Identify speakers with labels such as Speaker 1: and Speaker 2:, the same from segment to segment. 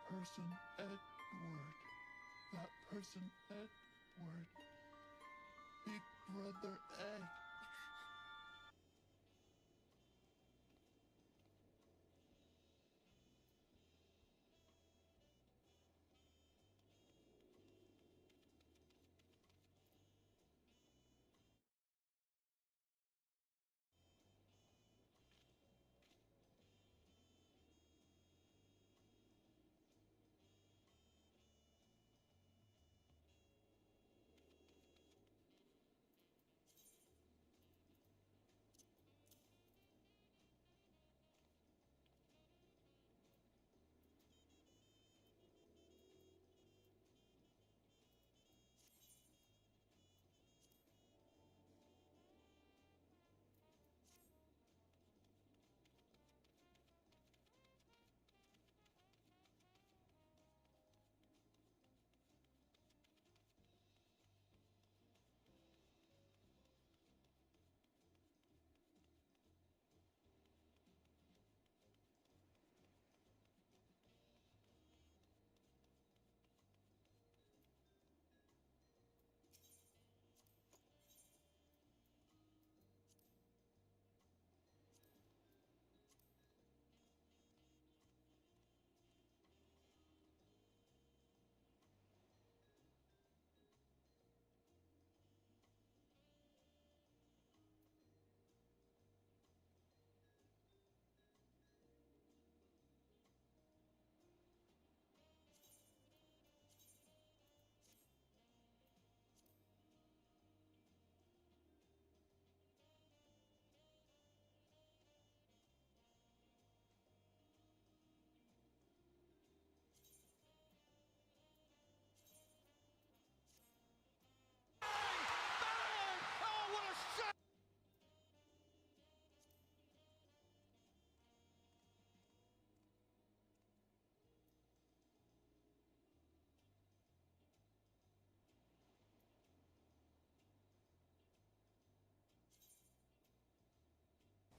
Speaker 1: person Edward. That person Edward. Big brother Ed.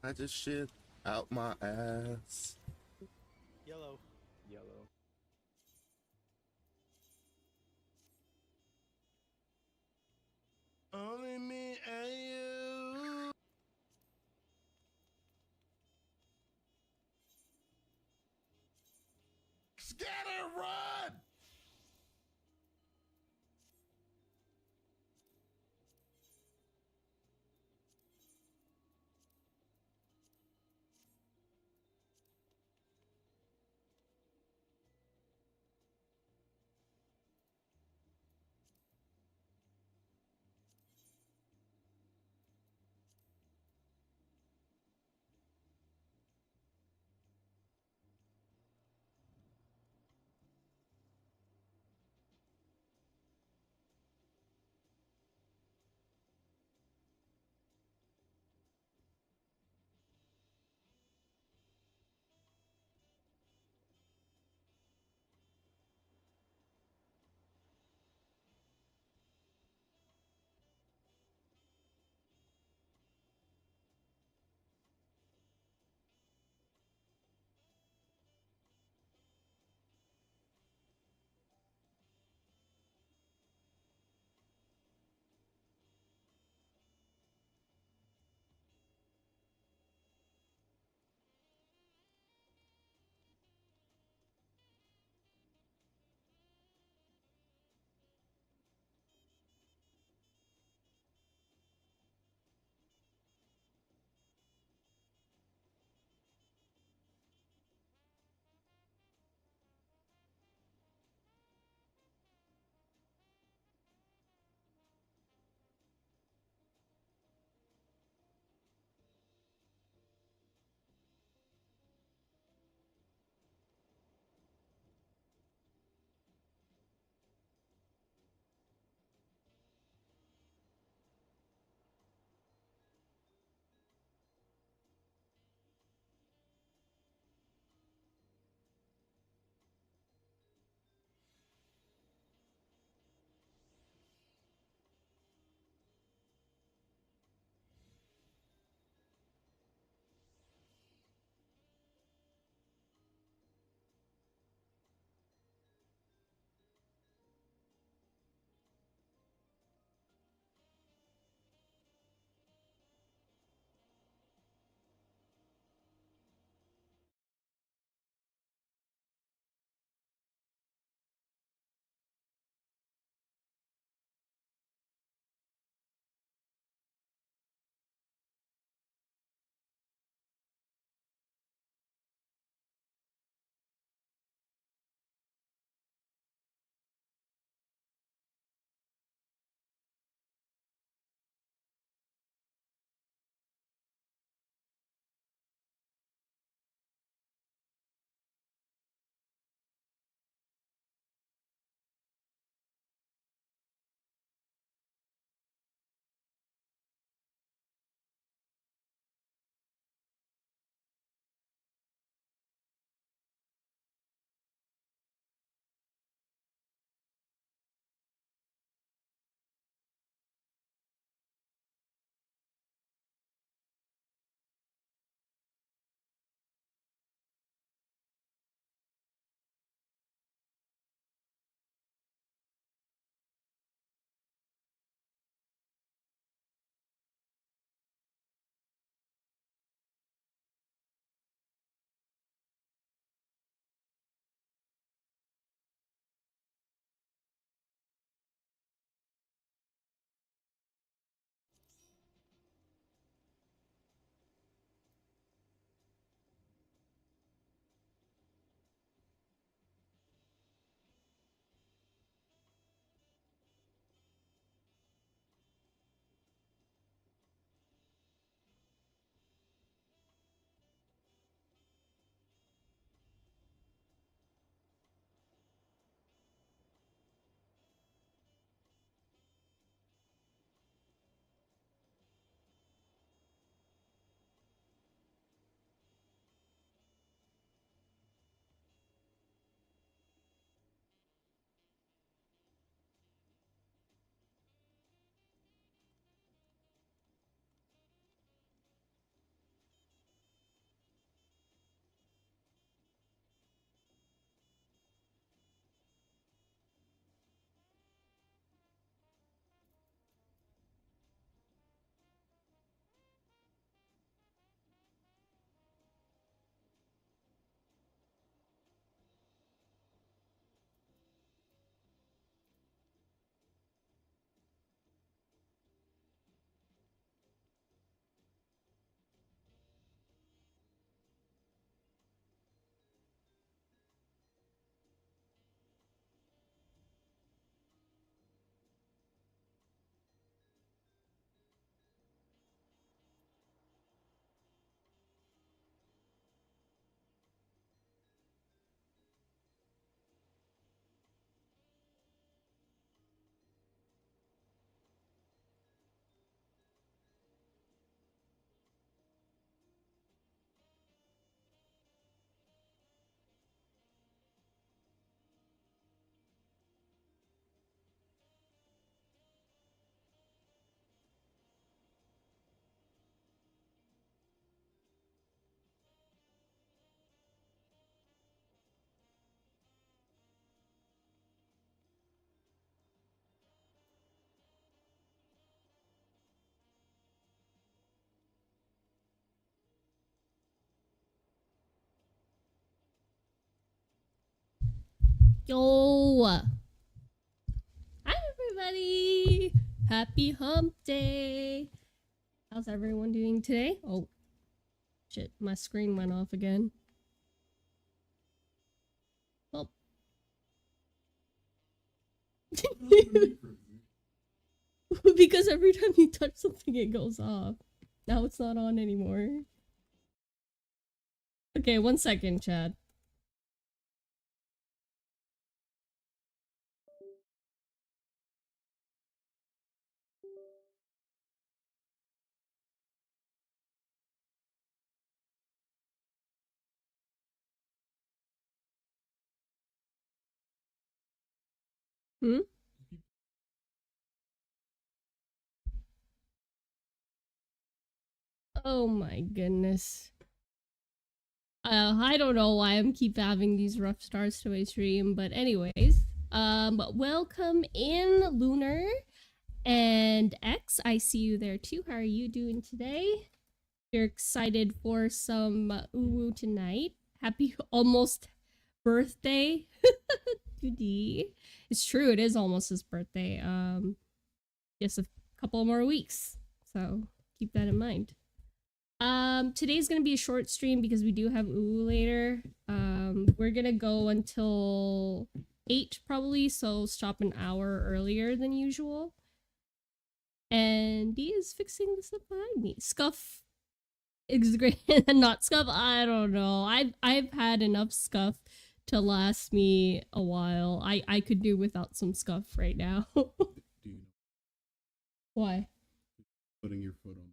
Speaker 2: I just shit out my ass.
Speaker 3: Yellow.
Speaker 4: Yellow.
Speaker 2: Only me and you. Scatter, run!
Speaker 3: Yo! Hi, everybody! Happy hump day! How's everyone doing today? Oh, shit, my screen went off again. Oh. Because every time you touch something, it goes off. Now it's not on anymore. Okay, 1 second, Chad. Hmm? Oh my goodness. I don't know why I'm keep having these rough starts to my stream, but anyways, welcome in, Lunar and X. I see you there too. How are you doing today? You're excited for some uwu tonight. Happy almost birthday to D. It's true, it is almost his birthday. Just a couple more weeks, so keep that in mind. Today's gonna be a short stream because we do have uwu later. We're gonna go until 8 probably, so stop an hour earlier than usual. And D is fixing this up behind me. Scuff is great. Not Scuff, I don't know. I've had enough Scuff to last me a while. I could do without some Scuff right now.
Speaker 4: Do you know
Speaker 3: Why?
Speaker 4: putting your foot on?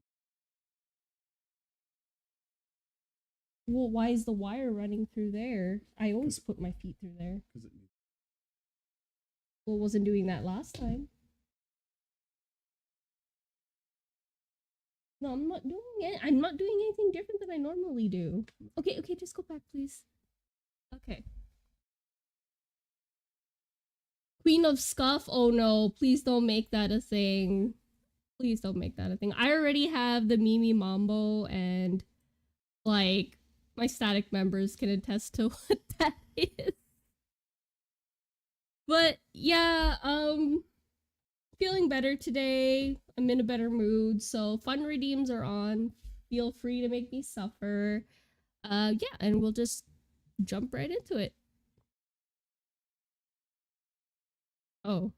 Speaker 3: Well, why is the wire running through there? I always put my feet through there.
Speaker 4: Because it needs.
Speaker 3: Well, wasn't doing that last time. No, I'm not doing it. I'm not doing anything different than I normally do. Okay, okay, just go back, please. Okay. Queen of Scuff? Oh no, please don't make that a thing. Please don't make that a thing. I already have the Mimi Mambo, and like my static members can attest to what that is. But yeah, feeling better today. I'm in a better mood, so fun redeems are on. Feel free to make me suffer. Yeah, and we'll just jump right into it. Oh.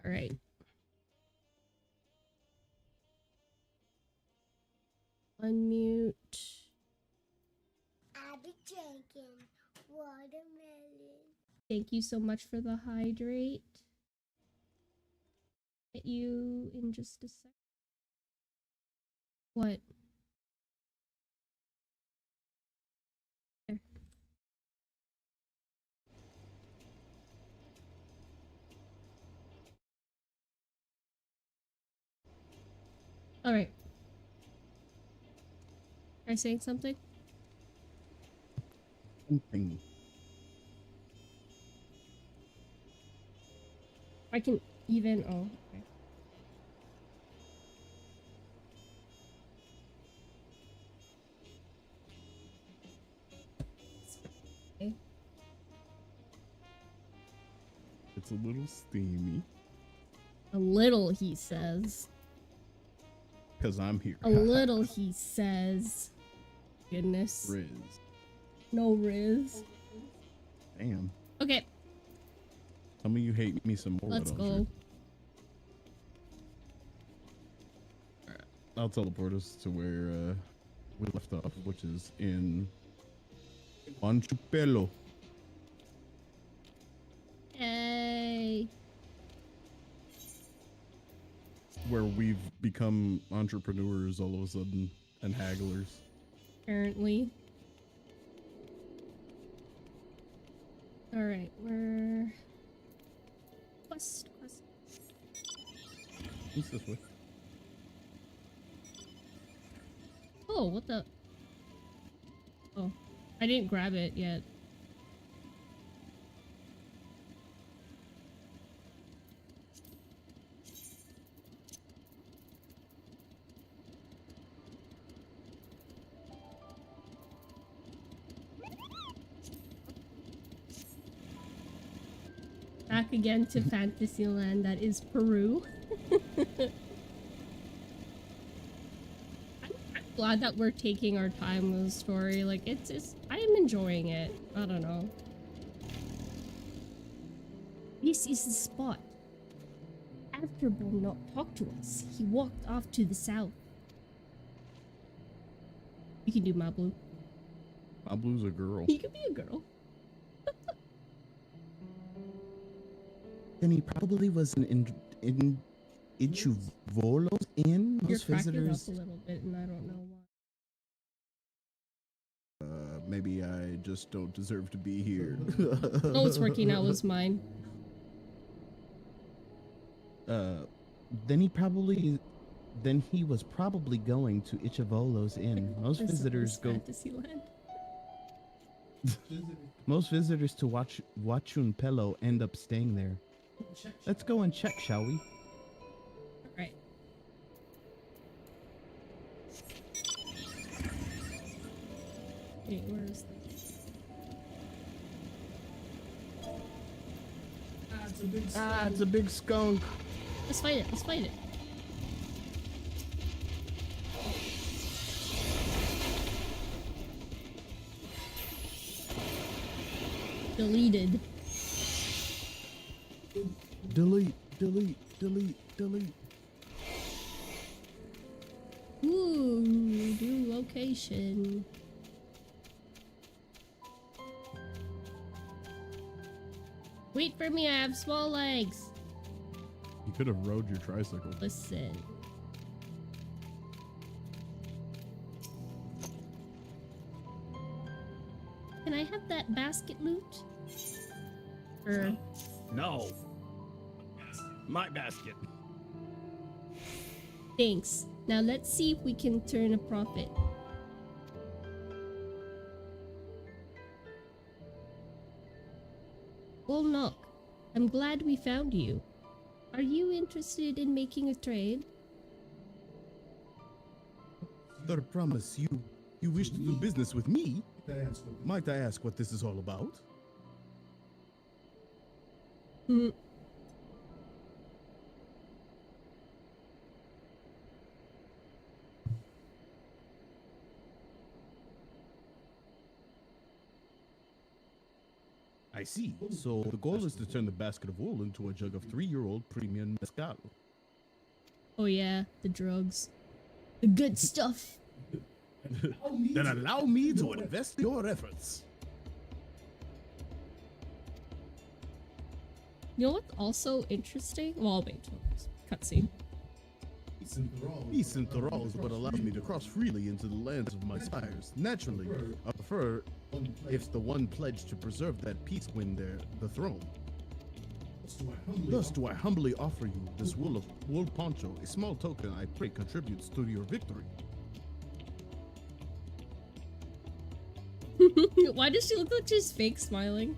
Speaker 3: Alright. Unmute.
Speaker 5: I'll be drinking watermelon.
Speaker 3: Thank you so much for the hydrate. Get you in just a sec. What? There. Alright. Am I saying something?
Speaker 4: Something.
Speaker 3: I can even. Oh, okay. Okay.
Speaker 4: It's a little steamy.
Speaker 3: A little, he says.
Speaker 4: Because I'm here.
Speaker 3: A little, he says. Goodness.
Speaker 4: Riz.
Speaker 3: No Riz.
Speaker 4: Damn.
Speaker 3: Okay,
Speaker 4: Tell me you hate me some more.
Speaker 3: let's
Speaker 4: don't
Speaker 3: go.
Speaker 4: you? I'll teleport us to where we left off, which is in Manchupelo.
Speaker 3: Hey.
Speaker 4: Where we've become entrepreneurs all of a sudden and hagglers.
Speaker 3: Apparently. Alright, we're... Quest.
Speaker 4: What's this way?
Speaker 3: Oh, what the... Oh, I didn't grab it yet. Back again to Fantasyland, that is Peru. I'm glad that we're taking our time with the story. Like, it's I am enjoying it. I don't know. This is the spot. After Bonok talked to us, he walked off to the south. You can do Mablu.
Speaker 4: Mablu's a girl.
Speaker 3: You can be a girl.
Speaker 2: Then he probably was in Ichuvolo's Inn.
Speaker 3: You're
Speaker 2: Most
Speaker 3: cracking
Speaker 2: visitors.
Speaker 3: up a little bit, and I don't know why.
Speaker 4: Maybe I just don't deserve to be here.
Speaker 3: Oh, it's working out was mine.
Speaker 2: Then he was probably going to Ichuvolo's Inn. Most
Speaker 3: This is
Speaker 2: visitors go.
Speaker 3: Fantasyland.
Speaker 2: Most visitors to Wachun Pelo end up staying there. Let's go and check, shall we?
Speaker 3: Alright. Wait, where is this?
Speaker 4: It's a big skunk.
Speaker 3: Let's fight it, let's fight it. Deleted.
Speaker 4: Delete, delete, delete, delete.
Speaker 3: Ooh, new location. Wait for me, I have small legs.
Speaker 4: You could have rode your tricycle.
Speaker 3: Listen. Can I have that basket loot? Or
Speaker 4: No. My basket.
Speaker 3: thanks. Now let's see if we can turn a profit. Well, knock. I'm glad we found you. Are you interested in making a trade?
Speaker 4: Sir, promise you wish to do business with me? Might I ask what this is all about?
Speaker 3: Hmm.
Speaker 4: I see. So the goal is to turn the basket of wool into a jug of 3-year-old premium mezcal.
Speaker 3: Oh yeah, the drugs. The good stuff.
Speaker 4: Then allow me to invest your efforts.
Speaker 3: You know what's also interesting? Well, wait, cutscene.
Speaker 4: Peace enthralls but allows me to cross freely into the lands of my sires. Naturally, I prefer if the one pledged to preserve that peace win the throne. Thus do I humbly offer you this wool poncho, a small token I pray contributes to your victory.
Speaker 3: Why does she look like she's fake smiling?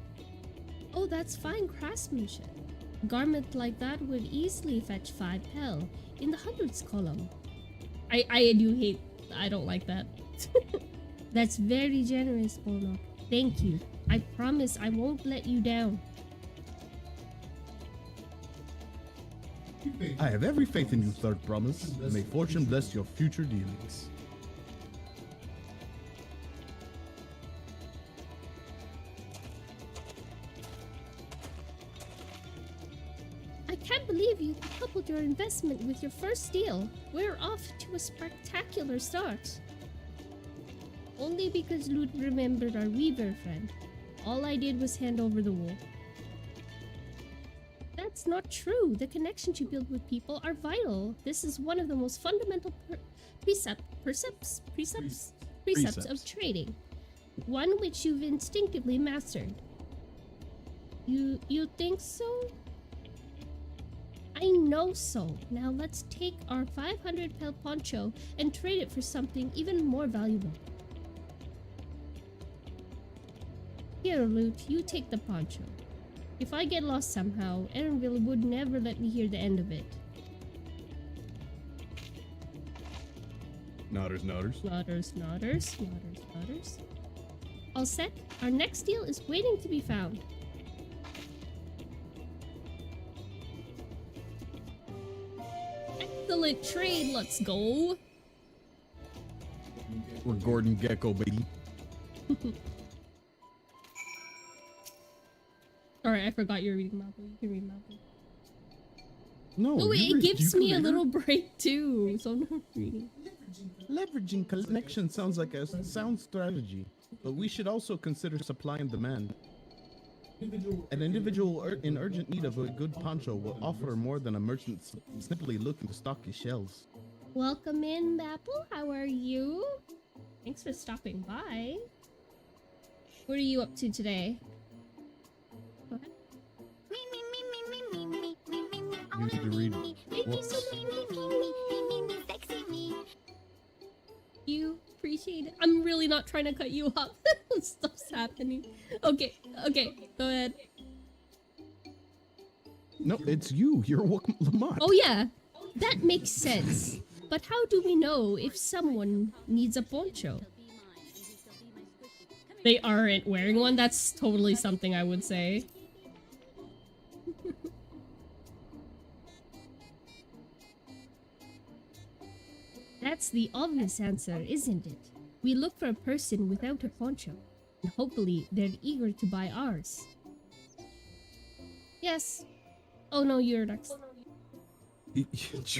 Speaker 3: Oh, that's fine craftsmanship. A garment like that would easily fetch 5 pel in the hundreds column. I don't like that. That's very generous, Bono. Thank you. I promise I won't let you down.
Speaker 4: I have every faith in you, third promise. May fortune bless your future dealings.
Speaker 3: I can't believe you coupled your investment with your first deal. We're off to a spectacular start. Only because Lute remembered our weaver friend. All I did was hand over the wool. That's not true. The connections you build with people are vital. This is one of the most fundamental precepts of trading. One which you've instinctively mastered. You think so? I know so. Now let's take our 500 pel poncho and trade it for something even more valuable. Here, Lute, you take the poncho. If I get lost somehow, Erenville would never let me hear the end of it.
Speaker 4: Nodders, nodders.
Speaker 3: Nodders, nodders, nodders, nodders. All set? Our next deal is waiting to be found. Excellent trade. Let's go.
Speaker 4: We're Gordon Gecko, baby.
Speaker 3: Alright, I forgot you're reading Maple. You can read Maple.
Speaker 2: No,
Speaker 3: Oh,
Speaker 2: you
Speaker 3: it gives
Speaker 2: can
Speaker 3: me a
Speaker 2: read
Speaker 3: little break too, so I'm not reading.
Speaker 2: Leveraging connection sounds like a sound strategy, but we should also consider supply and demand. An individual in urgent need of a good poncho will offer more than a merchant simply looking to stock his shelves.
Speaker 3: Welcome in, Maple. How are you? Thanks for stopping by. What are you up to today? Go ahead.
Speaker 2: You need to read. Whoops.
Speaker 3: You appreciate it. I'm really not trying to cut you off. Stuff's happening. Okay, go ahead.
Speaker 2: No, it's you. You're Lamont.
Speaker 3: Oh yeah, that makes sense. But how do we know if someone needs a poncho? They aren't wearing one? That's totally something I would say. That's the obvious answer, isn't it? We look for a person without a poncho, and hopefully they're eager to buy ours. Yes. Oh no, you're next.
Speaker 4: You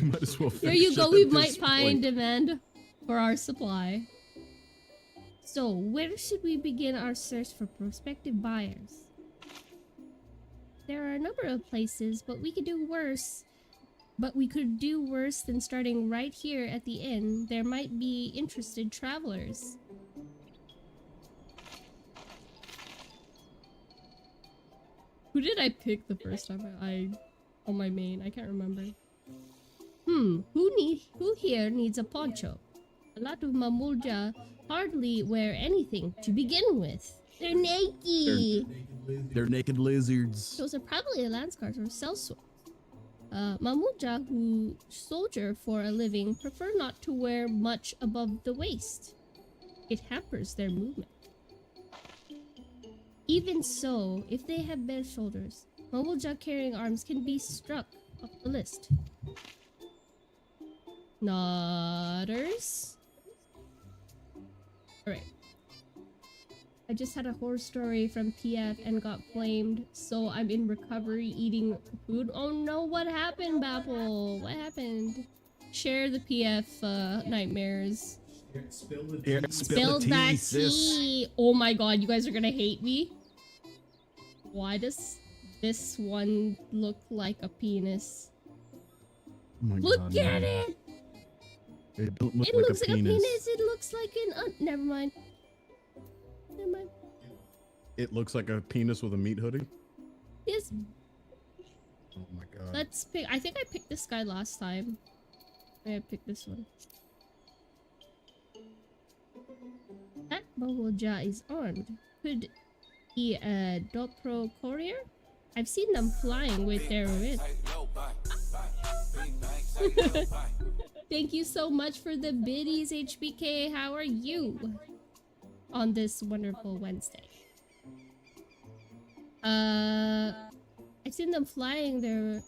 Speaker 4: might as well
Speaker 3: There
Speaker 4: finish
Speaker 3: you go,
Speaker 4: it
Speaker 3: we
Speaker 4: at
Speaker 3: might
Speaker 4: this
Speaker 3: find
Speaker 4: point.
Speaker 3: demand for our supply. So, where should we begin our search for prospective buyers? There are a number of places, but we could do worse. But we could do worse than starting right here at the inn. There might be interested travelers. Who did I pick the first time on my main? I can't remember. Who here needs a poncho? A lot of Mamulja hardly wear anything to begin with. They're naked.
Speaker 4: They're naked lizards.
Speaker 3: Those are probably Landscars or sellswords. Mamulja who soldier for a living prefer not to wear much above the waist. It hampers their movement. Even so, if they have bare shoulders, Mamulja carrying arms can be struck off the list. Nodders? Alright. I just had a horror story from PF and got flamed, so I'm in recovery eating food. Oh no, what happened, Babel? What happened? Share the PF nightmares.
Speaker 4: Spill
Speaker 3: Spill
Speaker 4: the
Speaker 3: that
Speaker 4: tea, sis.
Speaker 3: tea! Oh my god, you guys are gonna hate me. Why does this one look like a penis?
Speaker 2: Oh my
Speaker 3: Look
Speaker 2: God,
Speaker 3: at
Speaker 2: man.
Speaker 3: it!
Speaker 2: It don't look
Speaker 3: It
Speaker 2: like
Speaker 3: looks
Speaker 2: a
Speaker 3: like
Speaker 2: penis.
Speaker 3: a penis. It looks like an... never mind. Never mind.
Speaker 4: It looks like a penis with a meat hoodie.
Speaker 3: Yes.
Speaker 2: Oh my God.
Speaker 3: Let's pick. I think I picked this guy last time. I picked this one. That Mamulja is armed. Could he a Dopro courier? I've seen them flying with their wrist. Thank you so much for the biddies, HBK. How are you on this wonderful Wednesday? I've seen them flying their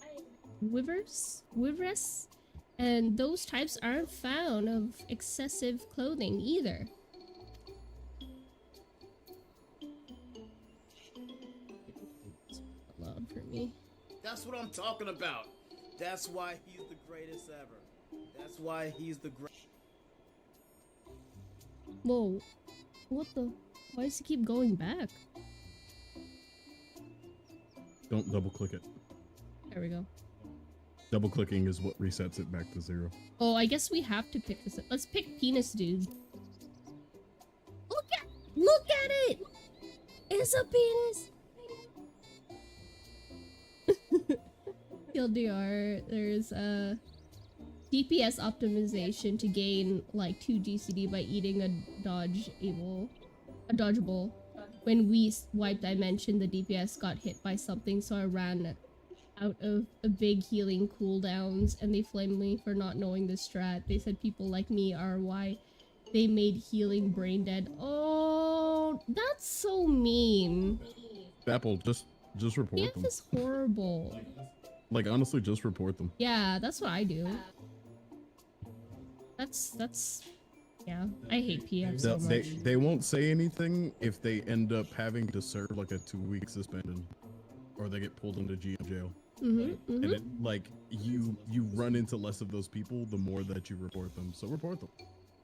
Speaker 3: wivers, and those types aren't found of excessive clothing either. Loud for me.
Speaker 6: That's what I'm talking about. That's why he's the greatest ever. That's why he's the great.
Speaker 3: Whoa, what the? Why does it keep going back?
Speaker 4: Don't double click it.
Speaker 3: There we go.
Speaker 4: Double clicking is what resets it back to 0.
Speaker 3: Oh, I guess we have to pick this. Let's pick penis dude. Look at it! It's a penis! TLDR, there's a DPS optimization to gain like 2 GCD by eating a dodgeable. When we wiped Dimension, the DPS got hit by something, so I ran out of a big healing cooldowns, and they flamed me for not knowing this strat. They said people like me are why they made healing brain dead. Oh, that's so mean.
Speaker 4: Apple, just report
Speaker 3: PF
Speaker 4: them.
Speaker 3: is horrible.
Speaker 4: Like honestly, just report them.
Speaker 3: Yeah, that's what I do. That's yeah. I hate PF so
Speaker 4: They,
Speaker 3: much.
Speaker 4: they won't say anything if they end up having to serve like a 2-week suspension, or they get pulled into jail. And it, like you run into less of those people the more that you report them. So report them.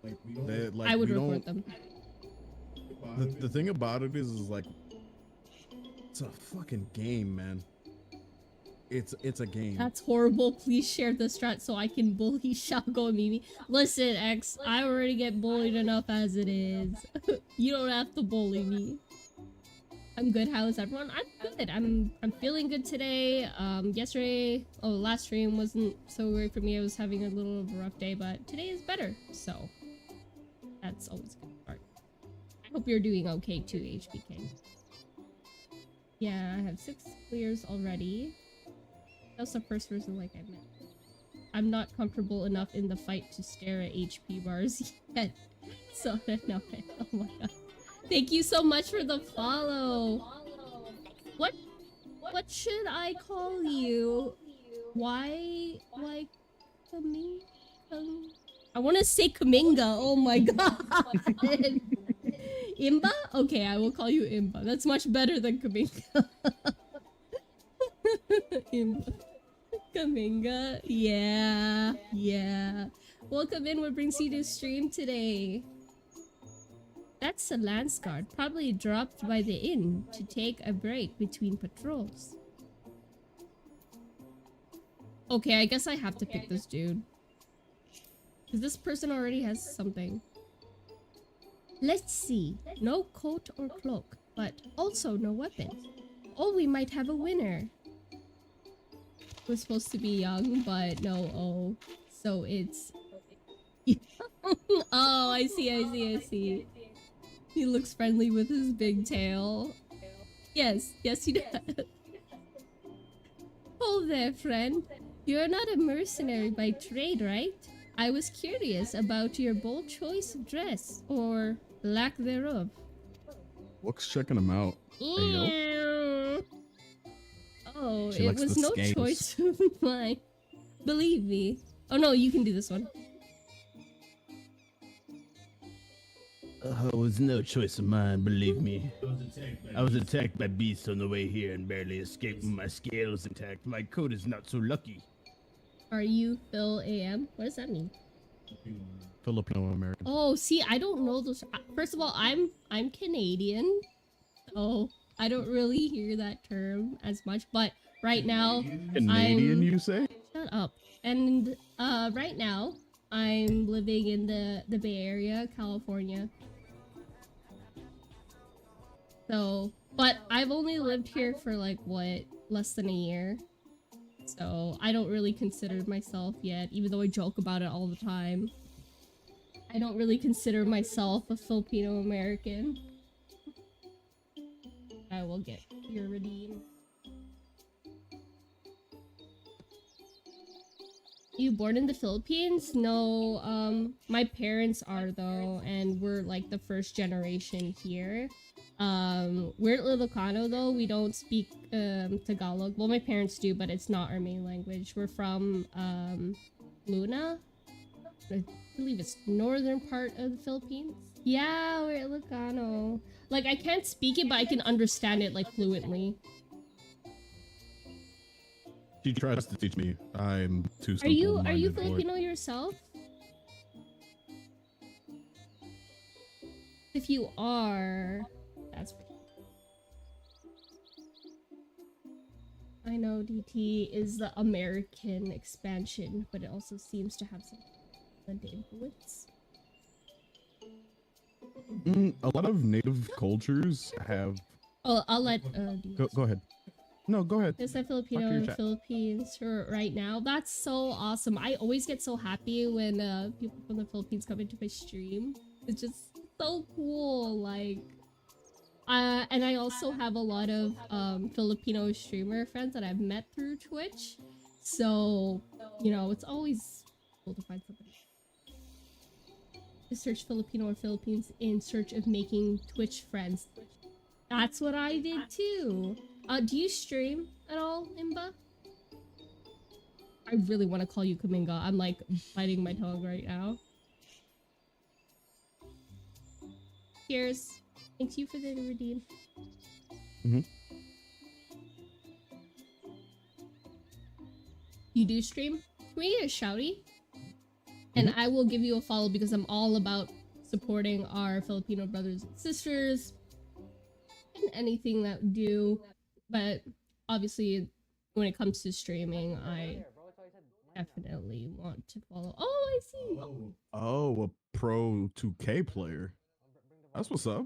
Speaker 4: Like
Speaker 3: I would
Speaker 4: we
Speaker 3: report
Speaker 4: don't-
Speaker 3: them.
Speaker 4: The thing about it is like it's a fucking game, man. It's a game.
Speaker 3: That's horrible. Please share the strat so I can bully Shago and Mimi. Listen, X, I already get bullied enough as it is. You don't have to bully me. I'm good. How is everyone? I'm good. I'm feeling good today. Last stream wasn't so great for me. I was having a little of a rough day, but today is better. So that's always a good part. I hope you're doing okay too, HBK. Yeah, I have 6 clears already. That's the first person like I met. I'm not comfortable enough in the fight to stare at HP bars yet. So no, oh my god. Thank you so much for the follow. What should I call you? Why Kaminga? I want to say Kaminga. Oh my god. Imba? Okay, I will call you Imba. That's much better than Kaminga. Imba. Kaminga. Yeah. Welcome in. What brings you to stream today? That's a lance guard, probably dropped by the inn to take a break between patrols. Okay, I guess I have to pick this dude. Because this person already has something. Let's see. No coat or cloak, but also no weapons. Oh, we might have a winner. We're supposed to be young, but no, oh. So it's... Oh, I see. He looks friendly with his big tail. Yes, he does. Oh there, friend. You're not a mercenary by trade, right? I was curious about your bold choice of dress, or lack thereof.
Speaker 4: Looks checking him out.
Speaker 3: Ew. Oh,
Speaker 4: She
Speaker 3: it
Speaker 4: likes
Speaker 3: was
Speaker 4: the
Speaker 3: no
Speaker 4: scales.
Speaker 3: choice of mine. Believe me. Oh no, you can do this one.
Speaker 2: It was no choice of mine, believe me. I was attacked by beasts on the way here and barely escaped with my scales intact. My coat is not so lucky.
Speaker 3: Are you Phil AM? What does that mean?
Speaker 4: Filipino American.
Speaker 3: Oh, see, I don't know those. First of all, I'm Canadian, so I don't really hear that term as much. But right now,
Speaker 4: Canadian, you say?
Speaker 3: shut up. And right now, I'm living in the Bay Area, California. So, but I've only lived here for like what, less than a year. So I don't really consider myself yet, even though I joke about it all the time. I don't really consider myself a Filipino American. I will get your redeem. You born in the Philippines? No, my parents are though, and we're like the first generation here. We're Ilocano though, we don't speak Tagalog. Well, my parents do, but it's not our main language. We're from Luna. I believe it's northern part of the Philippines. Yeah, we're Ilocano. Like, I can't speak it, but I can understand it like fluently.
Speaker 4: She tries to teach me. I'm too
Speaker 3: Are you
Speaker 4: simple-minded for it.
Speaker 3: Filipino yourself? If you are, that's I know DT is the American expansion, but it also seems to have some influence.
Speaker 4: A lot of native cultures have.
Speaker 3: Oh, I'll let
Speaker 4: Go ahead. No, go ahead.
Speaker 3: There's a Filipino
Speaker 4: Talk to your
Speaker 3: in the
Speaker 4: chat.
Speaker 3: Philippines for right now. That's so awesome. I always get so happy when people from the Philippines come into my stream. It's just so cool. Like, and I also have a lot of Filipino streamer friends that I've met through Twitch. So, you know, it's always cool to find somebody. Just search Filipino or Philippines in search of making Twitch friends. That's what I did too. Do you stream at all, Imba? I really want to call you Kaminga. I'm like biting my tongue right now. Cheers. Thanks you for the redeem. You do stream? Can we get a shouty? And I will give you a follow because I'm all about supporting our Filipino brothers and sisters in anything that we do. But obviously, when it comes to streaming, I definitely want to follow. Oh, I see.
Speaker 4: Oh, a pro 2K player. That's what's up.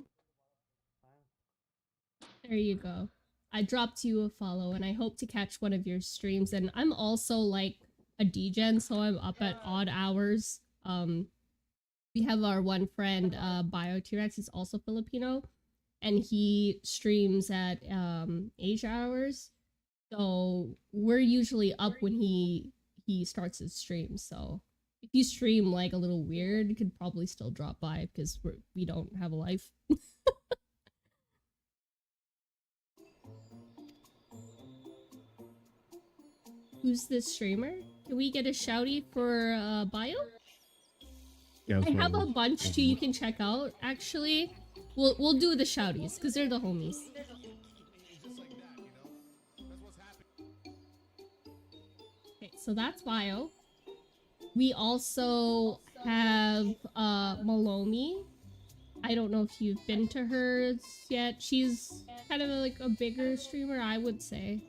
Speaker 3: There you go. I dropped you a follow and I hope to catch one of your streams. And I'm also like a degen, so I'm up at odd hours. We have our one friend, Bio T-Rex, he's also Filipino, and he streams at Asia hours. So we're usually up when he starts his stream. So if you stream like a little weird, you could probably still drop by because we don't have a life. Who's this streamer? Can we get a shouty for Bio?
Speaker 4: Yeah,
Speaker 3: I have a bunch too you can check out. Actually, we'll do the shouties because they're the homies. Okay, so that's Bio. We also have Malomi. I don't know if you've been to hers yet. She's kind of like a bigger streamer, I would say.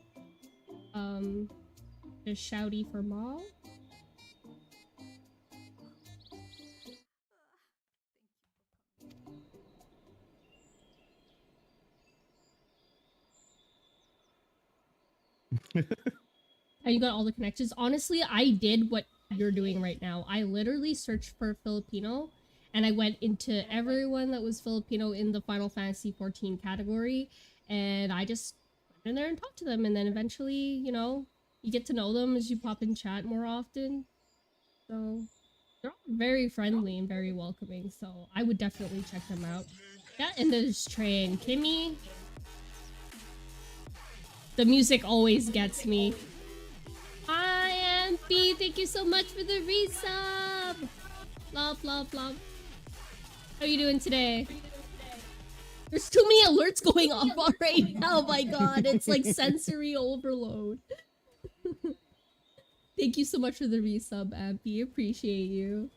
Speaker 3: A shouty for Mal. And you got all the connections. Honestly, I did what you're doing right now. I literally searched for Filipino and I went into everyone that was Filipino in the Final Fantasy 14 category and I just went in there and talked to them, and then eventually, you know, you get to know them as you pop in chat more often. So they're all very friendly and very welcoming, so I would definitely check them out. Yeah, and there's Trey and Kimmy. The music always gets me. Hi, MP, thank you so much for the resub. Love, love, love. How are you doing today? There's too many alerts going off right now. Oh my god, it's like sensory overload. Thank you so much for the resub, Ampy. Appreciate you.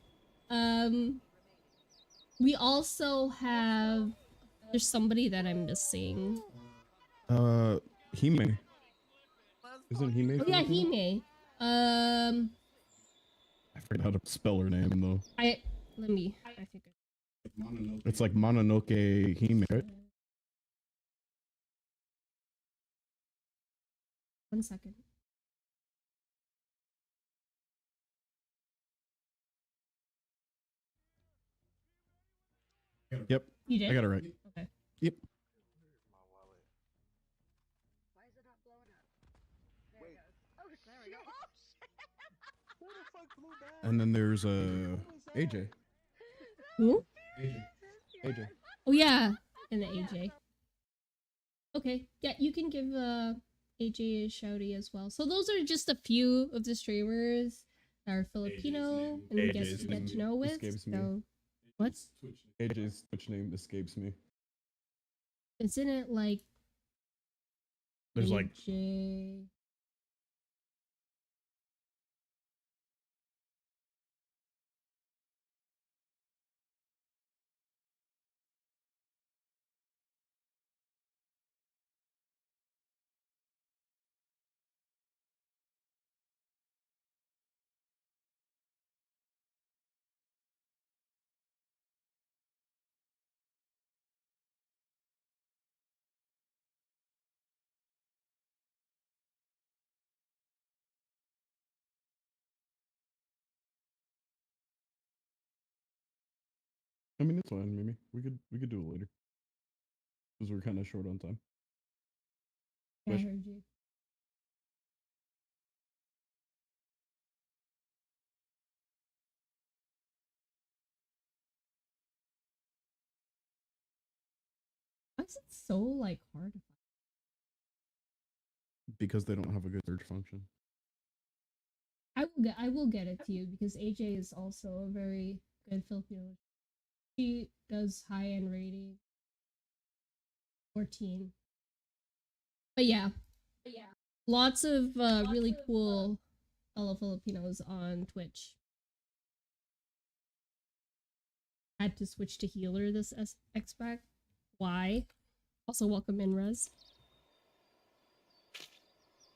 Speaker 3: We also have... There's somebody that I'm missing.
Speaker 4: Hime. Isn't Hime?
Speaker 3: Oh yeah, Hime.
Speaker 4: I forget how to spell her name though.
Speaker 3: I think
Speaker 4: It's like Mononoke Hime, right?
Speaker 3: 1 second.
Speaker 4: Yep.
Speaker 3: You did?
Speaker 4: I got it right.
Speaker 3: Okay.
Speaker 4: Yep. And then there's AJ.
Speaker 3: Who?
Speaker 4: AJ.
Speaker 3: Oh yeah, and the AJ. Okay, yeah, you can give AJ a shouty as well. So those are just a few of the streamers that are Filipino and we get to know with. So, what?
Speaker 4: AJ's Twitch name escapes me.
Speaker 3: Isn't it like?
Speaker 4: There's like
Speaker 3: AJ?
Speaker 4: I mean, it's fine, Mimi. We could do it later. Because we're kind of short on time.
Speaker 3: Yeah, I heard you. Why is it so like hard to find?
Speaker 4: Because they don't have a good search function.
Speaker 3: I will get it to you because AJ is also a very good Filipino. She does high-end rating. 14. But yeah. Lots of really cool fellow Filipinos on Twitch. Had to switch to healer this X-Pack. Why? Also, welcome in, Rez.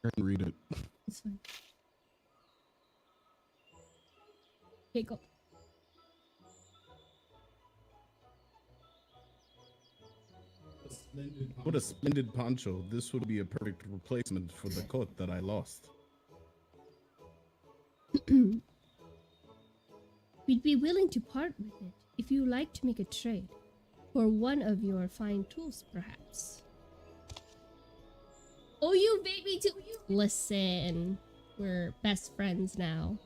Speaker 4: I can read it.
Speaker 3: It's fine. Okay, go.
Speaker 4: What a splendid poncho. This would be a perfect replacement for the coat that I lost.
Speaker 3: We'd be willing to part with it if you like to make a trade. For one of your fine tools, perhaps. Oh, you baby too. Listen, we're best friends now.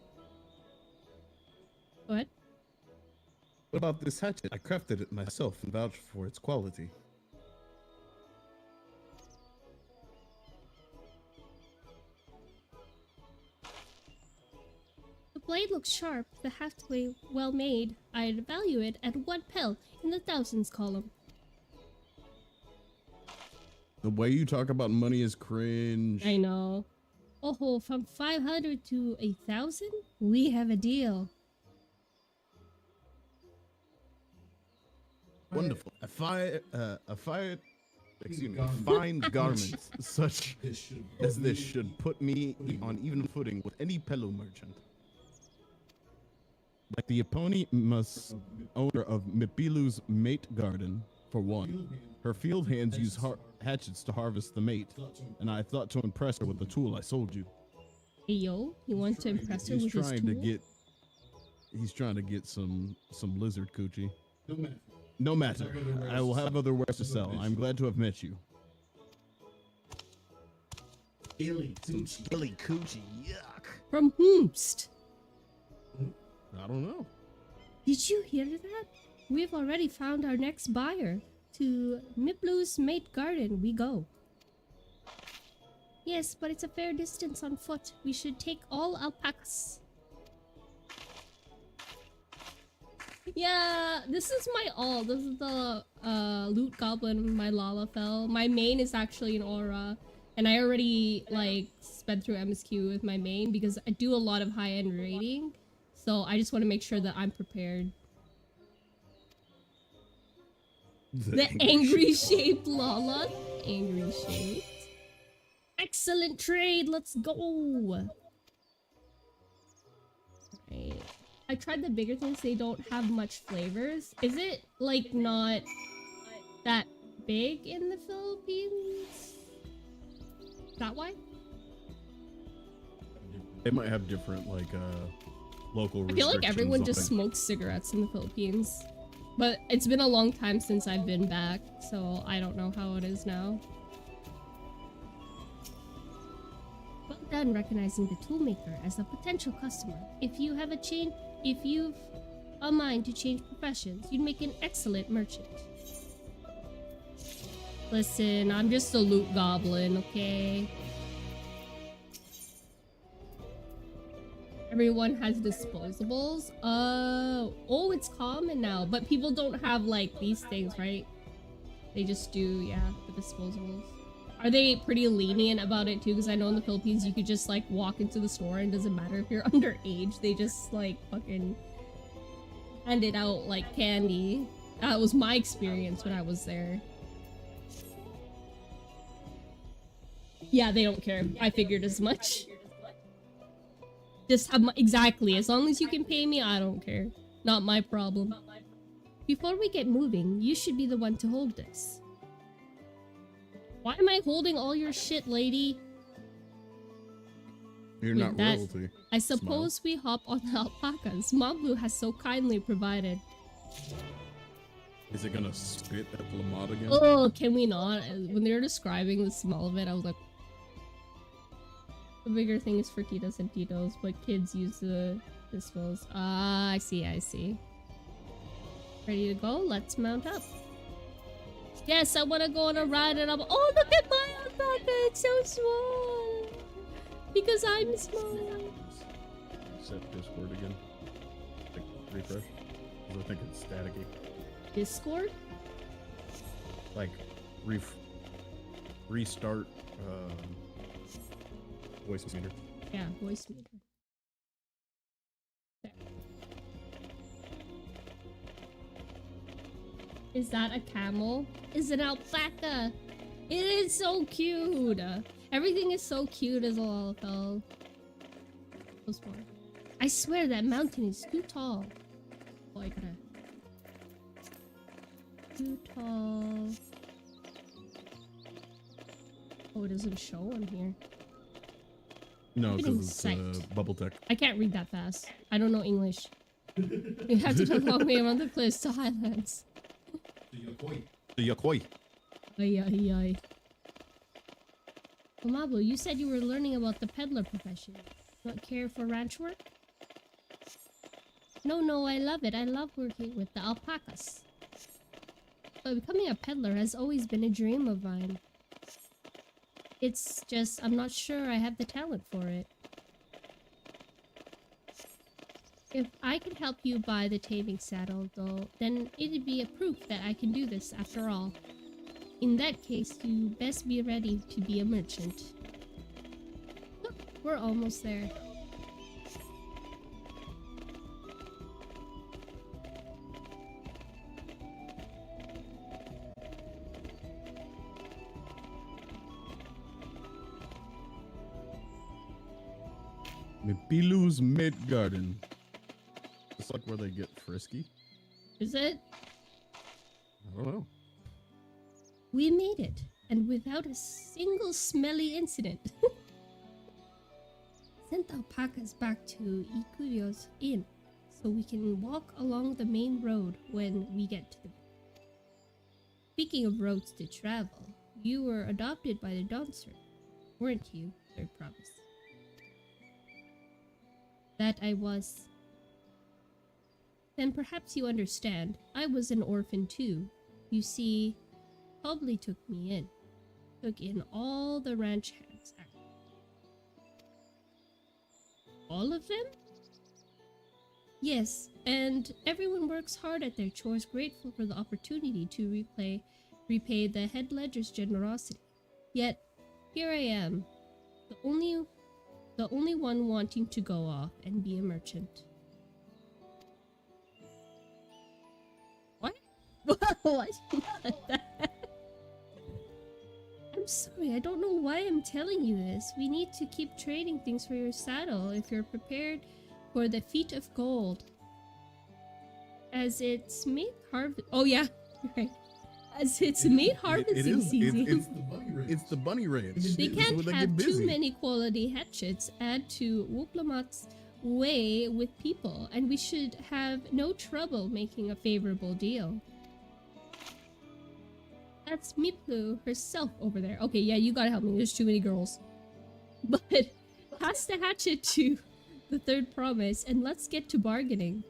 Speaker 3: Go ahead.
Speaker 4: What about this hatchet? I crafted it myself and vouched for its quality.
Speaker 3: The blade looks sharp, the haftway well made. I'd value it at 1 pel in the thousands column.
Speaker 4: The way you talk about money is cringe.
Speaker 3: I know. Oh, from 500 to 1,000? We have a deal.
Speaker 4: Wonderful. Fine garments such as this should put me on even footing with any pillow merchant. Like the eponymous owner of Mipilu's mate garden, for one. Her field hands use hatchets to harvest the mate, and I thought to impress her with the tool I sold you.
Speaker 3: Hey yo, you want to impress her with his tool?
Speaker 4: He's trying to get some lizard coochie. No matter. I will have other wares to sell. I'm glad to have met you.
Speaker 6: Illy coochie, yuck.
Speaker 3: From whomst?
Speaker 4: I don't know.
Speaker 3: Did you hear that? We've already found our next buyer. To Miplu's mate garden we go. Yes, but it's a fair distance on foot. We should take all alpacas. Yeah, this is my all. This is the loot goblin my Lalafell. My main is actually an aura. And I already like sped through MSQ with my main because I do a lot of high-end raiding. So I just want to make sure that I'm prepared. The angry shaped Lala. Angry shaped. Excellent trade. Let's go. Right. I tried the bigger things. They don't have much flavors. Is it like not that big in the Philippines? Is that why?
Speaker 4: They might have different like local
Speaker 3: I feel like everyone just
Speaker 4: it.
Speaker 3: smokes cigarettes in the Philippines. But it's been a long time since I've been back, so I don't know how it is now. Well done recognizing the toolmaker as a potential customer. If you've a mind to change professions, you'd make an excellent merchant. Listen, I'm just a loot goblin, okay? Everyone has disposables. Oh, it's common now, but people don't have like these things, right? They just do, yeah, the disposables. Are they pretty lenient about it too? Because I know in the Philippines you could just like walk into the store and it doesn't matter if you're underage. They just like fucking hand it out like candy. That was my experience when I was there. Yeah, they don't care. I figured as much. Just have my, exactly, as long as you can pay me, I don't care. Not my problem. Before we get moving, you should be the one to hold this. Why am I holding all your shit, lady?
Speaker 4: You're not royalty.
Speaker 3: I suppose we hop on the alpacas. Mablu has so kindly provided.
Speaker 4: Is it gonna spit at Lamont again?
Speaker 3: Oh, can we not? When they were describing the smell of it, I was like, the bigger thing is for titas and titos, but kids use the dispos. Ah, I see, I see. Ready to go? Let's mount up. Yes, I want to go on a ride and I'm— oh, look at my alpaca! It's so small! Because I'm small.
Speaker 4: Set Discord again. Like, refresh. because I think it's staticky.
Speaker 3: Discord?
Speaker 4: Like, restart voice meter.
Speaker 3: Yeah, voice meter. There. Is that a camel? Is an alpaca? It is so cute. Everything is so cute as a Lalafell. I swear that mountain is too tall. Oh, I gotta. Too tall. Oh, it doesn't show on here.
Speaker 4: No,
Speaker 3: Getting
Speaker 4: because it's bubble tech.
Speaker 3: I can't read that fast. I don't know English. You have to go a long way around the cliffs to Highlands.
Speaker 4: The Yakoi.
Speaker 3: Ay, ay, ay. Mamabu, you said you were learning about the peddler profession. Not care for ranch work? No, I love it. I love working with the alpacas. But becoming a peddler has always been a dream of mine. It's just, I'm not sure I have the talent for it. If I could help you buy the taming saddle, though, then it'd be a proof that I can do this after all. In that case, you best be ready to be a merchant. Look, we're almost there.
Speaker 4: Mipilu's Mid Garden. It's like where they get frisky.
Speaker 3: Is it?
Speaker 4: I don't know.
Speaker 3: We made it, and without a single smelly incident. Sent the alpacas back to Ikurio's inn, so we can walk along the main road when we get to the... Speaking of roads to travel, you were adopted by the dancer, weren't you? I promise. That I was. Then perhaps you understand, I was an orphan too. You see, Hobley took me in. Took in all the ranch hands. All of them? Yes, and everyone works hard at their chores, grateful for the opportunity to repay the head ledger's generosity. Yet, here I am, the only one wanting to go off and be a merchant. What? What? I'm sorry, I don't know why I'm telling you this. We need to keep trading things for your saddle if you're prepared for the feat of gold. As it's made harvest. Oh yeah, right. As it's made harvesting season.
Speaker 4: It's the bunny ranch.
Speaker 3: They
Speaker 4: This is
Speaker 3: can't
Speaker 4: where they
Speaker 3: have
Speaker 4: get
Speaker 3: too
Speaker 4: busy.
Speaker 3: many quality hatchets add to Wuplamat's way with people, and we should have no trouble making a favorable deal. That's Miplu herself over there. Okay, yeah, you gotta help me. There's too many girls. But pass the hatchet to the third promise, and let's get to bargaining.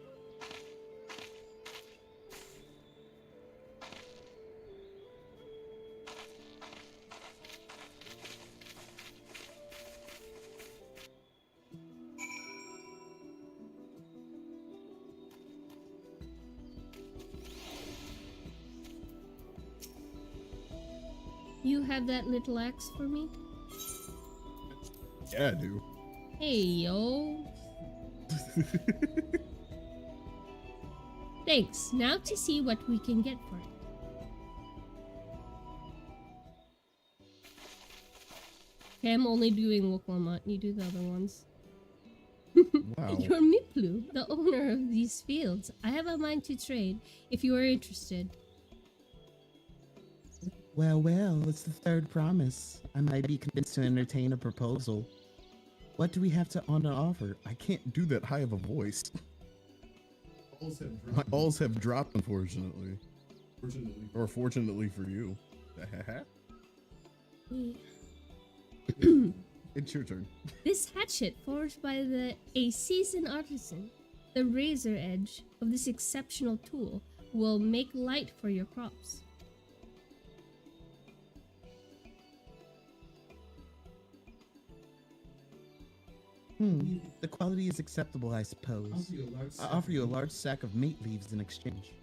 Speaker 3: You have that little axe for me?
Speaker 4: Yeah, I do.
Speaker 3: Hey, yo. Thanks. Now to see what we can get for it. Okay, I'm only doing Wuklamat. You do the other ones.
Speaker 4: Wow.
Speaker 3: You're Miplu, the owner of these fields. I have a mind to trade, if you are interested.
Speaker 2: Well, it's the third promise. I might be convinced to entertain a proposal. What do we have to on to offer?
Speaker 4: I can't do that high of a voice. My balls have dropped, unfortunately. Or fortunately for you. It's your turn.
Speaker 3: This hatchet, forged by a seasoned artisan, the razor edge of this exceptional tool will make light for your crops.
Speaker 2: The quality is acceptable, I suppose. I offer you a large sack of mate leaves in exchange.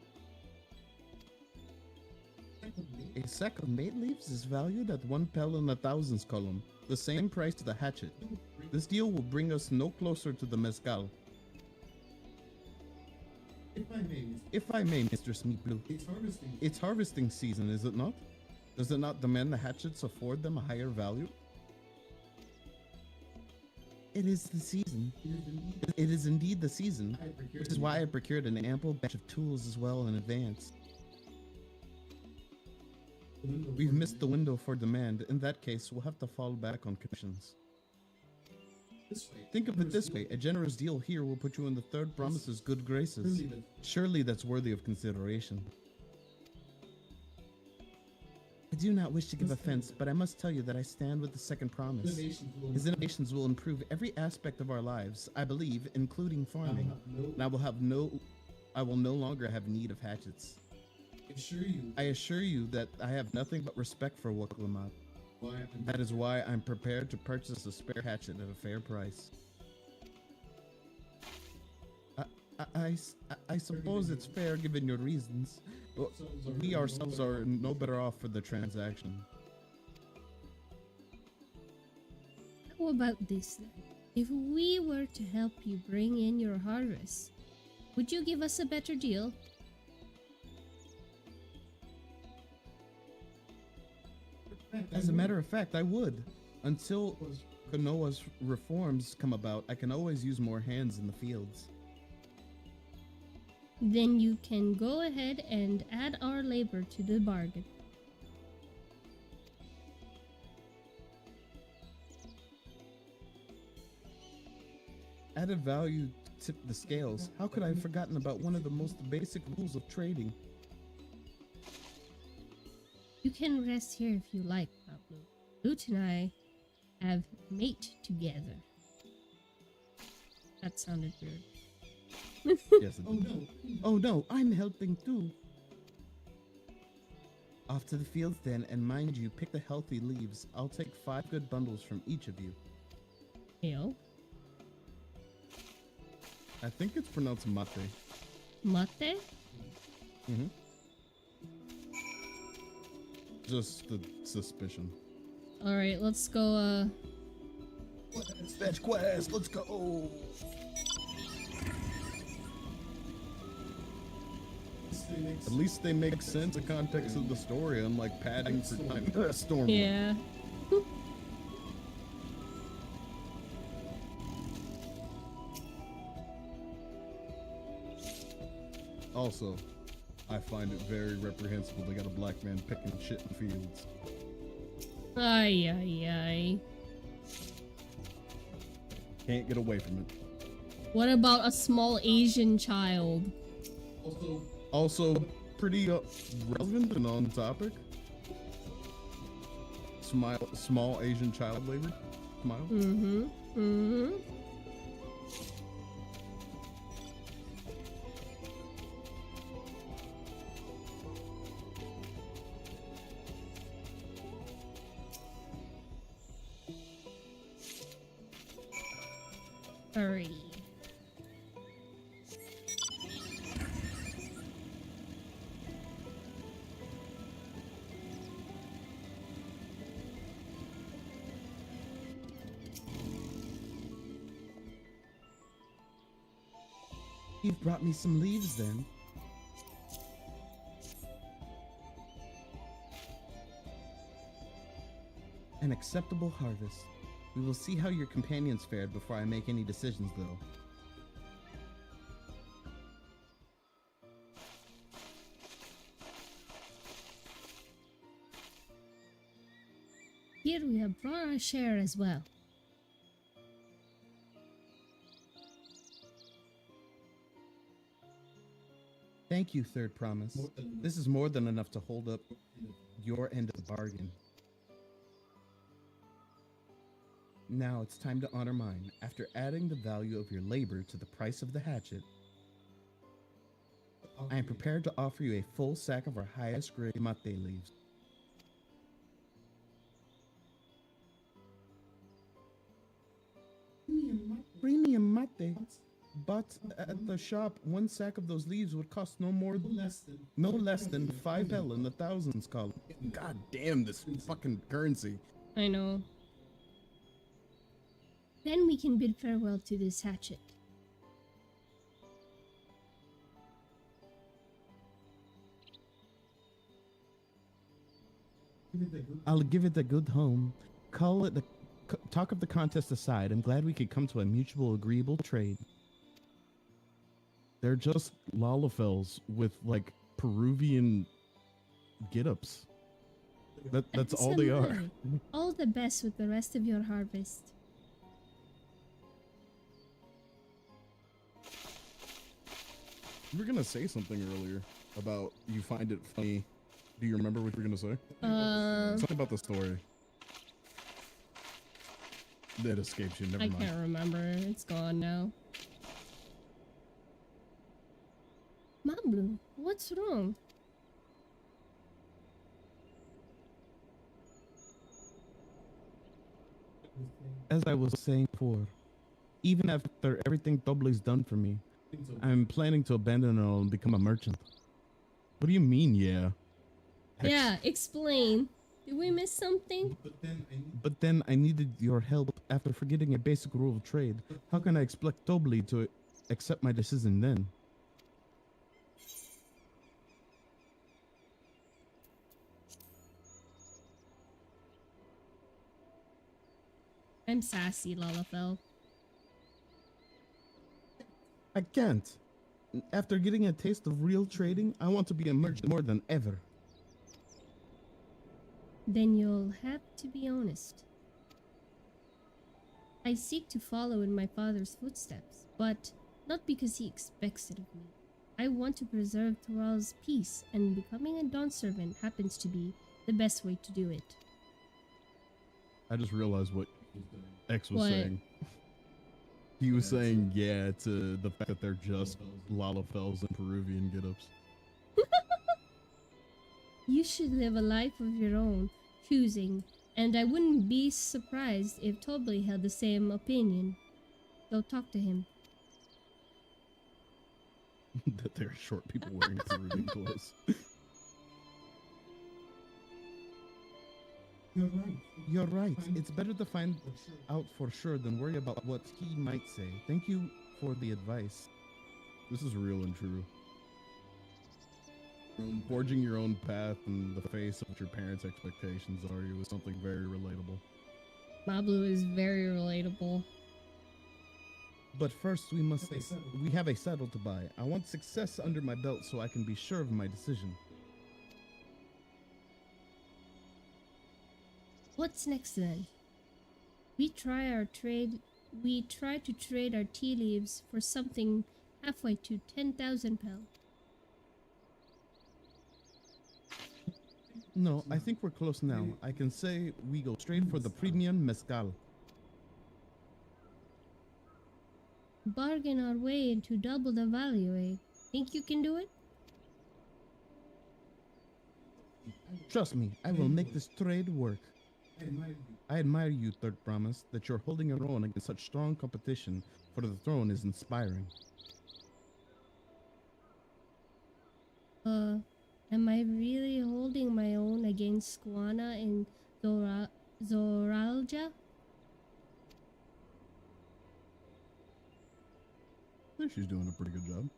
Speaker 2: A sack of mate leaves is valued at 1 pel in the thousands column, the same price to the hatchet. This deal will bring us no closer to the mezcal. If I may, Mr. Smeet Blue, it's harvesting season, is it not? Does it not demand the hatchets afford them a higher value? It is the season. It is indeed the season, which is why I procured an ample batch of tools as well in advance. We've missed the window for demand. In that case, we'll have to fall back on commissions. Think of it this way, a generous deal here will put you in the third promise's good graces. Surely that's worthy of consideration. I do not wish to give offense, but I must tell you that I stand with the second promise. His innovations will improve every aspect of our lives, I believe, including farming. And I will no longer have need of hatchets. I assure you that I have nothing but respect for Waklamat. That is why I'm prepared to purchase a spare hatchet at a fair price. I suppose it's fair given your reasons. But we ourselves are no better off for the transaction.
Speaker 3: How about this then? If we were to help you bring in your harvest, would you give us a better deal?
Speaker 2: As a matter of fact, I would. Until Konoa's reforms come about, I can always use more hands in the fields.
Speaker 3: Then you can go ahead and add our labor to the bargain.
Speaker 2: Added value tipped the scales. How could I have forgotten about one of the most basic rules of trading?
Speaker 3: You can rest here if you like, Pablo. Loot and I have mate together. That sounded weird.
Speaker 2: Yes, Oh no, I'm helping too. Off to the fields then, and mind you, pick the healthy leaves. I'll take 5 good bundles from each of you.
Speaker 3: Ew.
Speaker 2: I think it's pronounced mate.
Speaker 3: Mate?
Speaker 2: Mm-hmm. Just a suspicion.
Speaker 3: Alright, let's go,
Speaker 2: Fetch quest, let's go! At least they make sense in the context of the story, unlike padding for time. Storm.
Speaker 3: Yeah.
Speaker 2: Also, I find it very reprehensible they got a black man picking shit in fields.
Speaker 3: Ay, ay, ay.
Speaker 2: Can't get away from it.
Speaker 3: What about a small Asian child?
Speaker 2: Also, pretty relevant and on topic. Small Asian child labor. Smile.
Speaker 3: Mm-hmm. Mm-hmm. Alrighty.
Speaker 2: You've brought me some leaves then. An acceptable harvest. We will see how your companions fared before I make any decisions, though.
Speaker 3: Here we have brought our share as well.
Speaker 2: Thank you, Third Promise. This is more than enough to hold up your end of the bargain. Now it's time to honor mine. After adding the value of your labor to the price of the hatchet, I am prepared to offer you a full sack of our highest grade mate leaves. But at the shop, one sack of those leaves would cost no less than 5 hell in the thousands, Colin.
Speaker 4: God damn this fucking currency.
Speaker 3: I know. Then we can bid farewell to this hatchet.
Speaker 2: I'll give it a good home. Talk of the contest aside, I'm glad we could come to a mutual agreeable trade. They're just Lalafels with like Peruvian get-ups. That's all they are.
Speaker 3: All the best with the rest of your harvest.
Speaker 4: You were gonna say something earlier about you find it funny. Do you remember what you were gonna say? Something about the story. That escapes you, never mind.
Speaker 3: I can't remember. It's gone now. Mablu, what's wrong?
Speaker 2: As I was saying before, even after everything Doble's done for me, I'm planning to abandon it all and become a merchant.
Speaker 4: What do you mean, yeah?
Speaker 3: Yeah, explain. Did we miss something?
Speaker 2: But then I needed your help after forgetting a basic rule of trade. How can I expect Doble to accept my decision then?
Speaker 3: I'm sassy, Lalafell.
Speaker 2: I can't. After getting a taste of real trading, I want to be a merchant more than ever.
Speaker 3: Then you'll have to be honest. I seek to follow in my father's footsteps, but not because he expects it of me. I want to preserve Thoral's peace, and becoming a Dawn servant happens to be the best way to do it.
Speaker 4: I just realized what X was
Speaker 3: What?
Speaker 4: saying. He was saying yeah to the fact that they're just Lalafels and Peruvian get-ups.
Speaker 3: You should live a life of your own choosing, and I wouldn't be surprised if Tobley held the same opinion. Go talk to him.
Speaker 4: That they're short people wearing Peruvian clothes.
Speaker 2: You're right. It's better to find out for sure than worry about what he might say. Thank you for the advice.
Speaker 4: This is real and true. Forging your own path in the face of what your parents' expectations are you is something very relatable.
Speaker 3: Mablu is very relatable.
Speaker 2: But first, we have a saddle to buy. I want success under my belt so I can be sure of my decision.
Speaker 3: What's next then? We try to trade our tea leaves for something halfway to 10,000 pel.
Speaker 2: No, I think we're close now. I can say we go straight for the premium mezcal.
Speaker 3: Bargain our way into double the value, eh? Think you can do it?
Speaker 2: Trust me, I will make this trade work. I admire you, Third Promise. That you're holding your own against such strong competition for the throne is inspiring.
Speaker 3: Am I really holding my own against Squana and Zoralja?
Speaker 4: I think she's doing a pretty good job.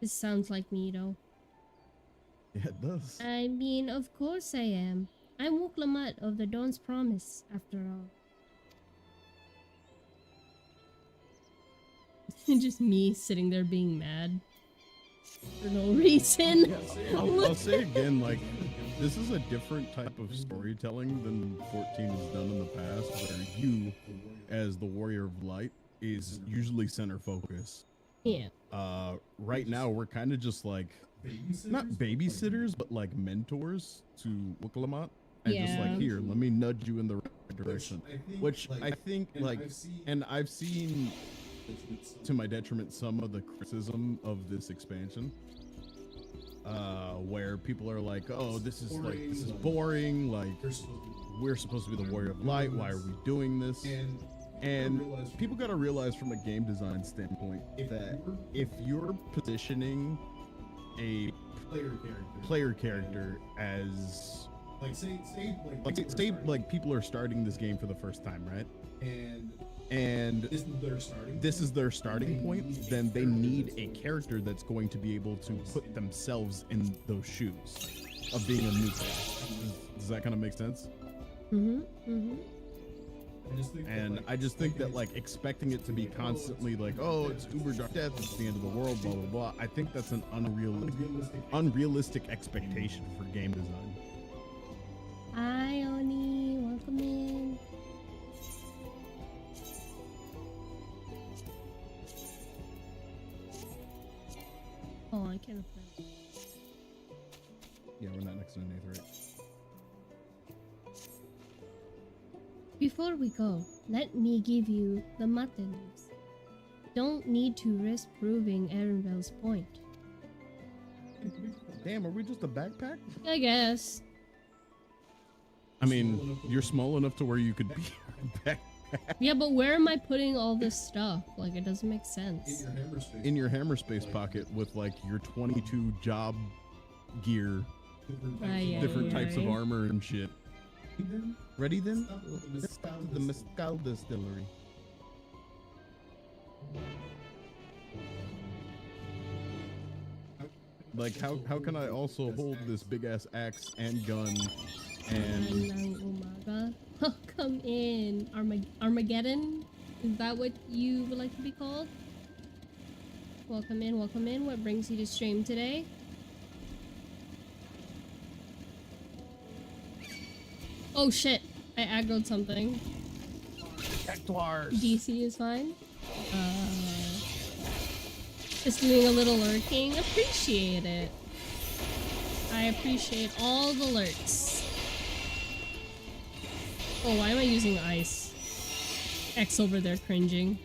Speaker 3: This sounds like me, though.
Speaker 4: Yeah, it does.
Speaker 3: I mean, of course I am. I'm Wuklamat of the Dawn's Promise, after all. Just me sitting there being mad. For no reason.
Speaker 4: I'll say again, like, this is a different type of storytelling than 14 has done in the past, where you, as the Warrior of Light, is usually center focus.
Speaker 3: Yeah.
Speaker 4: Right now, we're kind of just like, not babysitters, but like mentors to Wuklamat. And just like, here, let me nudge you in the right direction. Which I think, like, and I've seen, to my detriment, some of the criticism of this expansion. Where people are like, oh, this is boring, like, we're supposed to be the Warrior of Light, why are we doing this? And people got to realize from a game design standpoint that if you're positioning a player character as say people are starting this game for the first time, right? And this is their starting point, then they need a character that's going to be able to put themselves in those shoes of being a new player. Does that kind of make sense? And I just think that like expecting it to be constantly like, oh, it's Uber Dark Death, it's the end of the world, blah blah blah. I think that's an unrealistic expectation for game design.
Speaker 3: Hi, Oni. Welcome in. Oh, I can't afford.
Speaker 4: Yeah, we're not next to an eighth, right?
Speaker 3: Before we go, let me give you the mutton news. Don't need to risk proving Erenvel's point.
Speaker 2: Damn, are we just a backpack?
Speaker 3: I guess.
Speaker 4: I mean, you're small enough to where you could be back
Speaker 3: Yeah, but where am I putting all this stuff? Like, it doesn't make sense.
Speaker 4: in your hammer space pocket with like your 22 job gear, different types of armor and shit.
Speaker 2: Ready then? Let's start the Mescal Distillery.
Speaker 4: Like, how can I also hold this big ass axe and gun and
Speaker 3: Umaga. Oh, come in. Armageddon? Is that what you would like to be called? Welcome in, welcome in. What brings you to stream today? Oh shit, I aggroed something. DC is fine. Just doing a little lurking. Appreciate it. I appreciate all the lurks. Oh, why am I using ice? X over there cringing.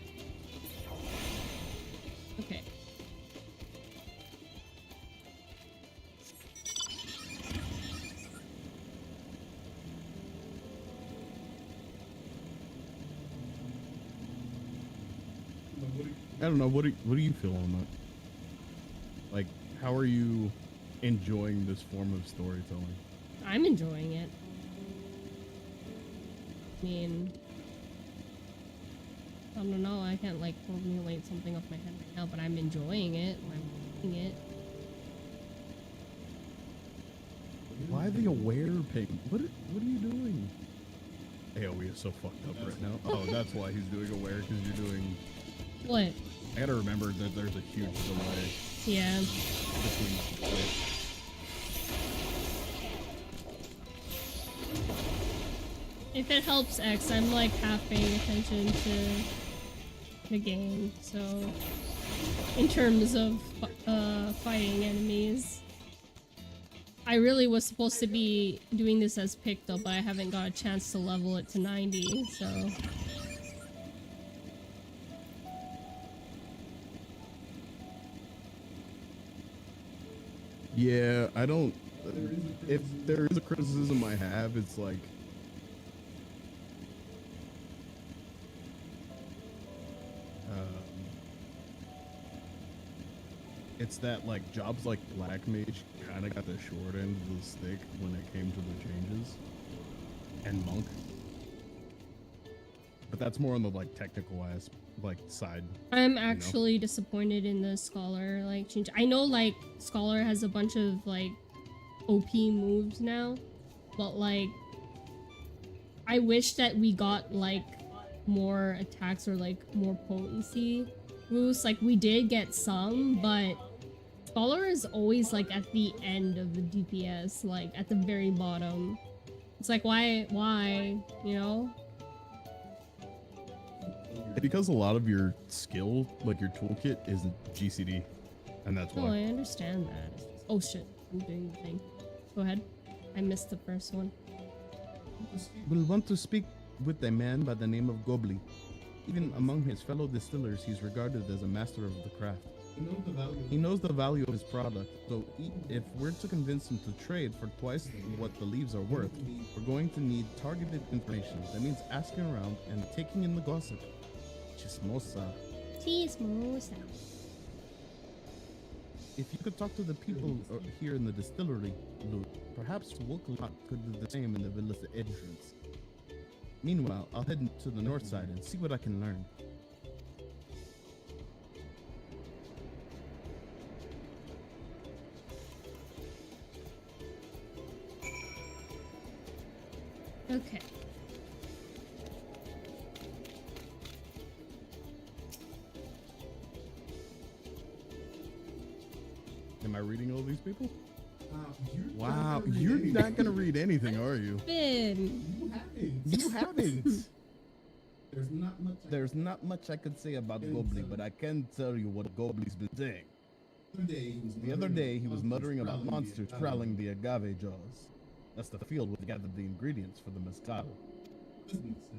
Speaker 3: Okay.
Speaker 4: I don't know. What do you feel on that? Like, how are you enjoying this form of storytelling?
Speaker 3: I'm enjoying it. I mean, I don't know. I can't like formulate something off my head right now, but I'm enjoying it. I'm liking it.
Speaker 4: Why the aware pig? What are you doing? AoE is so fucked up right now. Oh, that's why he's doing aware, because you're doing.
Speaker 3: What?
Speaker 4: I gotta remember that there's a huge delay
Speaker 3: Yeah.
Speaker 4: between.
Speaker 3: If it helps X, I'm like half paying attention to the game, so in terms of fighting enemies. I really was supposed to be doing this as picked up, but I haven't got a chance to level it to 90, so...
Speaker 4: Yeah, I don't. If there is a criticism I have, it's like. It's that like jobs like Black Mage kind of got the short end of the stick when it came to the changes, and Monk. But that's more on the like technical side.
Speaker 3: I'm actually disappointed in the Scholar like change. I know like Scholar has a bunch of like OP moves now, but like I wish that we got like more attacks or like more potency boosts. Like we did get some, but Scholar is always like at the end of the DPS, like at the very bottom. It's like why, you know?
Speaker 4: Because a lot of your skill, like your toolkit, is GCD, and that's why.
Speaker 3: Oh, I understand that. It's just, oh shit, I'm doing the thing. Go ahead. I missed the first one.
Speaker 2: We'll want to speak with a man by the name of Gobli. Even among his fellow distillers, he's regarded as a master of the craft. He knows the value of his product, so if we're to convince him to trade for twice what the leaves are worth, we're going to need targeted information. That means asking around and taking in the gossip. Chismosa.
Speaker 3: Chismosa.
Speaker 2: If you could talk to the people here in the distillery, Luke, perhaps Wokalot could do the same in the villa's entrance. Meanwhile, I'll head to the north side and see what I can learn.
Speaker 3: Okay.
Speaker 4: Am I reading all these people?
Speaker 2: Wow,
Speaker 4: You're not gonna read anything, are you?
Speaker 3: Finn.
Speaker 2: You haven't. There's not much I could say about Gobly, but I can tell you what Gobly's been saying. The other day, he was muttering about monsters prowling the agave jaws. That's the field where they gathered the ingredients for the mezcal.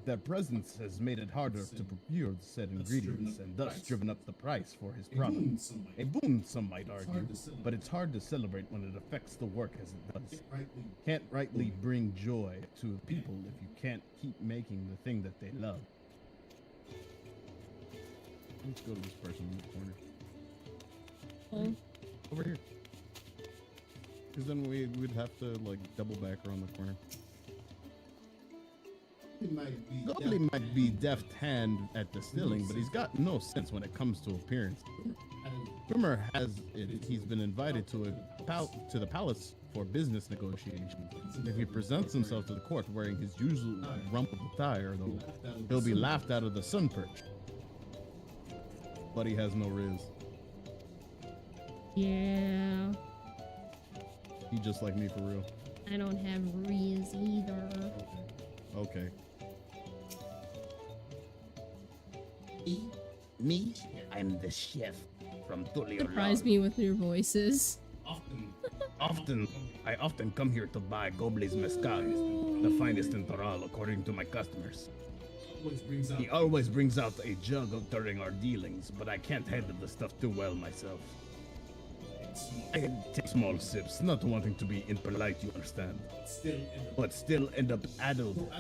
Speaker 2: Their presence has made it harder to procure said ingredients and thus driven up the price for his product. A boon, some might argue, but it's hard to celebrate when it affects the work as it does. Can't rightly bring joy to people if you can't keep making the thing that they love.
Speaker 4: Let's go to this person in the corner.
Speaker 3: Oh.
Speaker 4: Over here. Because then we'd have to like double back around the corner.
Speaker 2: Gobly might be deft hand at distilling, but he's got no sense when it comes to appearance. Rumor has it he's been invited to the palace for business negotiations. If he presents himself to the court wearing his usual rumpled attire, though, he'll be laughed out of the sun perch.
Speaker 4: But he has no riz.
Speaker 3: Yeah.
Speaker 4: He just like me for real.
Speaker 3: I don't have Riz either.
Speaker 4: Okay.
Speaker 2: Me? I'm the chef from Tulio.
Speaker 3: Surprise me with your voices.
Speaker 2: I often come here to buy Gobly's mezcal, the finest in Toral according to my customers. He always brings out a jug during our dealings, but I can't handle the stuff too well myself. I take small sips, not wanting to be impolite, you understand, but still end up addled,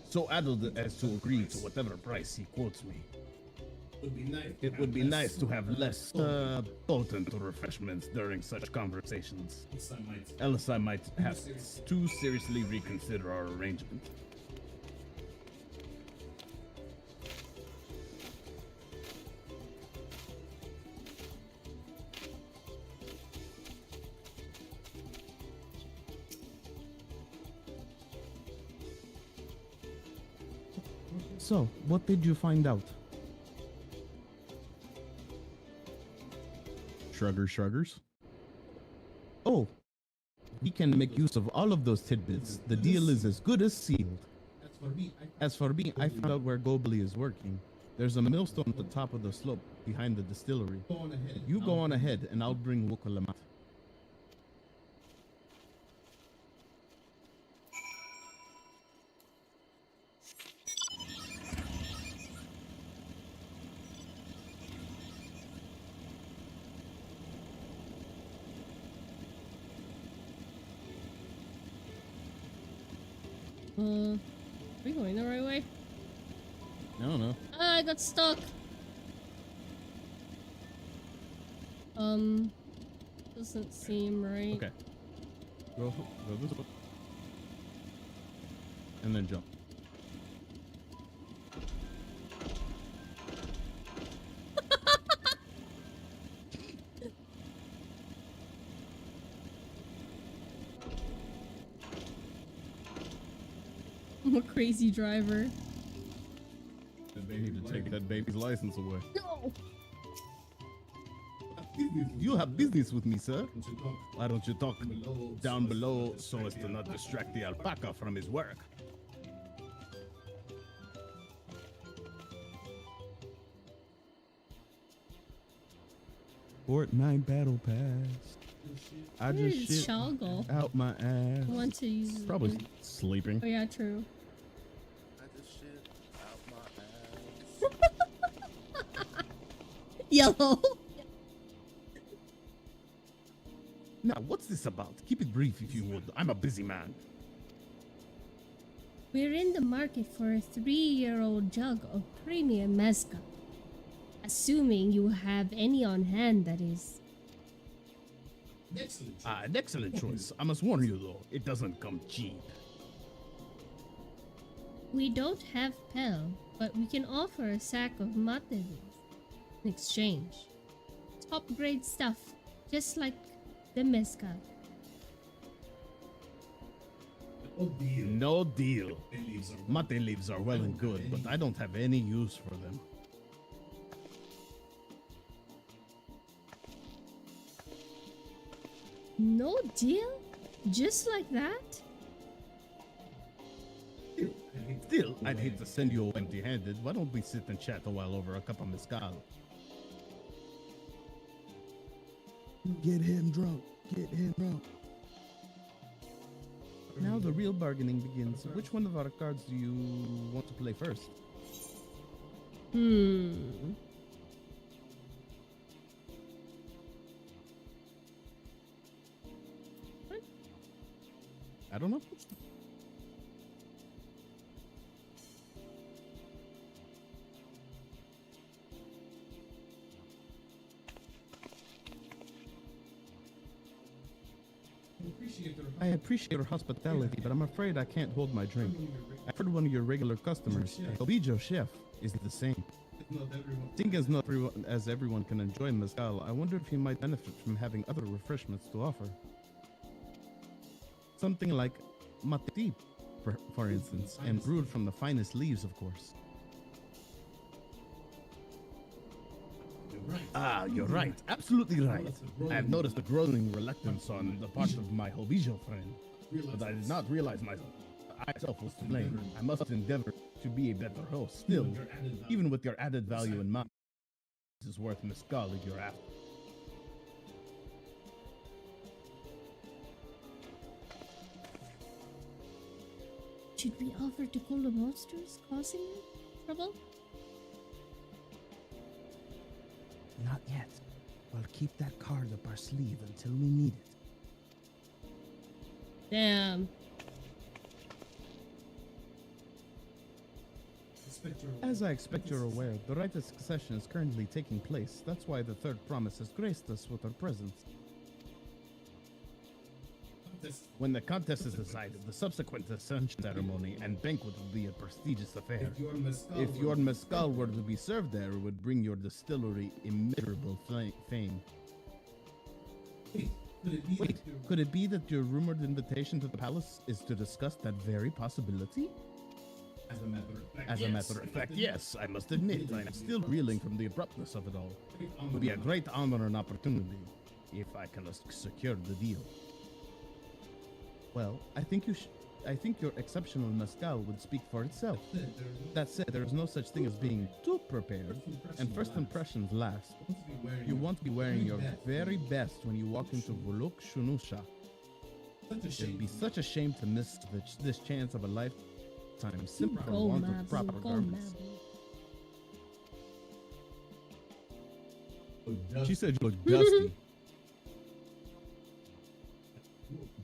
Speaker 2: so addled as to agree to whatever price he quotes me. It would be nice to have less potent refreshments during such conversations. Else I might have to seriously reconsider our arrangement. So, what did you find out?
Speaker 4: Shruggers.
Speaker 2: Oh, we can make use of all of those tidbits. The deal is as good as sealed. As for me, I found out where Gobly is working. There's a millstone at the top of the slope behind the distillery. You go on ahead and I'll bring Wukalamat.
Speaker 3: Are we going the right way?
Speaker 2: I don't know.
Speaker 3: Ah, I got stuck. Doesn't seem right.
Speaker 2: Okay. Go this way. And then jump.
Speaker 3: I'm a crazy driver.
Speaker 4: They need to take that baby's license away.
Speaker 3: No!
Speaker 2: You have business with me, sir. Why don't you talk down below so as to not distract the alpaca from his work? Fortnite Battle Pass. I
Speaker 3: Where
Speaker 2: just
Speaker 3: did
Speaker 2: shit
Speaker 3: Shaw go?
Speaker 2: out my ass.
Speaker 3: I want to use it
Speaker 4: Probably
Speaker 3: again.
Speaker 4: sleeping.
Speaker 3: Oh yeah, true.
Speaker 1: I just shit out my ass.
Speaker 3: Yellow.
Speaker 2: Now, what's this about? Keep it brief if you would. I'm a busy man.
Speaker 3: We're in the market for a 3-year-old jug of premium mezcal. Assuming you have any on hand, that is.
Speaker 2: An excellent choice. I must warn you though, it doesn't come cheap.
Speaker 3: We don't have Pel, but we can offer a sack of mate in exchange. Top grade stuff, just like the mezcal.
Speaker 2: No deal. Mate leaves are well and good, but I don't have any use for them.
Speaker 3: No deal? Just like that?
Speaker 2: Still, I'd hate to send you empty-handed. Why don't we sit and chat a while over a cup of mezcal?
Speaker 1: Get him drunk. Get him drunk.
Speaker 2: Now the real bargaining begins. Which one of our cards do you want to play first? I don't know. I appreciate your hospitality, but I'm afraid I can't hold my drink. I've heard one of your regular customers, Elvijo Chef, is the same. Seeing as not everyone can enjoy mezcal, I wonder if he might benefit from having other refreshments to offer. Something like mate tea, for instance, and brewed from the finest leaves, of course. Ah, you're right. Absolutely right. I have noticed a growing reluctance on the part of my Hobijo friend, but I did not realize I myself was to blame. I must endeavor to be a better host. Still, even with your added value in mind, this is worth mezcal if you're after.
Speaker 3: Should we offer to kill the monsters causing trouble?
Speaker 1: Not yet. We'll keep that card up our sleeve until we need it.
Speaker 3: Damn.
Speaker 2: As I expect you're aware, the rite of succession is currently taking place. That's why the third promise has graced us with her presence. When the contest is decided, the subsequent ascension ceremony and banquet will be a prestigious affair. If your mezcal were to be served there, it would bring your distillery immeasurable fame. Wait, could it be that your rumored invitation to the palace is to discuss that very possibility? As a matter of fact, yes, I must admit, I am still reeling from the abruptness of it all. It would be a great honor and opportunity if I can secure the deal. Well, I think your exceptional mezcal would speak for itself. That said, there is no such thing as being too prepared, and first impressions last. You want to be wearing your very best when you walk into Vuluk Shunusha. It'd be such a shame to miss this chance of a lifetime simply for want of proper garments. She said you look dusty.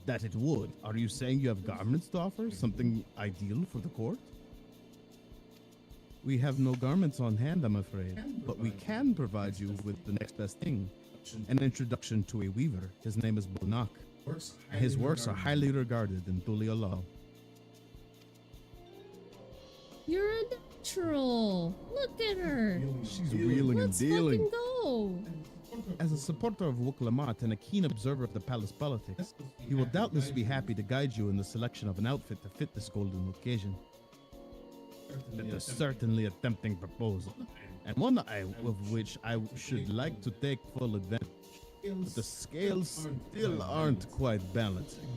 Speaker 2: That it would. Are you saying you have garments to offer? Something ideal for the court? We have no garments on hand, I'm afraid. But we can provide you with the next best thing. An introduction to a weaver. His name is Bonak. His works are highly regarded in Dulialal.
Speaker 3: You're a natural. Look at her.
Speaker 2: She's wheeling and
Speaker 3: Let's
Speaker 2: dealing.
Speaker 3: fucking go.
Speaker 2: As a supporter of Wuklamat and a keen observer of the palace politics, he will doubtless be happy to guide you in the selection of an outfit to fit this golden occasion. It is certainly a tempting proposal, and one of which I should like to take full advantage. But the scales still aren't quite balancing.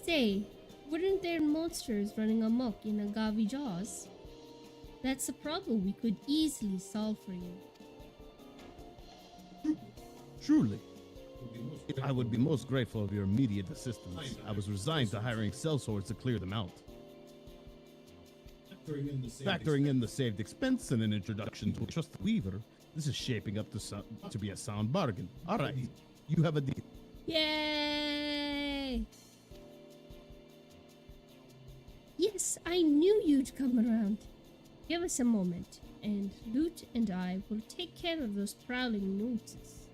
Speaker 3: Say, weren't there monsters running amok in Agavi Jaws? That's a problem we could easily solve for you.
Speaker 2: Truly. I would be most grateful of your immediate assistance. I was resigned to hiring sellswords to clear them out. Factoring in the saved expense and an introduction to a trusted weaver, this is shaping up to be a sound bargain. All right, you have a deal.
Speaker 3: Yay! Yes, I knew you'd come around. Give us a moment, and Loot and I will take care of those prowling nooses.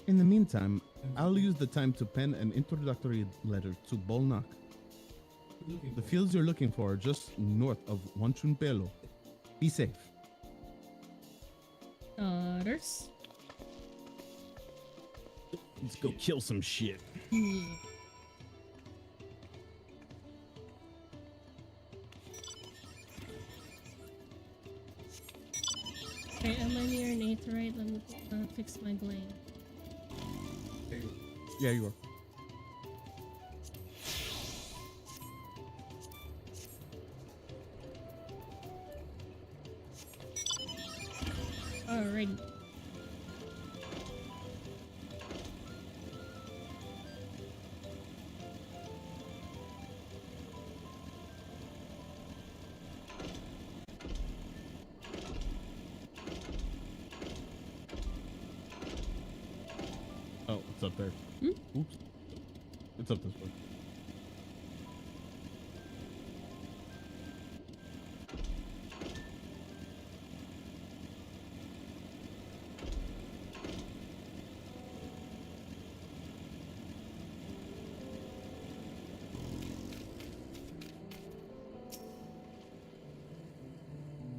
Speaker 2: In the meantime, I'll use the time to pen an introductory letter to Bolnak. The fields you're looking for are just north of Wanchunpelo. Be safe.
Speaker 3: Others?
Speaker 2: Let's go kill some shit.
Speaker 3: Okay, am I near an aetheryte? Let me fix my blade.
Speaker 2: Yeah, you are.
Speaker 3: Alrighty.
Speaker 2: Oh, it's up there. Oops. It's up this way.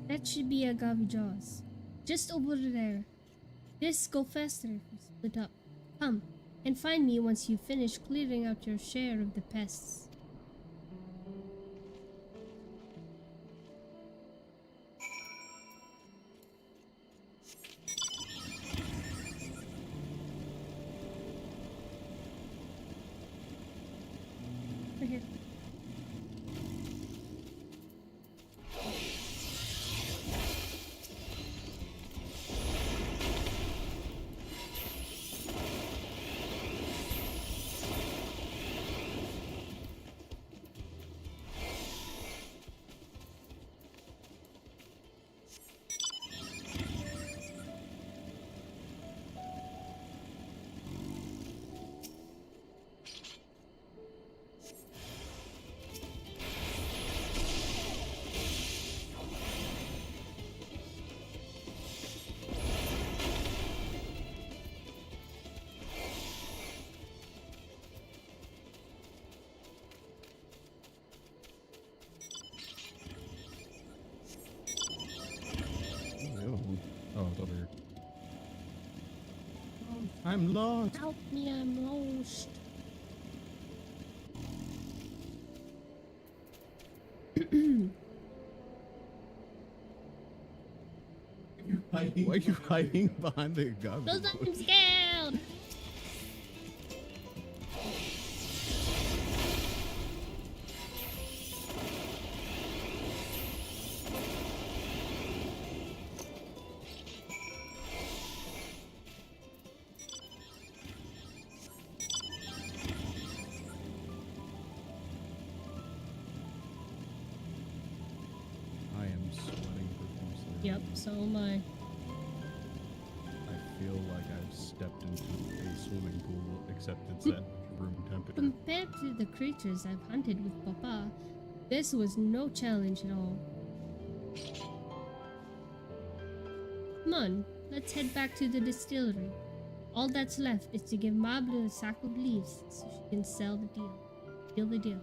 Speaker 3: That should be Agave Jaws. Just over there. Just go faster. Split up. Come, and find me once you finish clearing out your share of the pests. Right here.
Speaker 2: Oh, it's over here. I'm lost.
Speaker 3: Help me, I'm lost.
Speaker 2: Why are you hiding behind the garbage?
Speaker 3: Cause I'm scared.
Speaker 2: I am sweating profusely.
Speaker 3: Yep, so am I.
Speaker 2: I feel like I've stepped into a swimming pool, except it's at room temperature.
Speaker 3: Compared to the creatures I've hunted with Papa, this was no challenge at all. Come on, let's head back to the distillery. All that's left is to give Mablu a sack of leaves so she can sell the deal. Deal the deal.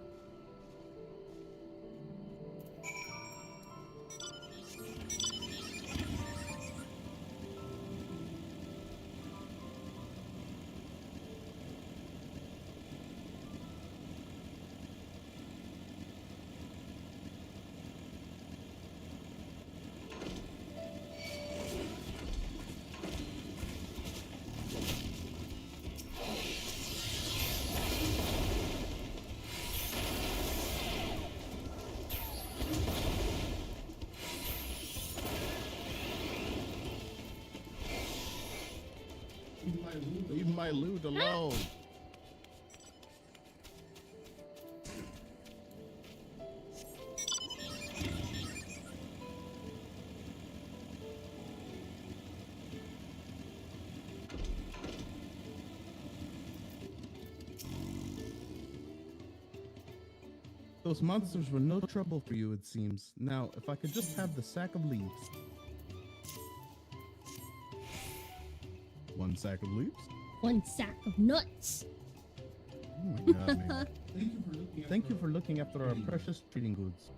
Speaker 2: Leave my loot alone. Those monsters were no trouble for you, it seems. Now, if I could just have the sack of leaves.
Speaker 4: 1 sack of leaves?
Speaker 3: 1 sack of nuts.
Speaker 4: Oh my god, man.
Speaker 2: Thank you for looking after our precious trading goods.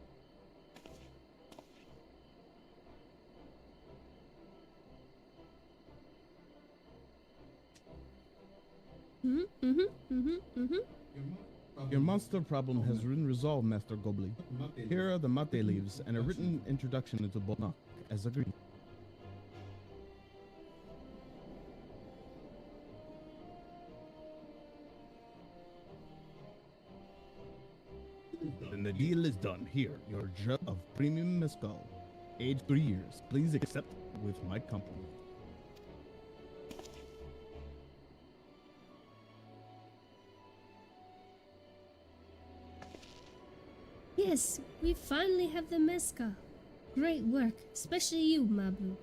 Speaker 2: Your monster problem has been resolved, Master Gobley. Here are the mate leaves and a written introduction into Bonak, as agreed. Then the deal is done. Here, your jug of premium mezcal, aged 3 years. Please accept with my compliment.
Speaker 3: Yes, we finally have the mezcal. Great work, especially you, Mablu.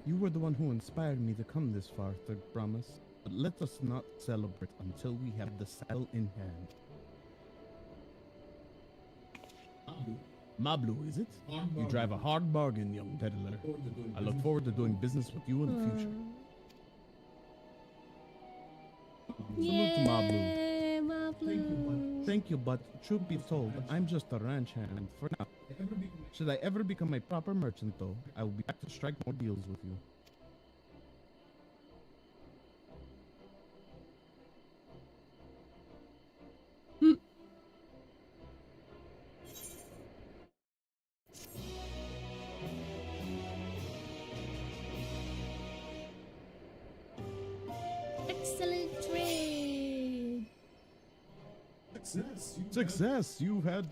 Speaker 2: You were the one who inspired me to come this far, Third Promise. But let us not celebrate until we have the saddle in hand. Mablu, is it? You drive a hard bargain, young peddler. I look forward to doing business with you in the future. Salute to Mablu.
Speaker 3: Yay, Mablu.
Speaker 2: Thank you, but truth be told, I'm just a ranch hand for now. Should I ever become a proper merchant, though, I will be back to strike more deals with you.
Speaker 3: Excellent trade.
Speaker 2: Success! You had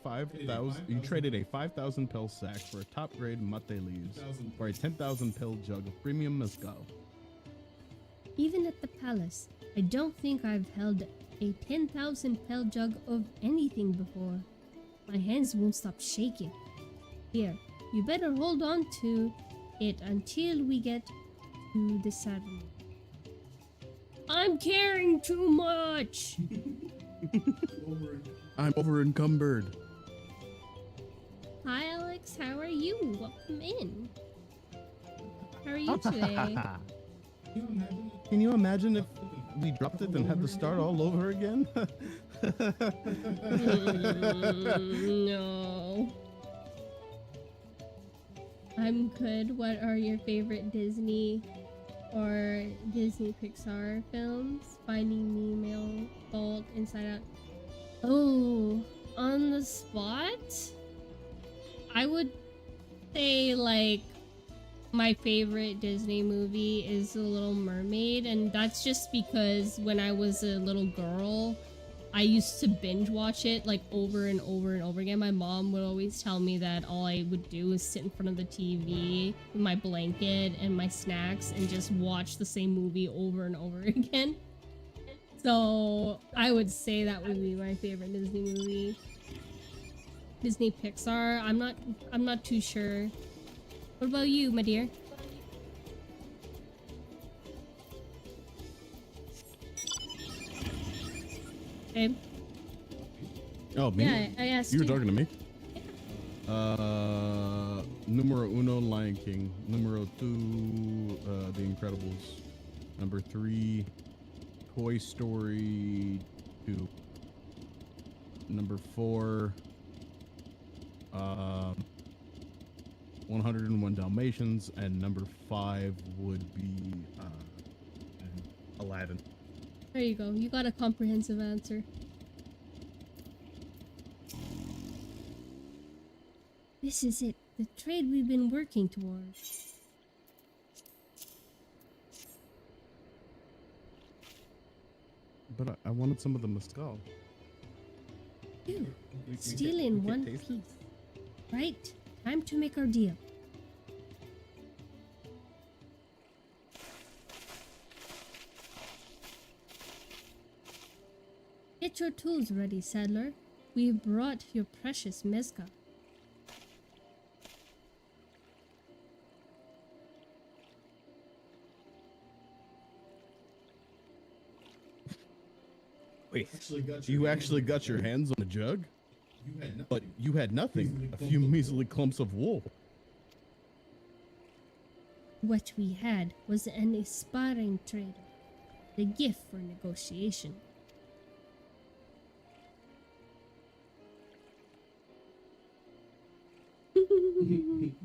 Speaker 2: 5,000. You traded a 5,000 pel sack for a top grade mate leaves for a 10,000 pel jug of premium mezcal.
Speaker 3: Even at the palace, I don't think I've held a 10,000 pel jug of anything before. My hands won't stop shaking. Here, you better hold on to it until we get to the saddle. I'm carrying too much!
Speaker 4: I'm over encumbered.
Speaker 3: Hi Alex, how are you? Welcome in. How are you today?
Speaker 2: Can you imagine if we dropped it and had to start all over again?
Speaker 3: No. I'm good. What are your favorite Disney or Disney Pixar films? Finding Nemo, Bolt, Inside Out. Oh, on the spot? I would say like my favorite Disney movie is The Little Mermaid, and that's just because when I was a little girl, I used to binge watch it like over and over and over again. My mom would always tell me that all I would do is sit in front of the TV with my blanket and my snacks and just watch the same movie over and over again. So I would say that would be my favorite Disney movie. Disney Pixar, I'm not too sure. What about you, my dear? Okay.
Speaker 4: Oh, me?
Speaker 3: Yeah, I asked
Speaker 4: You
Speaker 3: you.
Speaker 4: were talking to me? Numero uno, Lion King. Numero two, The Incredibles. Number 3, Toy Story 2. Number 4, 101 Dalmatians, and number 5 would be Aladdin.
Speaker 3: There you go. You got a comprehensive answer. This is it. The trade we've been working towards.
Speaker 2: But I wanted some of the mezcal.
Speaker 3: Ew. Steal in one piece. Right. Time to make our deal. Get your tools ready, saddler. We've brought your precious mezcal.
Speaker 4: Wait, you actually got your hands on a jug? But you had nothing, a few measly clumps of wool.
Speaker 3: What we had was an aspiring trader, the gift for negotiation.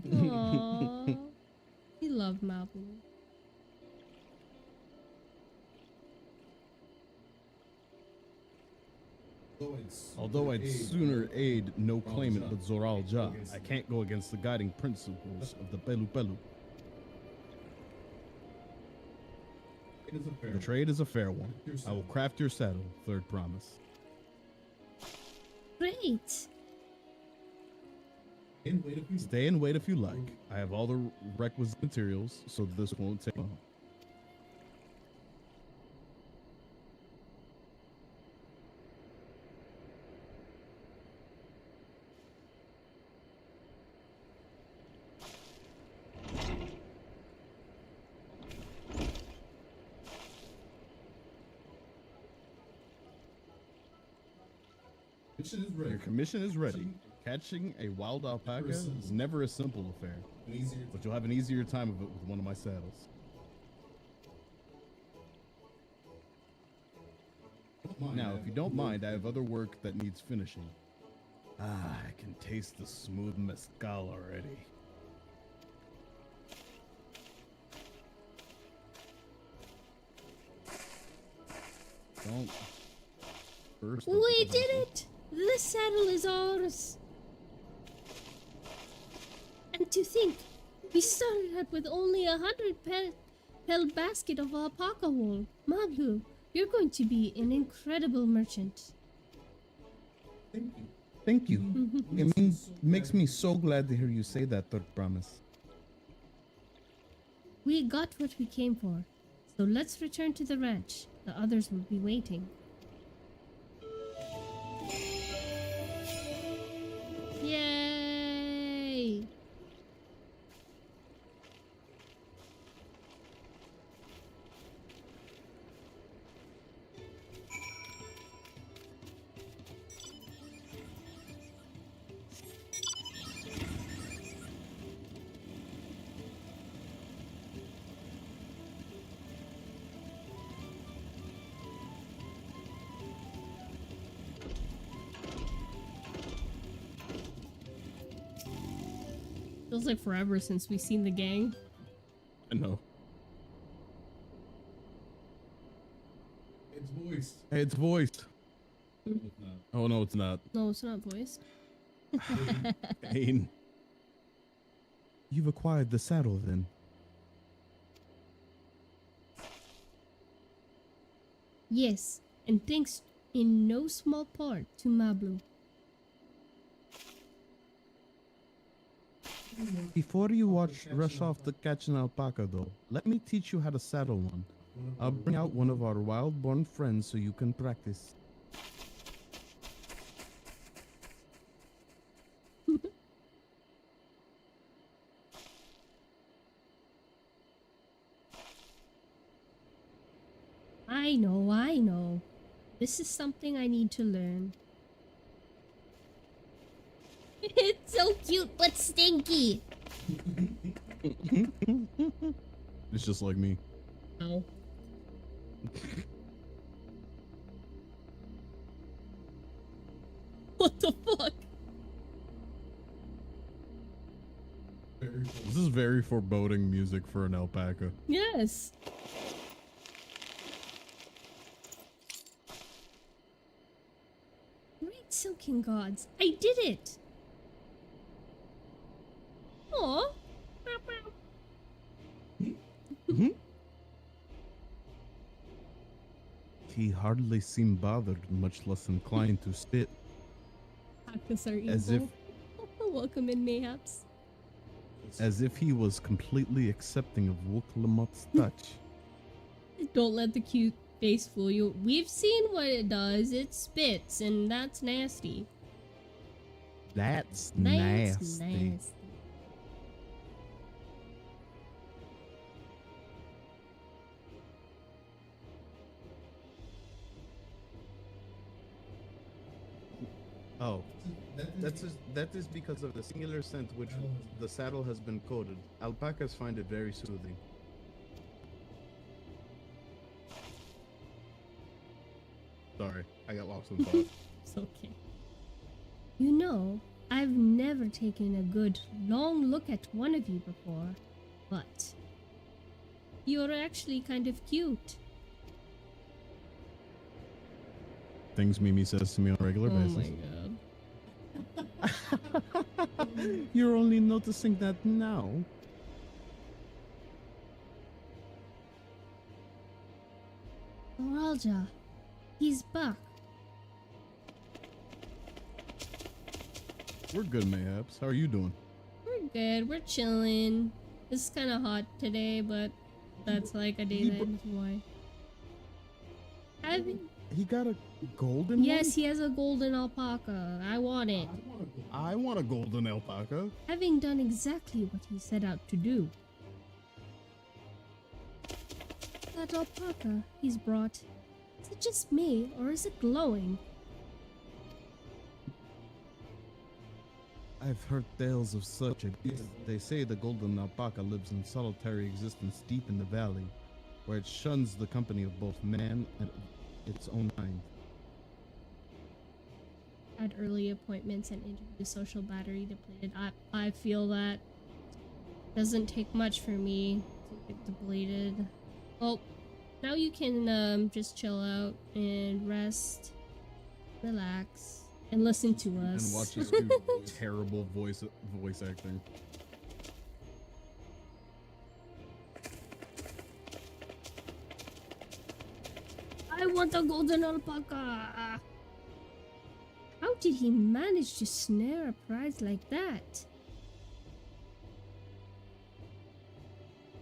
Speaker 3: Aww. We love Mabu.
Speaker 4: Although I'd sooner aid no claimant but Zoral Ja, I can't go against the guiding principles of the Pelu Pelu. The trade is a fair one. I will craft your saddle, third promise.
Speaker 3: Great.
Speaker 4: Stay and wait if you like. I have all the requisite materials, so this won't take long. Your commission is ready. Catching a wild alpaca is never a simple affair, but you'll have an easier time of it with one of my saddles. Now, if you don't mind, I have other work that needs finishing. Ah, I can taste the smooth mezcal already. Don't burst.
Speaker 3: We did it! The saddle is ours! And to think, we started out with only 100 pel basket of alpaca wool. Maglu, you're going to be an incredible merchant.
Speaker 2: Thank you. It makes me so glad to hear you say that, third promise.
Speaker 3: We got what we came for, so let's return to the ranch. The others will be waiting. Yay! Feels like forever since we've seen the gang.
Speaker 4: I know.
Speaker 2: It's voiced.
Speaker 4: Hey, it's voiced. Oh, no, it's not.
Speaker 3: No, it's not voiced.
Speaker 4: Pain.
Speaker 2: You've acquired the saddle then.
Speaker 3: Yes, and thanks in no small part to Mablu.
Speaker 2: Before you rush off to catch an alpaca, though, let me teach you how to saddle one. I'll bring out one of our wild-born friends so you can practice.
Speaker 3: I know. This is something I need to learn. It's so cute but stinky.
Speaker 4: It's just like me.
Speaker 3: Ow. What the fuck?
Speaker 4: This is very foreboding music for an alpaca.
Speaker 3: Yes. Great silken gods. I did it. Aw.
Speaker 2: He hardly seemed bothered, much less inclined to spit.
Speaker 3: Cactus are evil.
Speaker 2: As if-
Speaker 3: Welcome in, mayhaps.
Speaker 2: As if he was completely accepting of Wuklamot's touch.
Speaker 3: Don't let the cute face fool you. We've seen what it does. It spits, and that's nasty.
Speaker 2: That's
Speaker 3: That's
Speaker 2: nasty.
Speaker 3: nasty.
Speaker 2: Oh, that is because of the singular scent which the saddle has been coated. Alpacas find it very soothing.
Speaker 4: Sorry, I got lost in thought.
Speaker 3: It's okay. You know, I've never taken a good long look at one of you before, but you're actually kind of cute.
Speaker 4: Things Mimi says to me on a regular
Speaker 3: Oh
Speaker 4: basis.
Speaker 3: my god.
Speaker 2: You're only noticing that now.
Speaker 3: Moralja, he's back.
Speaker 4: We're good, Mayhaps. How are you doing?
Speaker 3: We're good. We're chilling. It's kind of hot today, but that's like a day that is why.
Speaker 2: He got a golden
Speaker 3: Yes,
Speaker 2: one?
Speaker 3: he has a golden alpaca. I want it.
Speaker 4: I want a golden alpaca.
Speaker 3: Having done exactly what he set out to do. That alpaca he's brought, is it just me, or is it glowing?
Speaker 2: I've heard tales of such a beast. They say the golden alpaca lives in solitary existence deep in the valley, where it shuns the company of both man and its own kind.
Speaker 3: Had early appointments and interview social battery depleted. I feel that doesn't take much for me to get depleted. Well, now you can just chill out and rest, relax, and listen to us.
Speaker 4: And watch us do terrible voice acting.
Speaker 3: I want a golden alpaca. How did he manage to snare a prize like that?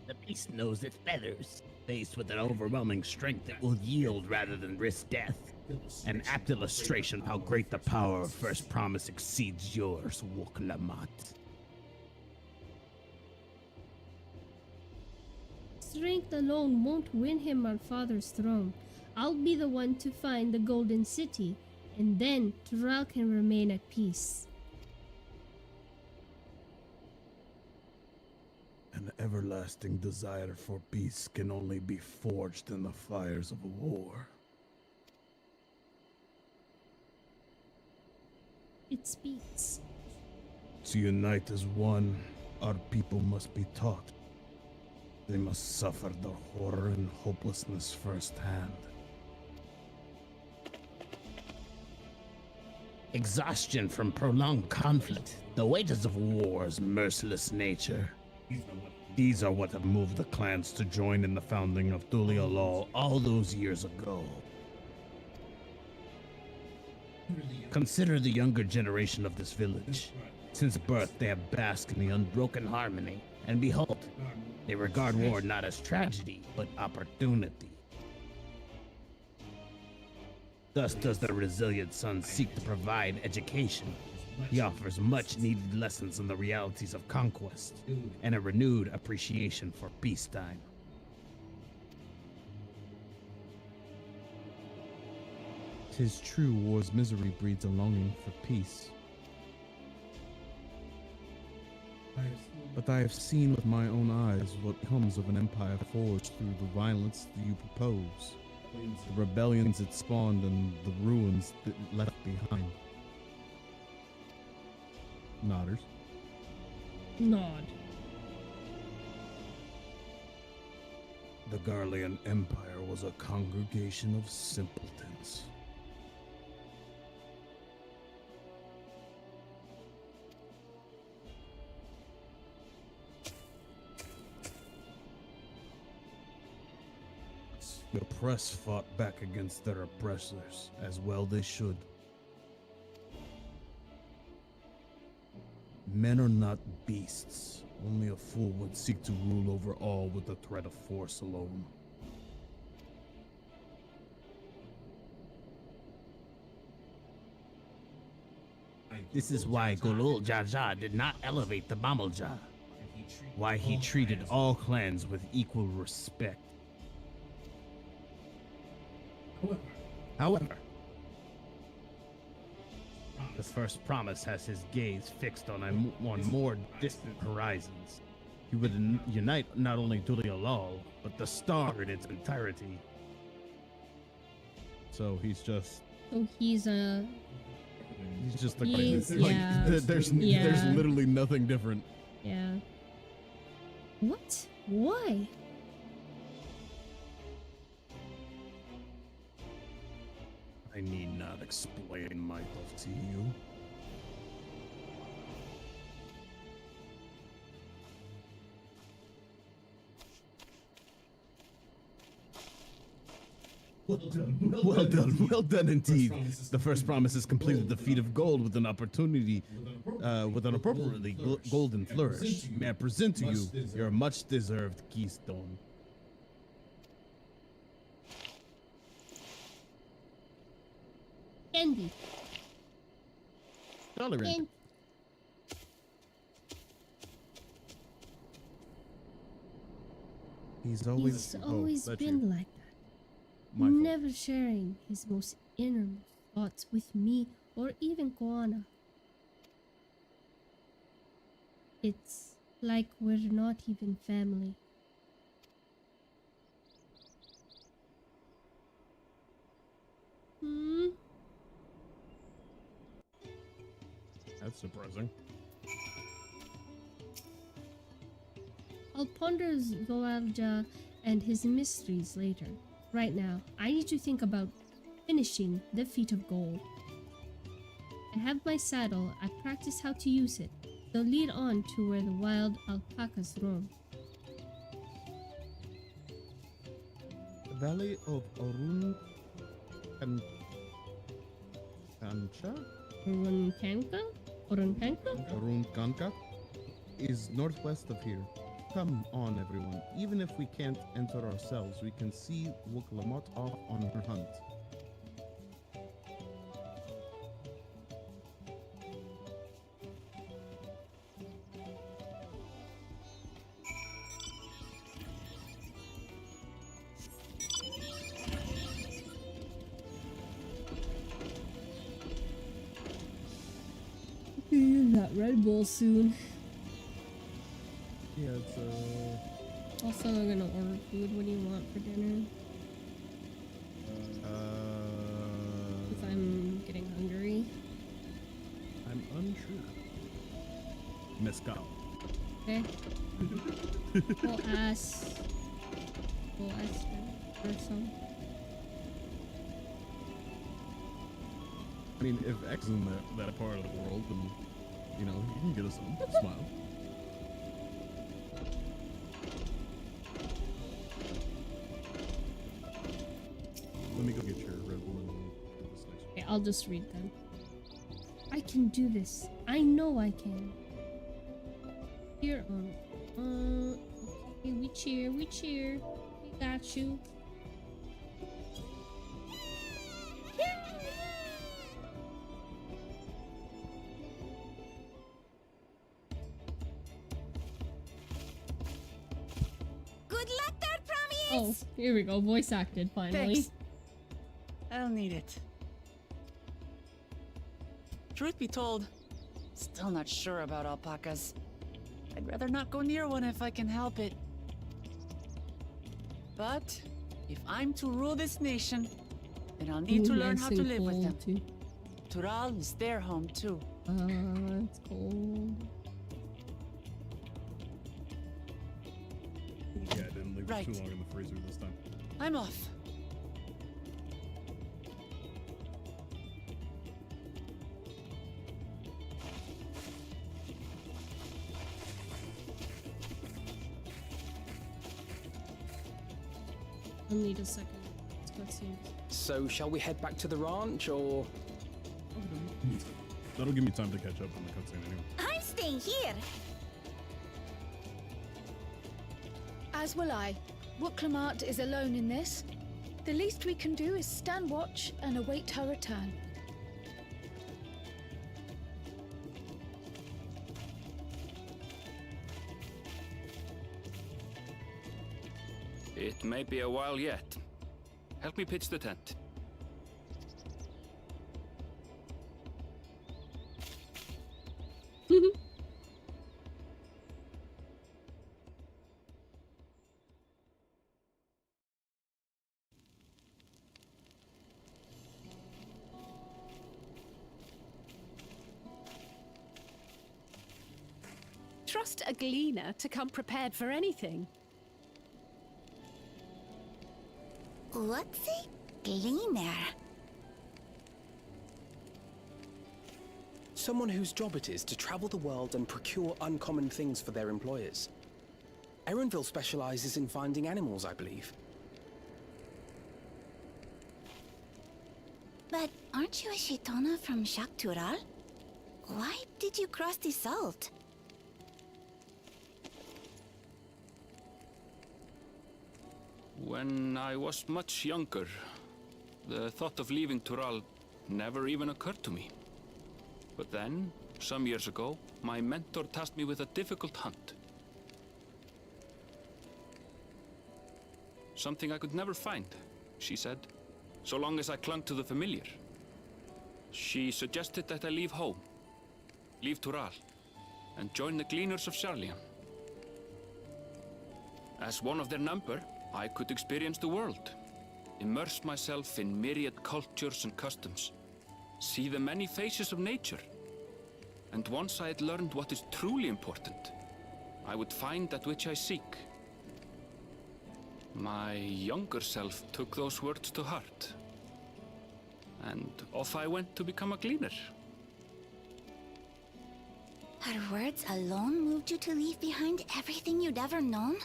Speaker 7: The beast knows its feathers. Faced with an overwhelming strength, it will yield rather than risk death. An apt illustration of how great the power of first promise exceeds yours, Woklamat.
Speaker 3: Strength alone won't win him our father's throne. I'll be the one to find the golden city, and then Tural can remain at peace.
Speaker 1: An everlasting desire for peace can only be forged in the fires of war.
Speaker 3: It speaks.
Speaker 1: To unite as one, our people must be taught. They must suffer the horror and hopelessness firsthand.
Speaker 7: Exhaustion from prolonged conflict, the wages of war's merciless nature. These are what have moved the clans to join in the founding of Thulialol all those years ago. Consider the younger generation of this village. Since birth, they have basked in the unbroken harmony, and behold, they regard war not as tragedy, but opportunity. Thus does their resilient son seek to provide education. He offers much-needed lessons in the realities of conquest, and a renewed appreciation for peacetime.
Speaker 2: 'Tis true, war's misery breeds a longing for peace. But I have seen with my own eyes what comes of an empire forged through the violence that you propose, the rebellions it spawned and the ruins that it left behind. Nodders.
Speaker 3: Nod.
Speaker 1: The Garlean Empire was a congregation of simpletons. The oppressed fought back against their oppressors, as well they should. Men are not beasts. Only a fool would seek to rule over all with the threat of force alone.
Speaker 7: This is why Golul Jaja did not elevate the Mamalja. Why he treated all clans with equal respect. However, the The first promise has his gaze fixed on more distant horizons. He would unite not only Duliolal, but the star in its entirety.
Speaker 4: So he's just
Speaker 3: So he's a.
Speaker 4: the
Speaker 3: He's-
Speaker 4: greatest. Like,
Speaker 3: yeah.
Speaker 4: there's
Speaker 3: Yeah.
Speaker 4: literally nothing different.
Speaker 3: Yeah. What? Why?
Speaker 1: I need not explain myself to you. Well done indeed. The first promise is completed the feat of gold with an opportunity, with an appropriately golden flourish. May I present to you your much-deserved keystone.
Speaker 3: Candy.
Speaker 4: Jolly Rancher.
Speaker 3: Candy.
Speaker 2: He's
Speaker 3: He's always
Speaker 4: that's
Speaker 3: been
Speaker 4: you.
Speaker 3: like that.
Speaker 4: My fault.
Speaker 3: Never sharing his most innermost thoughts with me or even Koana. It's like we're not even family. Hmm?
Speaker 4: That's surprising.
Speaker 3: I'll ponder Zoalja and his mysteries later. Right now, I need to think about finishing the feat of gold. I have my saddle. I practice how to use it. They'll lead on to where the wild alpacas roam.
Speaker 2: The Valley of Orun Kancha?
Speaker 3: Urunkanka? Urunkanka?
Speaker 2: Orun Kanka is northwest of here. Come on, everyone. Even if we can't enter ourselves, we can see Wuklamot off on her hunt.
Speaker 3: That Red Bull soon.
Speaker 2: Yeah, it's
Speaker 3: Also, I'm gonna order food. What do you want for dinner? Because I'm getting hungry.
Speaker 4: I'm unsure. Mescal.
Speaker 3: Okay. We'll ask her for some.
Speaker 4: I mean, if X is in that part of the world, then, you know, you can get us some. Smile. Let me go get your Red Bull and do this next one.
Speaker 3: Okay, I'll just read them. I can do this. I know I can. Cheer on. Okay, we cheer. We got you.
Speaker 5: Good luck there,
Speaker 3: Oh,
Speaker 5: Promise!
Speaker 3: here we go. Voice acted finally.
Speaker 8: Thanks. I'll need it. Truth be told, still not sure about alpacas. I'd rather not go near one if I can help it. But if I'm to rule this nation, then I'll need to
Speaker 3: Ooh,
Speaker 8: learn
Speaker 3: nice
Speaker 8: how to
Speaker 3: and
Speaker 8: live with them.
Speaker 3: cold, too.
Speaker 8: Tural is their home too.
Speaker 3: It's cold.
Speaker 4: Yeah, I didn't leave
Speaker 8: Right.
Speaker 4: it too long in the freezer this time.
Speaker 8: I'm off.
Speaker 3: I'll need a second. Let's go see.
Speaker 9: So, shall we head back to the ranch, or...?
Speaker 4: That'll give me time to catch up on the cutscene anyway.
Speaker 5: I'm staying here.
Speaker 10: As will I. Wuklamart is alone in this. The least we can do is stand watch and await her return.
Speaker 11: It may be a while yet. Help me pitch the tent. trust a gleaner to come prepared for anything.
Speaker 5: What's a gleaner?
Speaker 9: Someone whose job it is to travel the world and procure uncommon things for their employers. Erenville specializes in finding animals, I believe.
Speaker 5: But aren't you a Shitona from Shaktural? Why did you cross the salt?
Speaker 12: When I was much younger, the thought of leaving Tural never even occurred to me. But then, some years ago, my mentor tasked me with a difficult hunt. Something I could never find, she said, so long as I clung to the familiar. She suggested that I leave home, leave Tural, and join the Gleaners of Sharlian. As one of their number, I could experience the world, immerse myself in myriad cultures and customs, see the many faces of nature. And once I had learned what is truly important, I would find that which I seek. My younger self took those words to heart, and off I went to become a gleaner.
Speaker 5: Her words alone moved you to leave behind everything you'd ever known?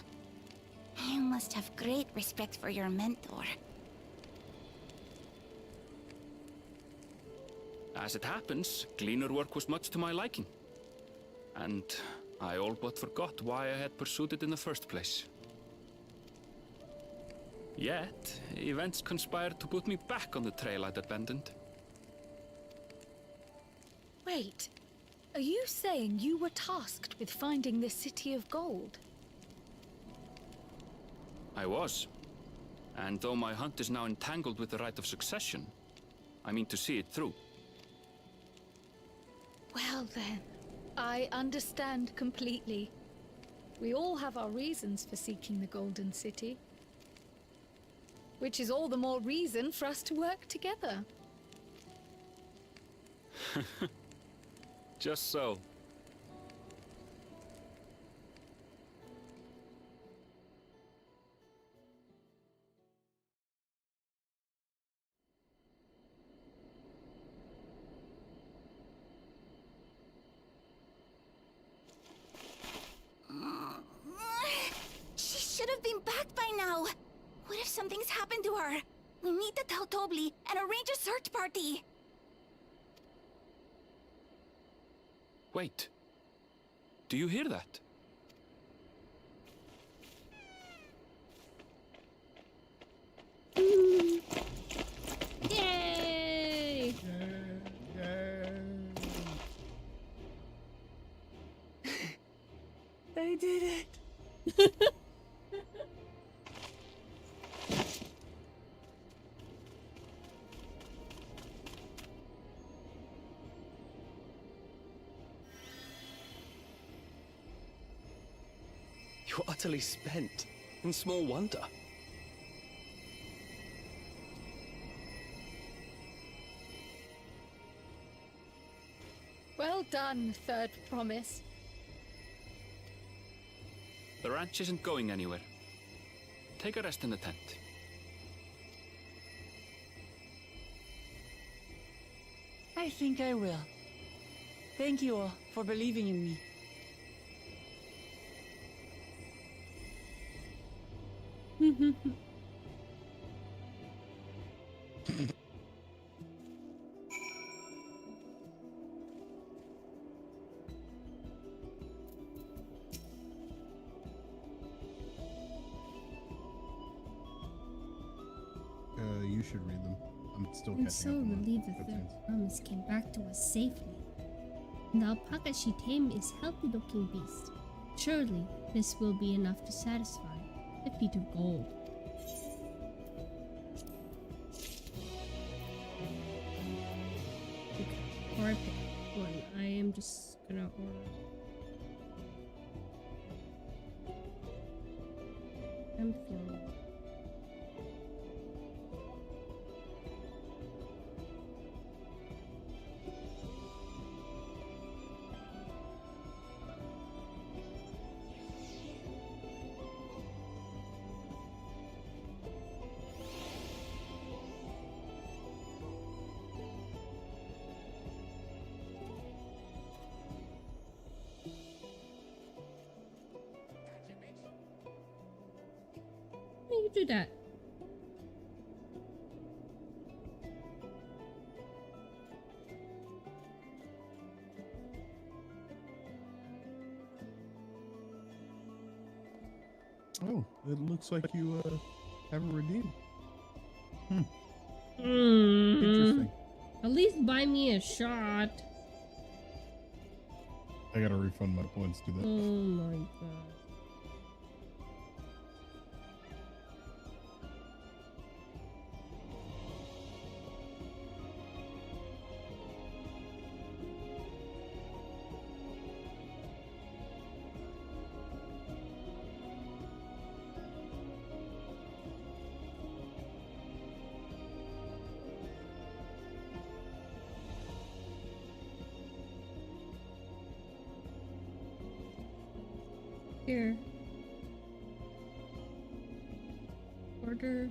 Speaker 5: You must have great respect for your mentor.
Speaker 12: As it happens, gleaner work was much to my liking, and I all but forgot why I had pursued it in the first place. Yet, events conspired to put me back on the trail I'd abandoned.
Speaker 10: Wait, are you saying you were tasked with finding the City of Gold?
Speaker 12: I was. And though my hunt is now entangled with the rite of succession, I mean to see it through.
Speaker 10: Well then, I understand completely. We all have our reasons for seeking the Golden City. Which is all the more reason for us to work together.
Speaker 12: Just so.
Speaker 5: She should have been back by now. What if something's happened to her? We need to tell Tobli and arrange a search party.
Speaker 12: Wait. Do you hear that?
Speaker 3: Yay!
Speaker 8: They did it!
Speaker 9: You're utterly spent, and small wonder.
Speaker 10: Well done, Third Promise.
Speaker 12: The ranch isn't going anywhere. Take a rest in the tent.
Speaker 8: I think I will. Thank you all for believing in me.
Speaker 4: You should read them. I'm still
Speaker 3: I'm
Speaker 4: catching
Speaker 3: so
Speaker 4: up on the
Speaker 3: relieved the third
Speaker 4: cutscenes.
Speaker 3: promise came back to us safely. The alpaca she tamed is healthy-looking beast. Surely this will be enough to satisfy the feet of gold. Okay, before I pick one, I am just gonna order. I'm feeling. do that.
Speaker 2: Oh, it looks like you have a redeem.
Speaker 3: Interesting. At least buy me a shot.
Speaker 4: I gotta refund my points to that.
Speaker 3: Oh my god. Here. Order.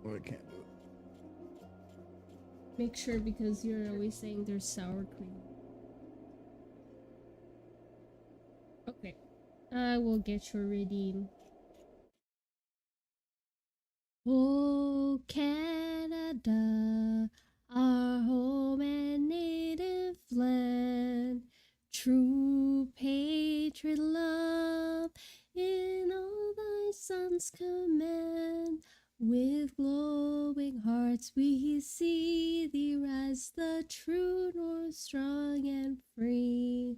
Speaker 4: Well, I can't do it.
Speaker 3: Make sure because you're always saying there's sour cream. Okay. I will get your redeem. Oh, Canada, our home and native land, true patriot love in all thy sons command. With glowing hearts we see thee rise, the true north, strong and free.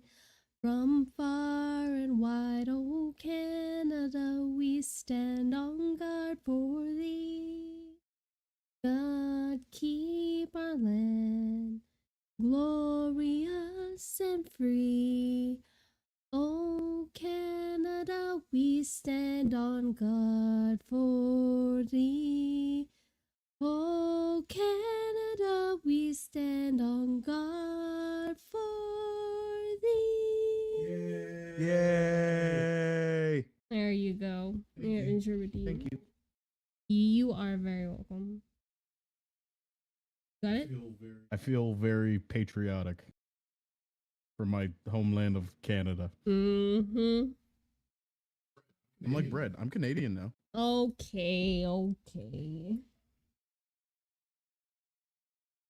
Speaker 3: From far and wide, oh Canada, we stand on guard for thee. God keep our land glorious and free. Oh Canada, we stand on guard for thee. Oh Canada, we stand on guard for thee.
Speaker 2: Yay!
Speaker 3: There you go. There is your redeem.
Speaker 2: Thank you.
Speaker 3: You are very welcome. Got it?
Speaker 4: I feel very patriotic for my homeland of Canada.
Speaker 3: Mm-hmm.
Speaker 2: I'm like bread. I'm Canadian now.
Speaker 3: Okay, okay.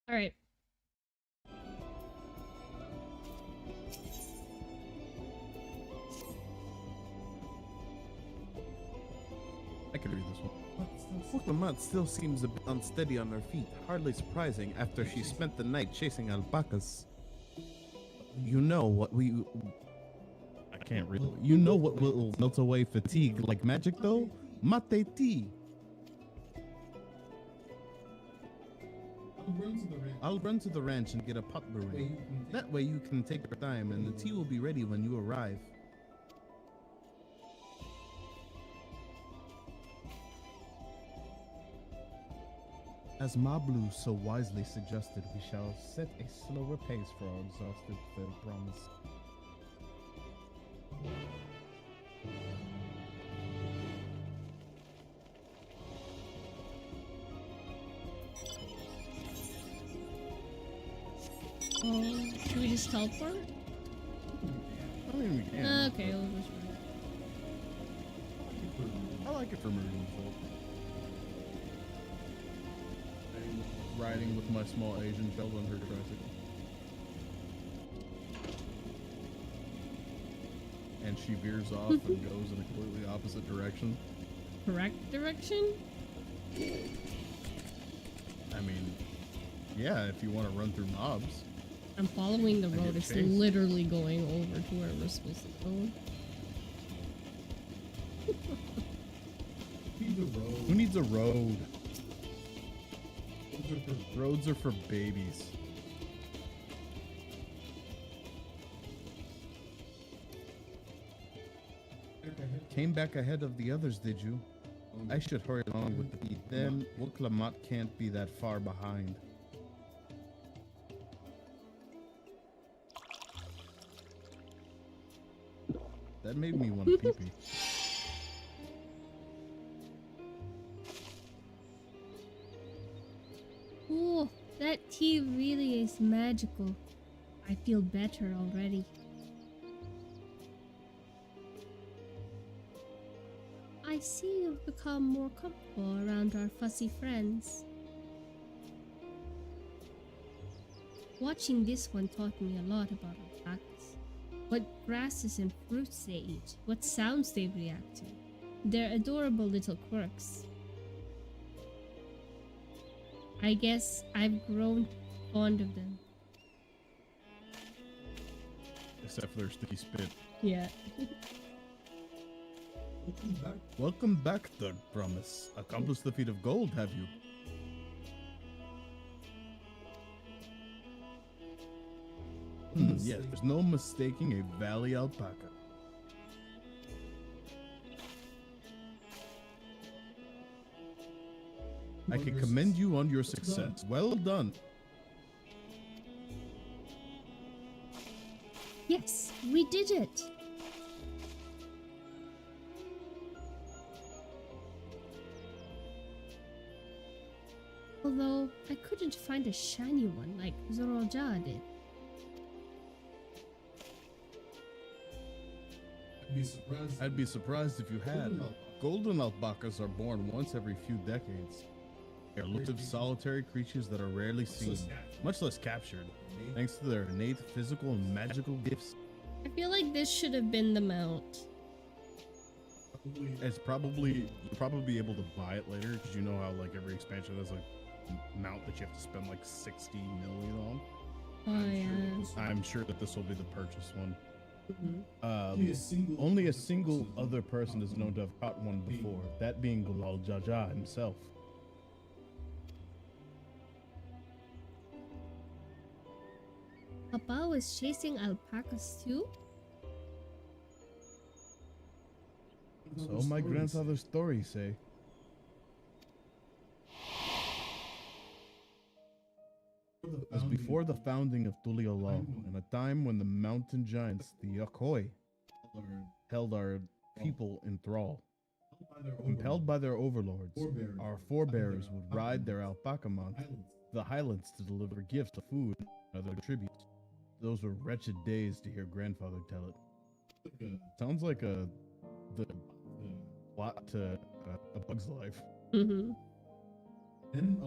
Speaker 3: All right.
Speaker 2: I could read this one. Fuklamant still seems a bit unsteady on her feet, hardly surprising after she spent the night chasing alpacas. You know what I can't read. You know what will melt away fatigue like magic though? Mate tea. I'll run to the ranch and get a pot brewing. That way you can take your time and the tea will be ready when you arrive. As Mablu so wisely suggested, we shall set a slower pace for our exhausted third promise.
Speaker 3: Should we just teleport?
Speaker 2: I mean, we can.
Speaker 3: Okay, we'll just run.
Speaker 2: I like it for moving so.
Speaker 4: Riding with my small Asian child on her tricycle. And she veers off and goes in a completely opposite direction.
Speaker 3: Correct direction?
Speaker 4: I mean, yeah, if you want to run through mobs.
Speaker 3: I'm following the
Speaker 4: And
Speaker 3: road.
Speaker 4: get
Speaker 3: It's
Speaker 4: chased.
Speaker 3: literally going over to where we're supposed to go.
Speaker 4: Who needs a road? Roads are for babies.
Speaker 2: Came back ahead of the others, did you? I should hurry along with the beat. Then Wuklamat can't be that far behind. That made me want to pee-pee.
Speaker 3: tea really is magical. I feel better already. I see you've become more comfortable around our fussy friends. Watching this one taught me a lot about alpacas. What grasses and fruits they eat, what sounds they react to. Their adorable little quirks. I guess I've grown fond of them.
Speaker 4: Except for their sticky spit.
Speaker 3: Yeah.
Speaker 2: Welcome back, Third Promise. Accomplished the feat of gold, have you? Yes, there's no mistaking a valley alpaca. I can commend you on your success. Well done.
Speaker 3: Yes, we did it. Although I couldn't find a shiny one like Zoroja did.
Speaker 2: I'd be surprised if you had. Golden alpacas are born once every few decades. They are elusive, solitary creatures that are rarely seen, much less captured, thanks to their innate physical and magical gifts.
Speaker 3: I feel like this should have been the mount.
Speaker 2: It's probably, you'll probably be able to buy it later, because you know how like every expansion has a mount that you have to spend like 60 million on.
Speaker 3: Oh yeah.
Speaker 2: I'm sure that this will be the purchase one. Only a single other person is known to have caught one before, that being Gulal Jaja himself.
Speaker 3: Papa was chasing alpacas too?
Speaker 2: So my grandfather's stories say. As before the founding of Tuliolao, in a time when the mountain giants, the Yakoi, held our people in thrall. Compelled by their overlords, our forebears would ride their alpaca mount to the highlands to deliver gifts of food and other tributes. Those were wretched days to hear grandfather tell it. Sounds like the plot to A Bug's Life.
Speaker 3: Mm-hmm.
Speaker 2: Then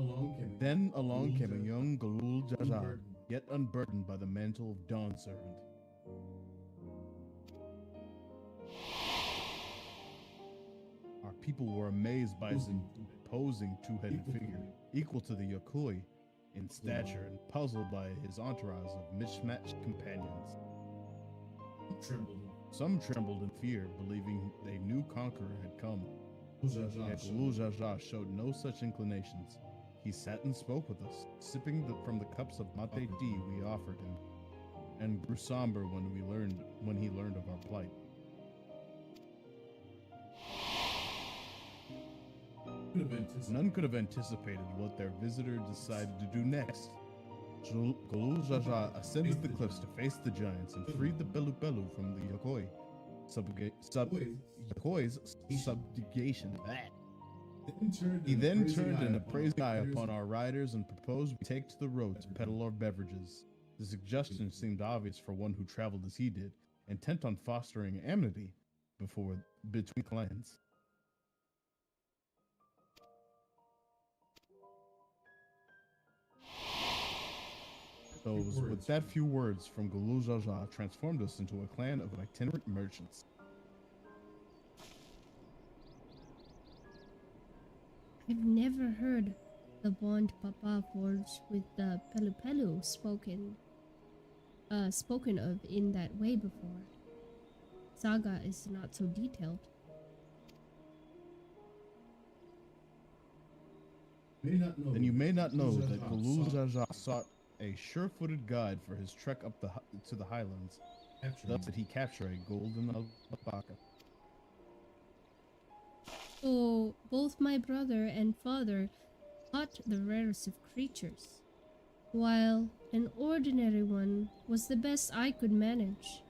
Speaker 2: along came a young Galul Jaja, yet unburdened by the mantle of Dawn Servant. Our people were amazed by his imposing two-headed figure, equal to the Yokoi in stature, and puzzled by his entourage of mismatched companions. Some trembled in fear, believing a new conqueror had come. Yet Galul Jaja showed no such inclinations. He sat and spoke with us, sipping from the cups of mate tea we offered him, and grew somber when he learned of our plight. None could have anticipated what their visitor decided to do next. Galul Jaja ascended the cliffs to face the giants and freed the Pelu Pelu from the Yokoi. Yokoi's subjugation. He then turned an appraising eye upon our riders and proposed we take to the road to peddle our beverages. The suggestion seemed obvious for one who traveled as he did, intent on fostering amity between clans. Those, with that few words from Galul Jaja, transformed us into a clan of itinerant merchants.
Speaker 3: I've never heard the bond Papa forged with the Pelu Pelu spoken of in that way before. Saga is not so detailed.
Speaker 2: Then you may not know that Galul Jaja sought a sure-footed guide for his trek up to the highlands. Thus did he capture a golden alpaca.
Speaker 3: So, both my brother and father caught the rarest of creatures, while an ordinary one was the best I could manage.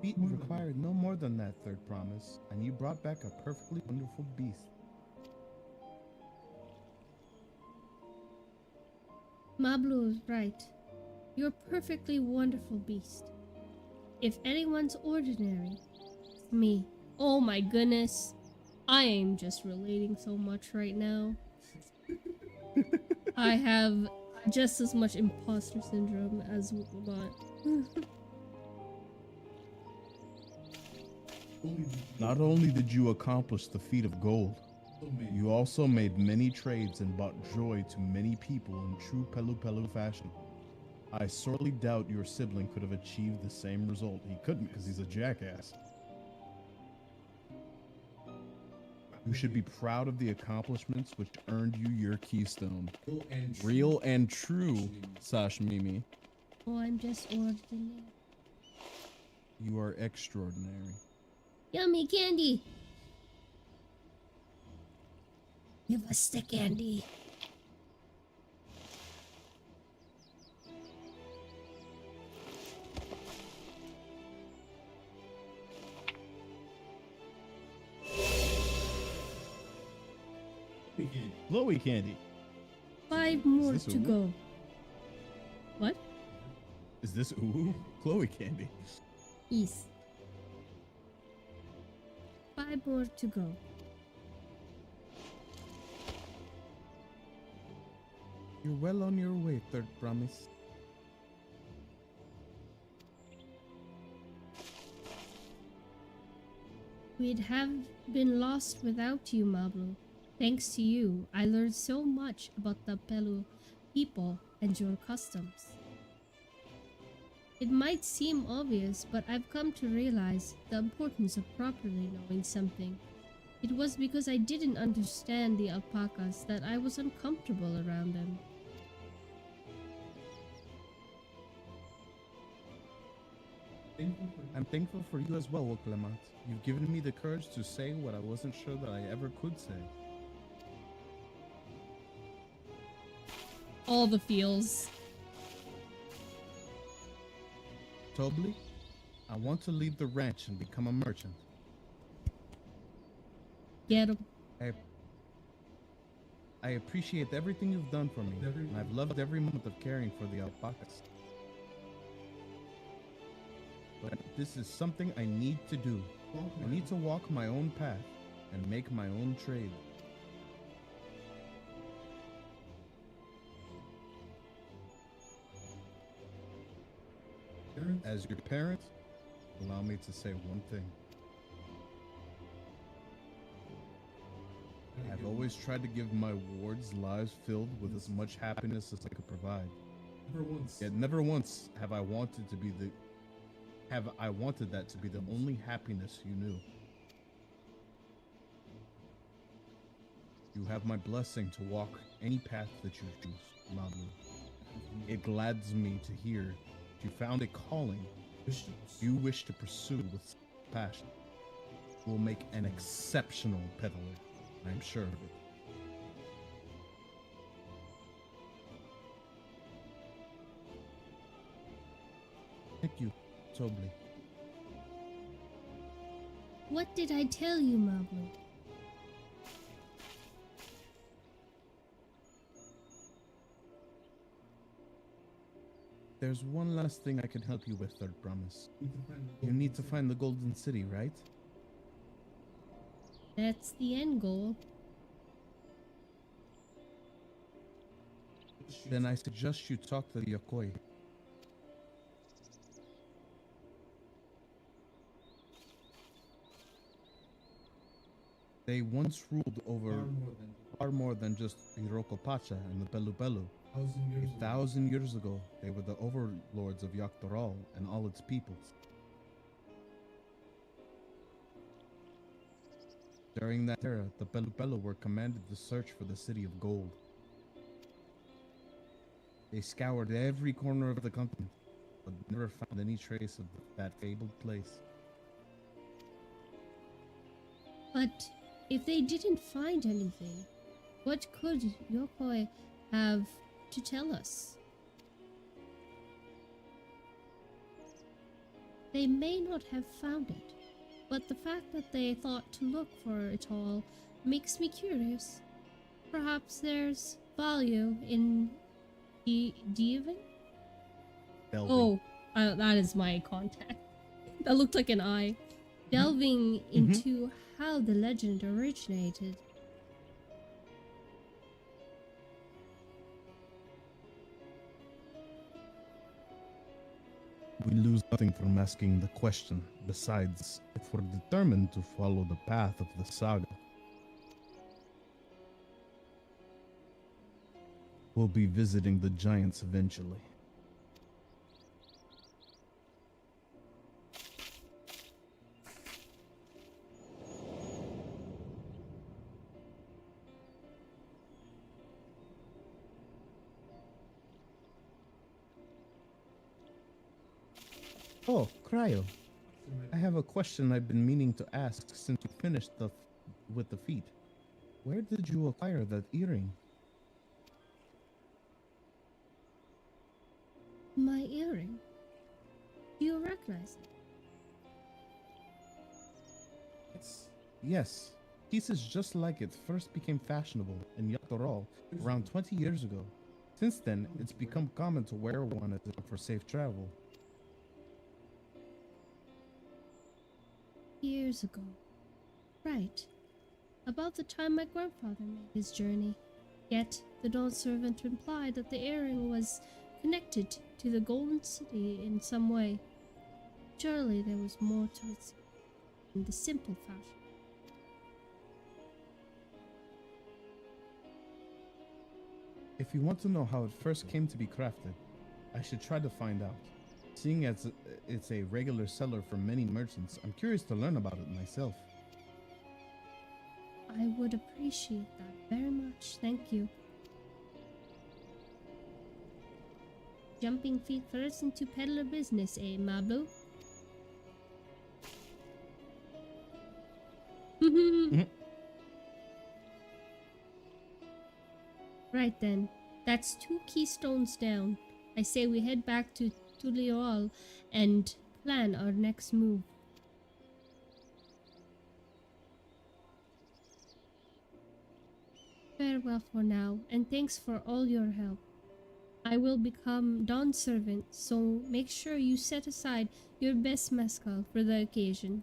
Speaker 2: Feat required no more than that, Third Promise, and you brought back a perfectly wonderful beast.
Speaker 3: Mablu is right. You're a perfectly wonderful beast. If anyone's ordinary, it's me. Oh my goodness. I am just relating so much right now. I have just as much imposter syndrome as Wilmot.
Speaker 2: Not only did you accomplish the feat of gold, you also made many trades and brought joy to many people in true Pelu Pelu fashion. I sorely doubt your sibling could have achieved the same result. He couldn't because he's a jackass. You should be proud of the accomplishments which earned you your keystone. Real and true, Sashmimi.
Speaker 3: Oh, I'm just ordinary.
Speaker 2: You are extraordinary.
Speaker 3: Yummy candy! Give us the candy.
Speaker 2: Glowy candy.
Speaker 3: 5 more
Speaker 2: this
Speaker 3: to
Speaker 2: ooh?
Speaker 3: go. What?
Speaker 2: Is this ooh? Glowy candy.
Speaker 3: Yes. 5 more to go.
Speaker 2: You're well on your way, third promise.
Speaker 3: We'd have been lost without you, Mablu. Thanks to you, I learned so much about the Pelu people and your customs. It might seem obvious, but I've come to realize the importance of properly knowing something. It was because I didn't understand the alpacas that I was uncomfortable around them.
Speaker 2: I'm thankful for you as well, Clement. You've given me the courage to say what I wasn't sure that I ever could say.
Speaker 3: All the feels.
Speaker 2: Tobli, I want to leave the ranch and become a merchant.
Speaker 3: Get him.
Speaker 2: I appreciate everything you've done for me, and I've loved every moment of caring for the alpacas. But this is something I need to do. I need to walk my own path and make my own trade. As your parent, allow me to say one thing. I've always tried to give my wards lives filled with as much happiness as I could provide. Yet never once have I wanted that to be the only happiness you knew. You have my blessing to walk any path that you choose, Mablu. It glads me to hear you found a calling you wish to pursue with passion. You will make an exceptional peddler, I'm sure of it. Thank you, Tobli.
Speaker 3: What did I tell you, Mablu?
Speaker 2: There's one last thing I can help you with, third promise. You need to find the Golden City, right?
Speaker 3: That's the end goal.
Speaker 2: Then I suggest you talk to the Yokoi. They once ruled over far more than just Hiroko Pacha and the Pelu Pelu. 1,000 years ago, they were the overlords of Yaktaral and all its peoples. During that era, the Pelu Pelu were commanded to search for the city of gold. They scoured every corner of the continent, but never found any trace of that fabled place.
Speaker 3: But if they didn't find anything, what could Yokoi have to tell us? They may not have found it, but the fact that they thought to look for it all makes me curious. Perhaps there's value in Diving?
Speaker 4: Delving.
Speaker 3: Oh, that is my contact. That looked like an eye. Delving into how the legend originated.
Speaker 2: We lose nothing from asking the question. Besides, if we're determined to follow the path of the saga, we'll be visiting the giants eventually. Oh, Cryo. I have a question I've been meaning to ask since you finished with the feat. Where did you acquire that earring?
Speaker 3: My earring? Do you recognize it?
Speaker 2: Yes. Pieces just like it first became fashionable in Yatoral around 20 years ago. Since then, it's become common to wear one for safe travel.
Speaker 3: Years ago. Right. About the time my grandfather made his journey. Yet, the Dawn servant implied that the earring was connected to the Golden City in some way. Surely there was more to it in the simple fashion.
Speaker 2: If you want to know how it first came to be crafted, I should try to find out. Seeing as it's a regular seller for many merchants, I'm curious to learn about it myself.
Speaker 3: I would appreciate that very much, thank you. Jumping feet first into peddler business, eh, Mabu? Right then, that's 2 keystones down. I say we head back to Tuliol and plan our next move. Farewell for now, and thanks for all your help. I will become Dawn's servant, so make sure you set aside your best mezcal for the occasion.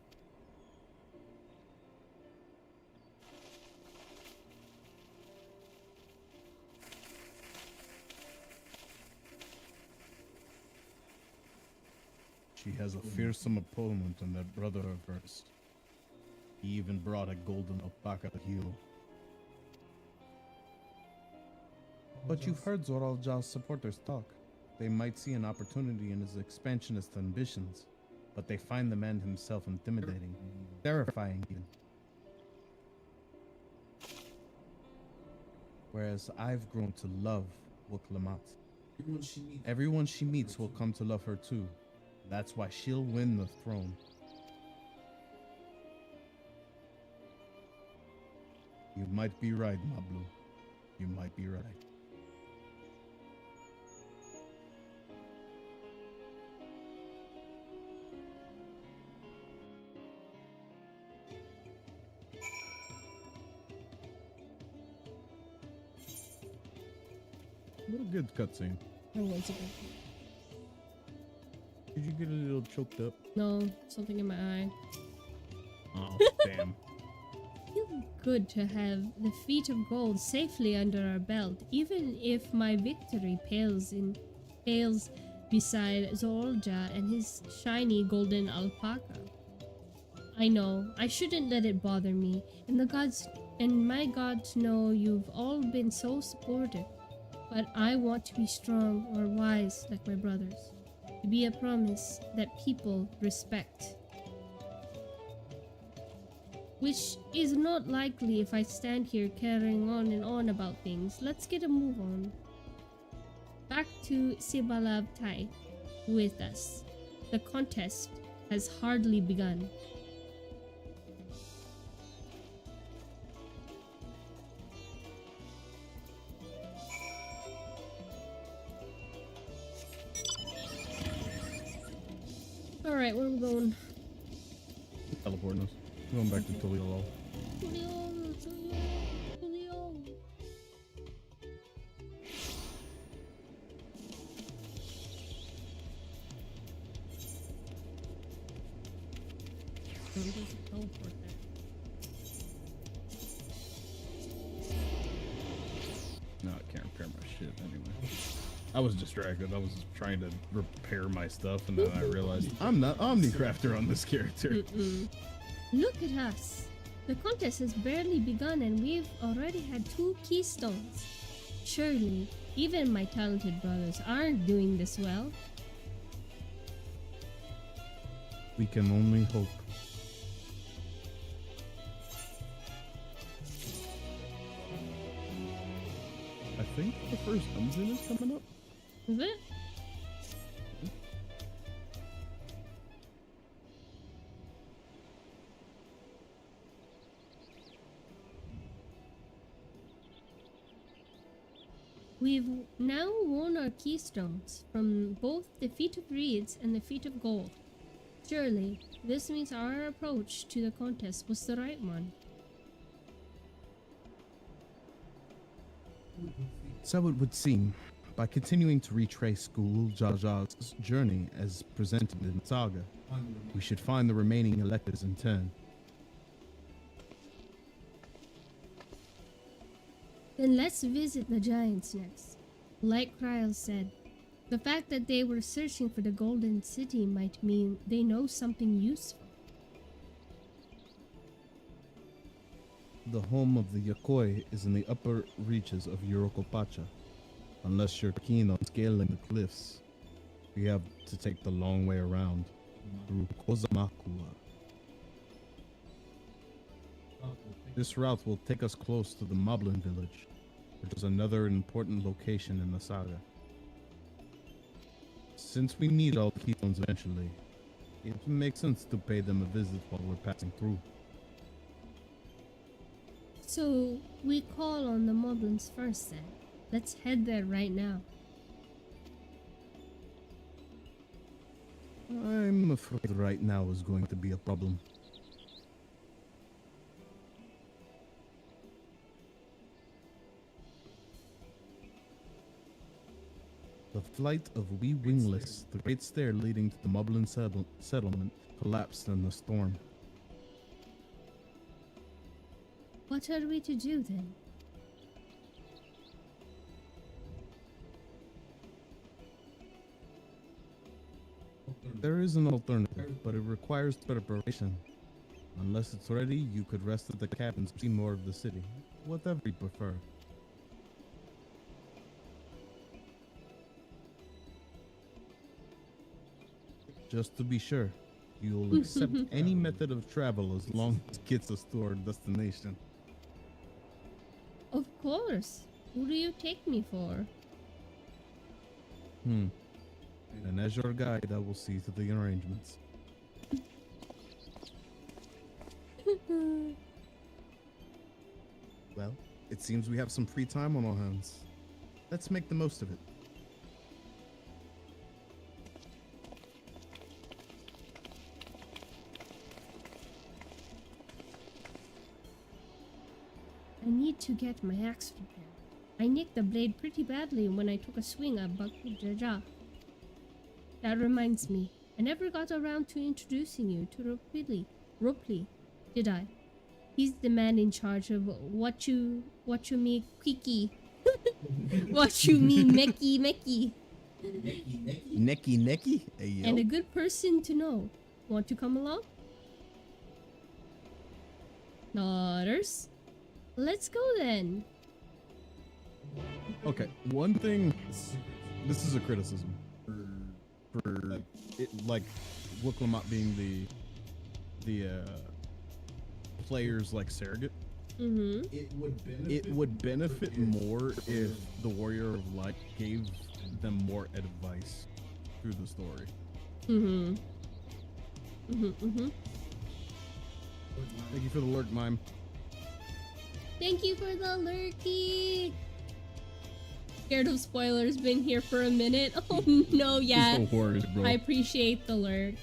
Speaker 2: She has a fearsome opponent in that brother of hers. He even brought a golden alpaca to heel. But you've heard Zoraljal's supporters talk. They might see an opportunity in his expansionist ambitions, but they find the man himself intimidating, terrifying even. Whereas I've grown to love Wuklamat. Everyone she meets will come to love her too. That's why she'll win the throne. You might be right, Mablu. You might be right. What a good cutscene.
Speaker 3: That was a good.
Speaker 2: Did you get a little choked up?
Speaker 3: No, something in my eye.
Speaker 2: Oh, damn.
Speaker 3: Feels good to have the feet of gold safely under our belt, even if my victory pales beside Zorja and his shiny golden alpaca. I know, I shouldn't let it bother me, and my gods know you've all been so supportive, but I want to be strong or wise like my brothers. To be a promise that people respect. Which is not likely if I stand here carrying on and on about things. Let's get a move on. Back to Sibalav Tai with us. The contest has hardly begun. Alright, where are we going?
Speaker 2: Teleporting us. Going back to Tuliol.
Speaker 3: There's a teleport there.
Speaker 1: No, I can't repair my shit anyway. I was distracted. I was trying to repair my stuff, and then I realized I'm not Omnicrafter on this character.
Speaker 3: Look at us. The contest has barely begun and we've already had 2 keystones. Surely, even my talented brothers aren't doing this well.
Speaker 2: We can only hope.
Speaker 1: I think the first dungeon is coming up.
Speaker 3: Is it? We've now won our keystones from both the Feat of Reeds and the Feat of Gold. Surely, this means our approach to the contest was the right one.
Speaker 2: So it would seem. By continuing to retrace School Jaja's journey as presented in the saga, we should find the remaining electors in turn.
Speaker 3: Then let's visit the giants next. Like Kryl said, the fact that they were searching for the Golden City might mean they know something useful.
Speaker 2: The home of the Yokoi is in the upper reaches of Urokopacha. Unless you're keen on scaling the cliffs, we have to take the long way around through Kozamakua. This route will take us close to the Moblin village, which is another important location in the saga. Since we need all the keystones eventually, it makes sense to pay them a visit while we're passing through.
Speaker 3: So, we call on the Moblins first then. Let's head there right now.
Speaker 2: I'm afraid right now is going to be a problem. The flight of Wee Wingless, the great stair leading to the Moblin settlement, collapsed in the storm.
Speaker 3: What are we to do then?
Speaker 2: There is an alternative, but it requires preparation. Unless it's ready, you could rest at the cabins, see more of the city. Whatever you prefer. Just to be sure, you'll accept any method of travel as long as it gets us to our destination.
Speaker 3: Of course. Who do you take me for?
Speaker 2: And as your guide, I will see to the arrangements. Well, it seems we have some free time on our hands. Let's make the most of it.
Speaker 3: I need to get my axe repaired. I nicked the blade pretty badly when I took a swing at Jaja. That reminds me, I never got around to introducing you to Ropley, did I? He's the man in charge of what you me Quiki. What you me Meki.
Speaker 2: Neki? Hey, yo.
Speaker 3: And a good person to know. Want to come along? Daughters? Let's go then.
Speaker 2: Okay, one thing, this is a criticism for it, like Wooklamat being the players like surrogate. It would benefit more if the Warrior of Light gave them more advice through the story. Thank you for the lurk, Mime.
Speaker 3: Thank you for the lurky. Scared of spoilers, been here for a minute. Oh no, yeah.
Speaker 2: No worries, bro.
Speaker 3: I appreciate the lurk.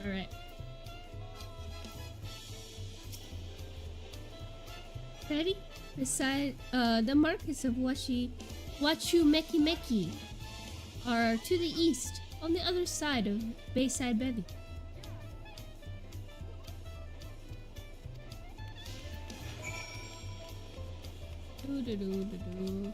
Speaker 3: Alright. Ready? Beside the markets of Wachu Meki are to the east, on the other side of Bayside Bevy. Doo-doo-doo-doo-doo.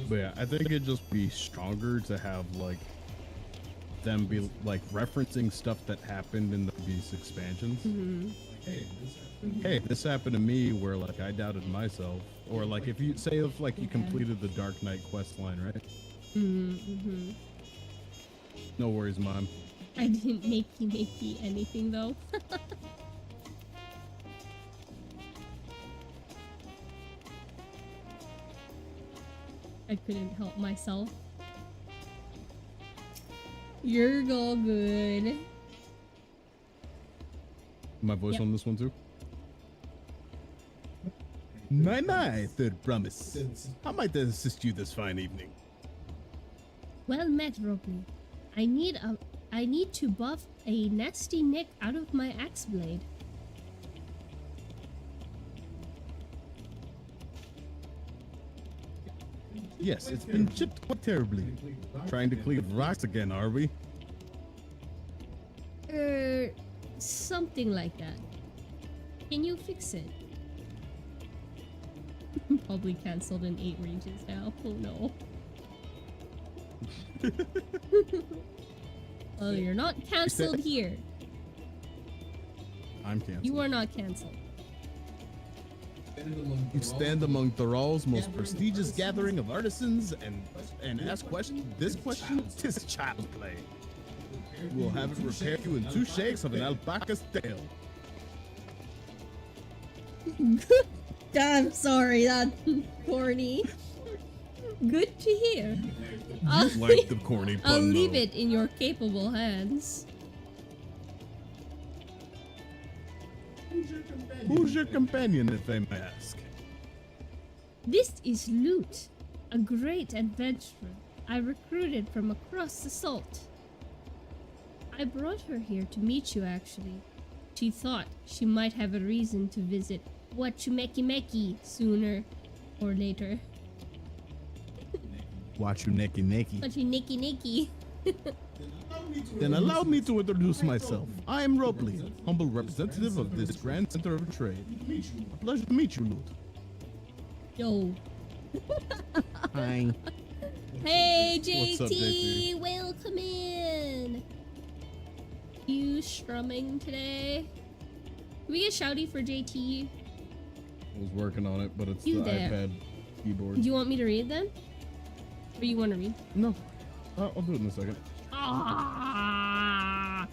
Speaker 4: But yeah, I think it'd just be stronger to have like them be like referencing stuff that happened in these expansions. Hey, this happened to me where like I doubted myself, or like if you say if like you completed the Dark Knight quest line, right? No worries, Mom.
Speaker 3: I didn't makey anything though. I couldn't help myself. You're all good.
Speaker 4: My voice
Speaker 3: Yep.
Speaker 4: on this one too?
Speaker 1: My, third promise. How might I assist you this fine evening?
Speaker 3: Well met, Robley. I need to buff a nasty nick out of my axe blade.
Speaker 1: Yes, it's been chipped quite terribly. Trying to cleave rocks again, are we?
Speaker 3: Something like that. Can you fix it? Probably cancelled in 8 regions now. Oh no. Well, you're not cancelled here.
Speaker 4: I'm canceled.
Speaker 3: You are not cancelled.
Speaker 1: You stand among Thrall's most prestigious gathering of artisans and ask this question, 'tis child's play. We'll have it repair you in 2 shakes of an alpaca's tail.
Speaker 3: I'm sorry, that's corny. Good to hear.
Speaker 4: Like the corny pun,
Speaker 3: I'll leave
Speaker 4: though.
Speaker 3: it in your capable hands.
Speaker 1: Who's your companion, if I may ask?
Speaker 3: This is Lute, a great adventurer I recruited from across the salt. I brought her here to meet you, actually. She thought she might have a reason to visit Wachumeki sooner or later.
Speaker 1: Watch you necky.
Speaker 3: Wachumeki.
Speaker 1: Then allow me to introduce myself. I am Robley, humble representative of this grand center of trade. A pleasure to meet you, Lute.
Speaker 3: Yo.
Speaker 1: Hi.
Speaker 3: Hey,
Speaker 1: What's up,
Speaker 3: JT, welcome in. You strumming today? Can we get shouty for JT?
Speaker 4: I was working on it, but it's
Speaker 3: You
Speaker 4: the
Speaker 3: there.
Speaker 4: iPad keyboard.
Speaker 3: Do you want me to read them? Or you want to read?
Speaker 4: No. I'll do it in a second.
Speaker 3: Ah.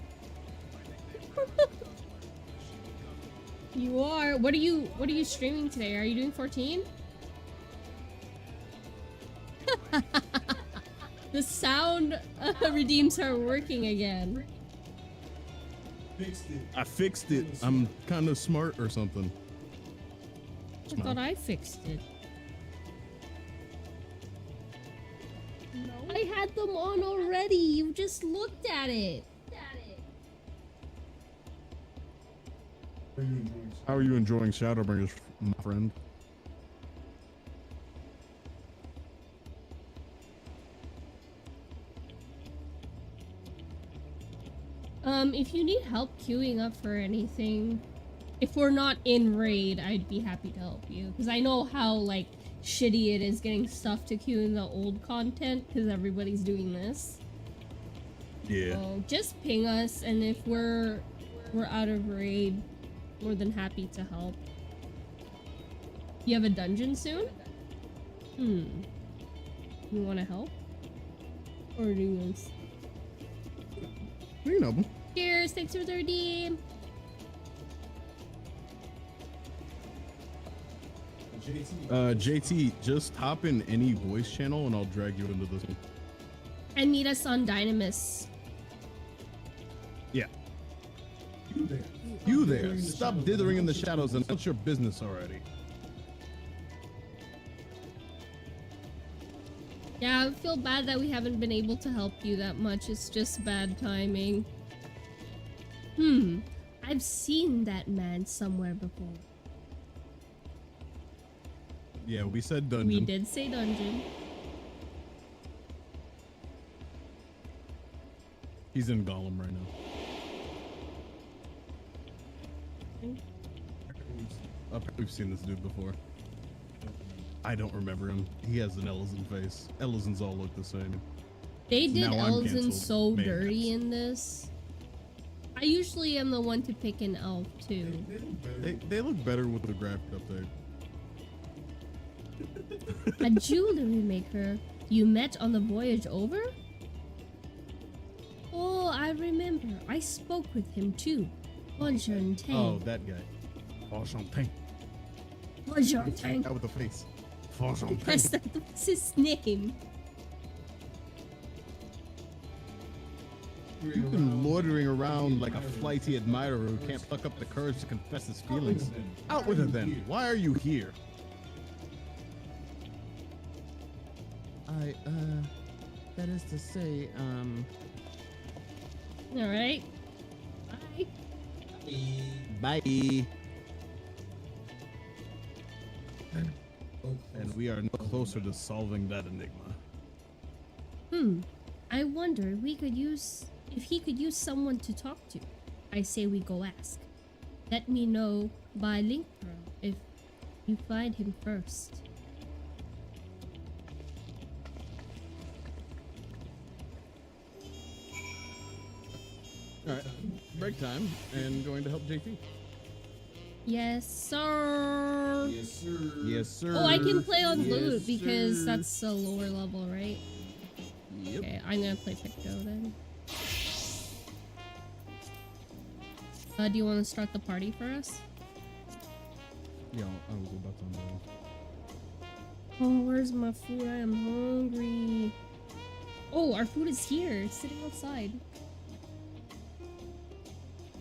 Speaker 3: You are. What are you streaming today? Are you doing 14? The sound redeems are working again.
Speaker 4: I fixed it. I'm kind of smart or something.
Speaker 3: I thought I fixed it. I had them on already. You just looked at it.
Speaker 4: How are you enjoying Shadowbringers, my friend?
Speaker 3: If you need help queuing up for anything, if we're not in raid, I'd be happy to help you. Because I know how, like, shitty it is getting stuff to queue in the old content, because everybody's doing this.
Speaker 4: Yeah.
Speaker 3: So just ping us, and if we're out of raid, more than happy to help. You have a dungeon soon? You want to help? Or do you want...
Speaker 4: You know.
Speaker 3: Cheers, thanks for the redeem.
Speaker 4: JT, just hop in any voice channel and I'll drag you into this one.
Speaker 3: And meet us on Dynamis.
Speaker 4: Yeah.
Speaker 1: You there, stop dithering in the shadows and announce your business already.
Speaker 3: Yeah, I feel bad that we haven't been able to help you that much. It's just bad timing. I've seen that man somewhere before.
Speaker 4: Yeah, we said dungeon.
Speaker 3: We did say dungeon.
Speaker 4: He's in Gollum right now. We've seen this dude before. I don't remember him. He has an Ellison face. Ellisons all look the same.
Speaker 3: They did
Speaker 4: Now I'm
Speaker 3: elves
Speaker 4: canceled.
Speaker 3: so
Speaker 4: Mayhaps.
Speaker 3: dirty in this. I usually am the one to pick an elf too.
Speaker 4: They look better with the graphic update.
Speaker 3: A jewelry maker you met on the voyage over? Oh, I remember. I spoke with him too. Enchanté.
Speaker 4: Oh, that guy. Enchanté.
Speaker 3: Enchanté.
Speaker 4: Guy with the face. Enchanté.
Speaker 3: That's his name.
Speaker 1: You've been loitering around like a flighty admirer who can't pluck up the courage to confess his feelings.
Speaker 4: Out with it then. Why are you here?
Speaker 2: That is to say,
Speaker 3: All right. Bye.
Speaker 1: Bye. And we are no closer to solving that enigma.
Speaker 3: I wonder if he could use someone to talk to. I say we go ask. Let me know by link pearl if you find him first.
Speaker 1: Alright, break time, and going to help JT.
Speaker 3: Yes, sir.
Speaker 1: Yes, sir. Yes, sir.
Speaker 3: Oh, I can play on
Speaker 1: Yes,
Speaker 3: lute because
Speaker 1: sir.
Speaker 3: that's a lower level, right?
Speaker 1: Yep.
Speaker 3: Okay, I'm gonna play Picto then. Do you want to start the party for us?
Speaker 1: Yeah, I will go back on that.
Speaker 3: Oh, where's my food? I am hungry. Oh, our food is here. It's sitting outside.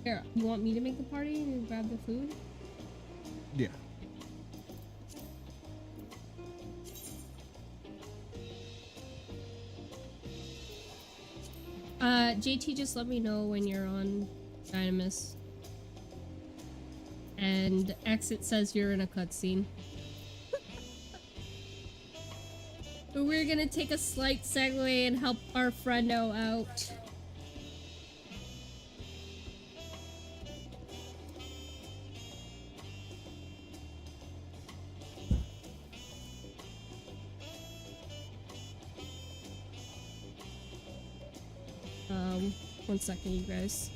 Speaker 3: Here, you want me to make the party and grab the food?
Speaker 1: Yeah.
Speaker 3: JT, just let me know when you're on Dynamis. And exit says you're in a cutscene. But we're gonna take a slight segue and help our friendo out. One second, you guys.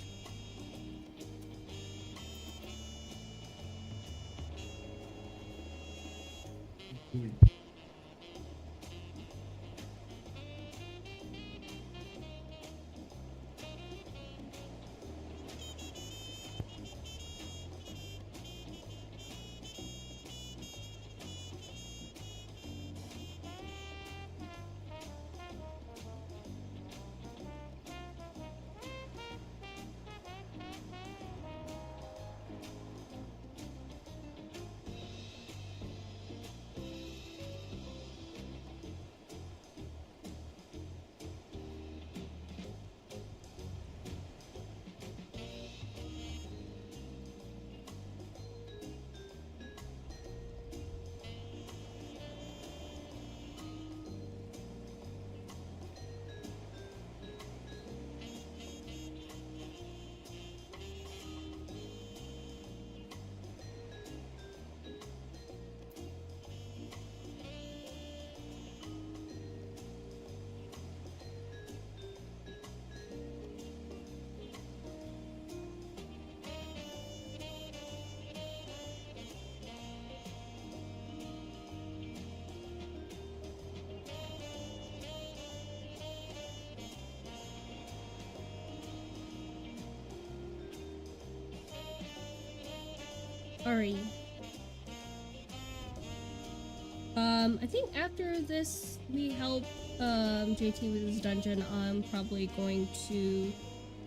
Speaker 3: Sorry. I think after this we help JT with his dungeon, I'm probably going to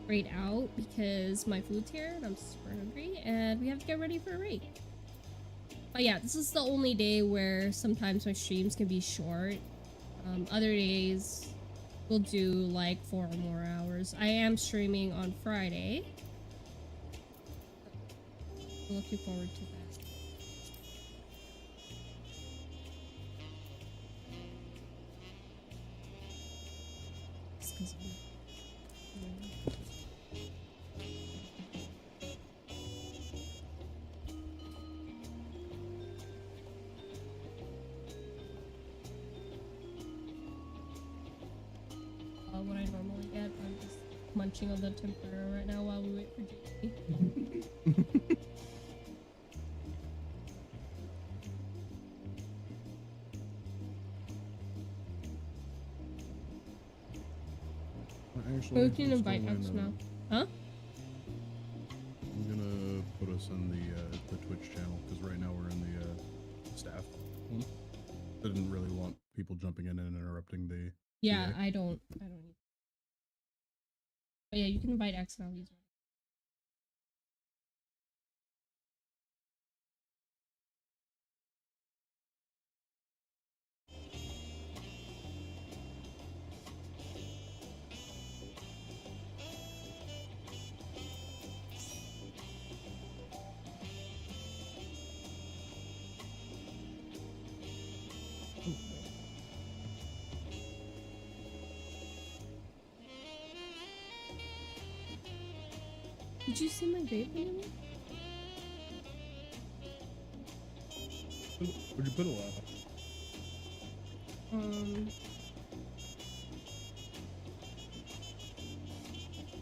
Speaker 3: raid out because my food's here and I'm super hungry and we have to get ready for a raid. But yeah, this is the only day where sometimes my streams can be short. Other days we'll do like 4 or more hours. I am streaming on Friday. Looking forward to that. just because. What I normally get, I'm just munching on the tempura right now while we wait for Jamie.
Speaker 4: Actually,
Speaker 3: We can invite us now. Huh?
Speaker 4: I'm gonna put us in the Twitch channel because right now we're in the staff one. I didn't really want people jumping in and interrupting the.
Speaker 3: Yeah, I don't need. But yeah, you can invite X now. He's ready. Did you see my vape anymore?
Speaker 4: Where'd you put it at?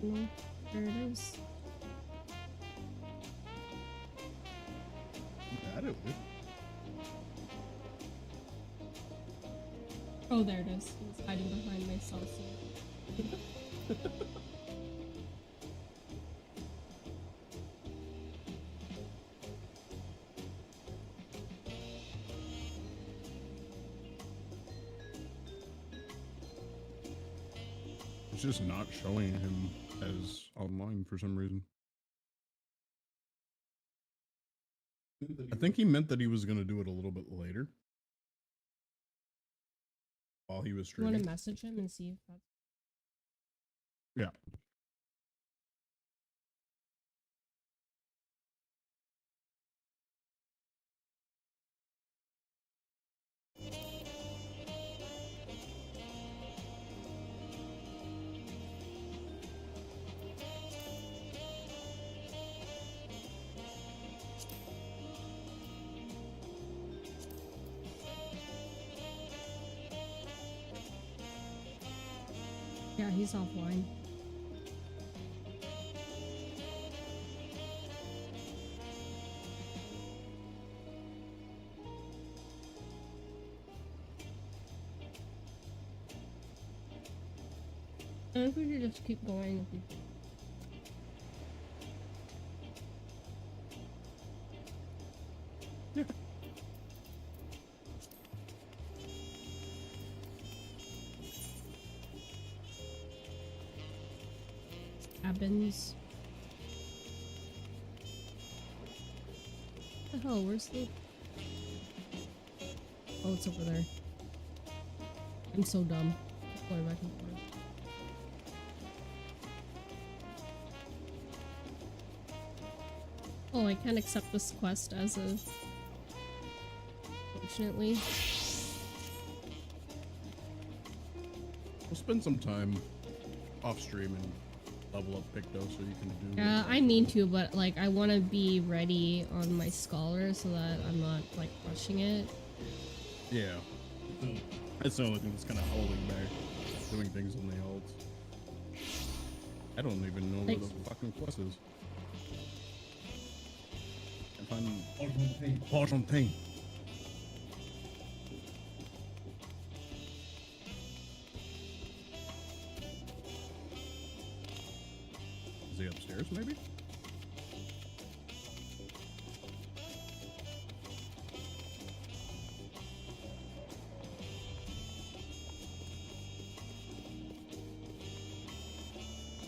Speaker 3: No, there it is.
Speaker 4: I don't know.
Speaker 3: Oh, there it is. It's hiding behind my salsa.
Speaker 4: It's just not showing him as online for some reason. I think he meant that he was going to do it a little bit later. While he was
Speaker 3: You want
Speaker 4: streaming.
Speaker 3: to message him and see if that's...
Speaker 4: Yeah.
Speaker 3: Yeah, he's offline. I think we should just keep going.
Speaker 4: Yeah.
Speaker 3: Cabins. What the hell? Where's the... Oh, it's over there. I'm so dumb. Going back and forth. Oh, I can't accept this quest as a... Fortunately.
Speaker 4: We'll spend some time off stream and level up Picto so you can do.
Speaker 3: Yeah, I mean to, but like I want to be ready on my scholar so that I'm not like rushing it.
Speaker 4: Yeah. That's the only thing that's kind of holding back doing things on the holds. I don't even know where the fucking quest is. I find Argentine. Is he upstairs, maybe?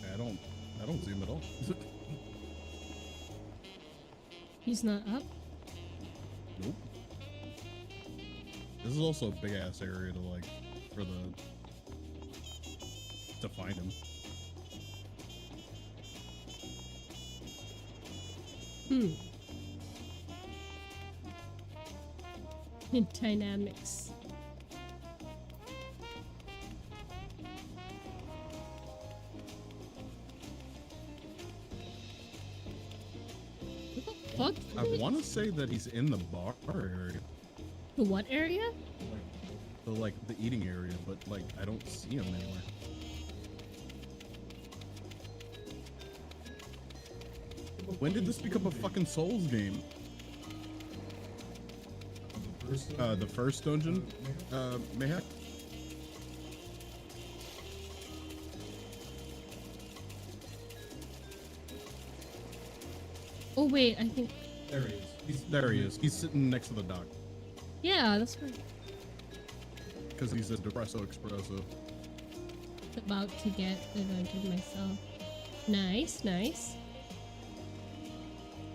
Speaker 4: I don't see him at all.
Speaker 3: He's not up?
Speaker 4: Nope. This is also a big ass area to like to find him.
Speaker 3: Dynamics.
Speaker 4: want to say that he's in the bar area.
Speaker 3: The what area?
Speaker 4: Like the eating area, but like I don't see him anywhere. When did this become a fucking Souls game? The first dungeon, Mayhap?
Speaker 3: Oh wait, I think.
Speaker 4: There he is. There he is. He's sitting next to the dock.
Speaker 3: Yeah, that's right.
Speaker 4: Because he's a depresso espresso.
Speaker 3: About to get the dungeon myself. Nice, nice.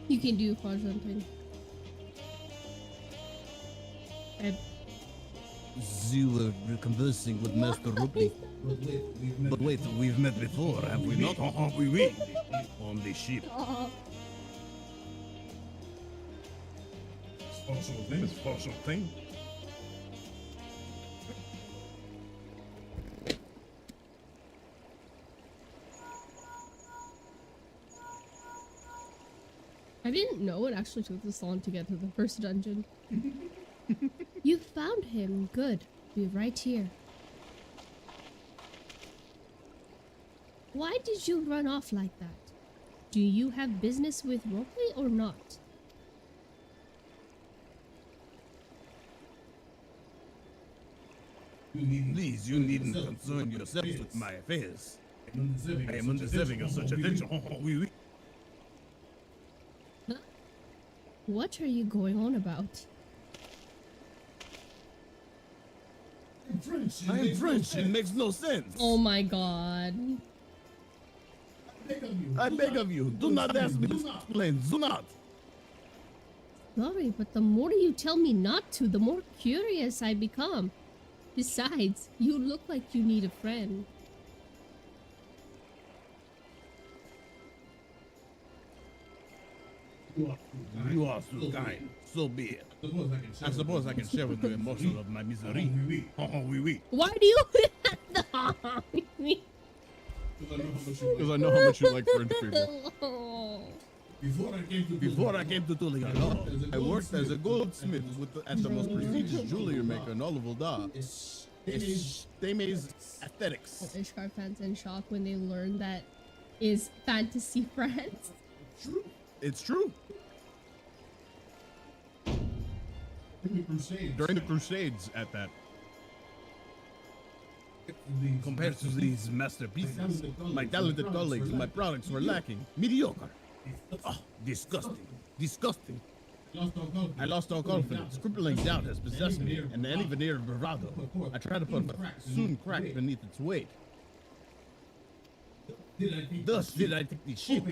Speaker 3: You can do for something.
Speaker 7: You were conversing with Master Ripley. But wait, we've met before, have we not? Oui. On the ship.
Speaker 4: Special thing.
Speaker 3: I didn't know it actually took this long to get to the first dungeon. You found him. Good. Be right here. Why did you run off like that? Do you have business with Ropley or not?
Speaker 7: Please, you needn't concern yourselves with my affairs. I am undeserving of such attention. Oui.
Speaker 3: Huh? What are you going on about?
Speaker 7: I am French. It makes no sense.
Speaker 3: Oh my god.
Speaker 7: I beg of you, do not ask me to explain. Do not.
Speaker 3: Sorry, but the more you tell me not to, the more curious I become. Besides, you look like you need a friend.
Speaker 7: You are so kind. So be it. I suppose I can share with you a morsel of my misery. Oui.
Speaker 3: Why do you
Speaker 4: Because I know how much you like French people.
Speaker 7: Before I came to Tuligan,
Speaker 4: I worked as a goldsmith at the most prestigious jewelry maker in all of Ulda. Themes Aesthetics.
Speaker 3: Ishkar fans in shock when they learn that is fantasy France.
Speaker 4: It's true. During the Crusades at that.
Speaker 7: compared to these masterpieces,
Speaker 4: My talented colleagues, my products were lacking. Mediocre.
Speaker 7: oh, disgusting.
Speaker 4: I lost all confidence. Crippling doubt has possessed me, and any veneer of bravado I try to put soon cracked beneath its weight. Thus did I take the ship,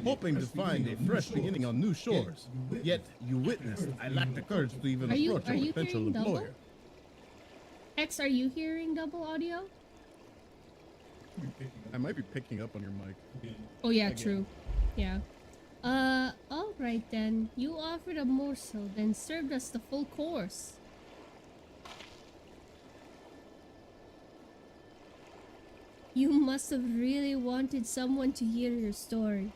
Speaker 4: hoping to find a fresh beginning on new shores. Yet, you witnessed, I lacked the courage to even approach a potential employer.
Speaker 3: X, are you hearing double audio?
Speaker 4: I might be picking up on your mic.
Speaker 3: Oh yeah, true. Yeah. Alright then. You offered a morsel, then served us the full course. You must have really wanted someone to hear your story.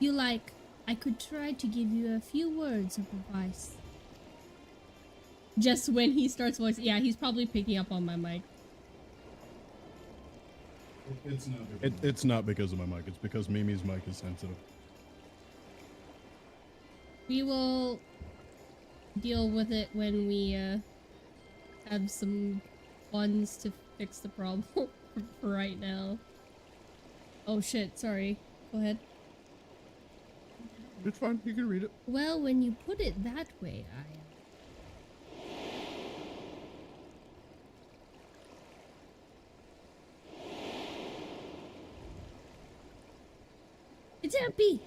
Speaker 3: I could try to give you a few words of advice. Just when he starts voicing, yeah, he's probably picking up on my mic.
Speaker 4: It's not because of my mic. It's because Mimi's mic is sensitive.
Speaker 3: We will deal with it when we have some funds to fix the problem for right now. Oh shit, sorry. Go ahead.
Speaker 4: It's fine, you can read it.
Speaker 3: Well, when you put it that way, It's happy!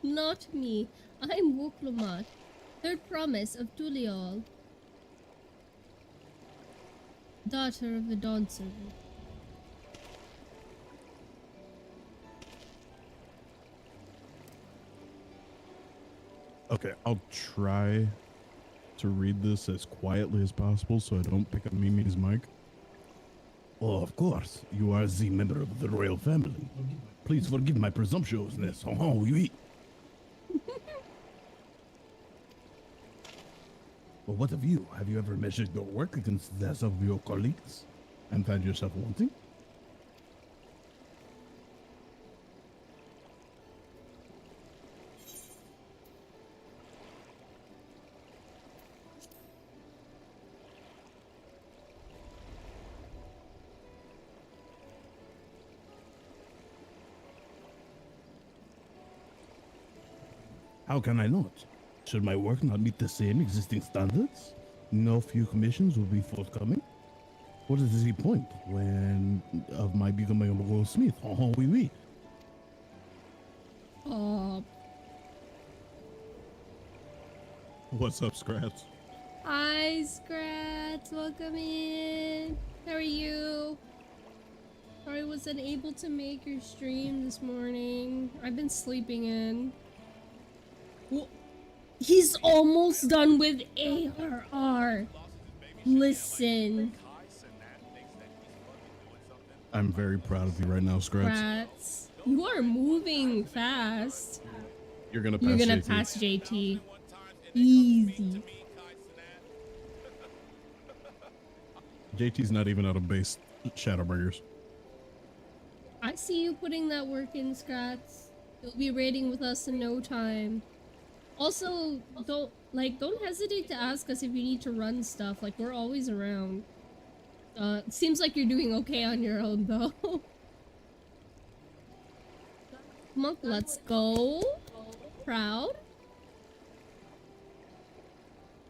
Speaker 3: Not me. I'm Wuklomat, third promise of Tuliol, daughter of the Dawn Servant.
Speaker 4: Okay, I'll try to read this as quietly as possible so I don't pick up Mimi's mic.
Speaker 7: Oh, of course. You are the member of the royal family. Please forgive my presumptuousness. Oh, oui. Well, what of you? Have you ever measured your work against that of your colleagues and found yourself wanting? How can I not? Should my work not meet the same existing standards? No few commissions will be forthcoming. What is the point of my becoming a goldsmith? Oh, oui, oui.
Speaker 4: What's up, Scraps?
Speaker 3: Hi, Scratch. Welcome in. How are you? Sorry I wasn't able to make your stream this morning. I've been sleeping in. Well, he's almost done with ARR. Listen.
Speaker 4: I'm very proud of you right now, Scraps.
Speaker 3: Rats. You are moving fast.
Speaker 4: You're gonna pass
Speaker 3: You're gonna
Speaker 4: JT.
Speaker 3: pass JT. Easy.
Speaker 4: JT's not even out of base Shadowbringers.
Speaker 3: I see you putting that work in, Scrats. You'll be raiding with us in no time. Also, don't hesitate to ask us if you need to run stuff. Like, we're always around. It seems like you're doing okay on your own, though. Monk, let's go. Proud.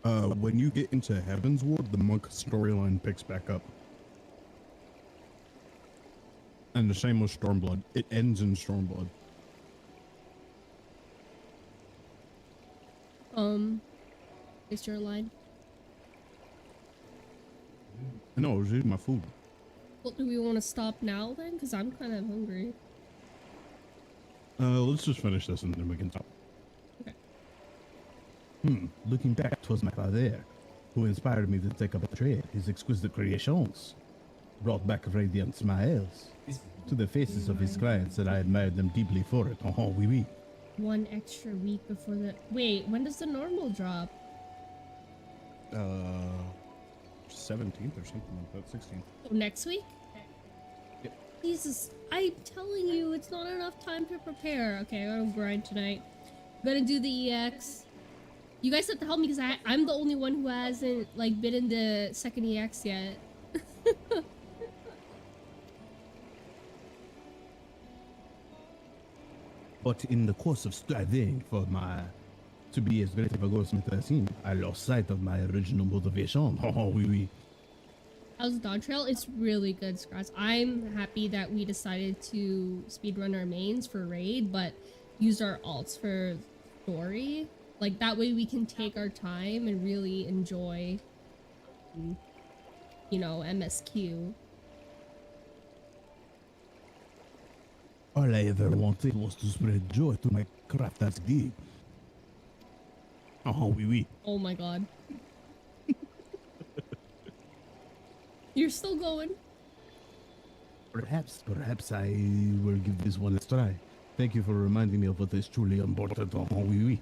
Speaker 4: When you get into Heaven's Ward, the monk storyline picks back up. And the same with Stormblood. It ends in Stormblood.
Speaker 3: Is your line?
Speaker 4: No, I was eating my food.
Speaker 3: Well, do we want to stop now then? Because I'm kind of hungry.
Speaker 4: Let's just finish this and then we can stop.
Speaker 3: Okay.
Speaker 7: Looking back, 'twas my father who inspired me to take up a trade. His exquisite creations brought back radiant smiles to the faces of his clients, and I admired them deeply for it. Oh, oui, oui.
Speaker 3: One extra week before the... Wait, when does the normal drop?
Speaker 4: 17th or something like that, 16th.
Speaker 3: Oh, next week?
Speaker 4: Yep.
Speaker 3: Jesus, I'm telling you, it's not enough time to prepare. Okay, I'm gonna grind tonight. I'm gonna do the EX. You guys have to help me because I'm the only one who hasn't, like, been in the second EX yet.
Speaker 7: But in the course of striving to be as great of a goldsmith as I seem, I lost sight of my original motivation. Oh, oui, oui.
Speaker 3: How's Dawn Trail? It's really good, Scratch. I'm happy that we decided to speedrun our mains for raid, but use our alts for story. Like, that way we can take our time and really enjoy, you know, MSQ.
Speaker 7: All I ever wanted was to spread joy to my crafters deep. Oh, oui, oui.
Speaker 3: Oh my god. You're still going.
Speaker 7: Perhaps I will give this one a try. Thank you for reminding me of what is truly important. Oh, oui, oui.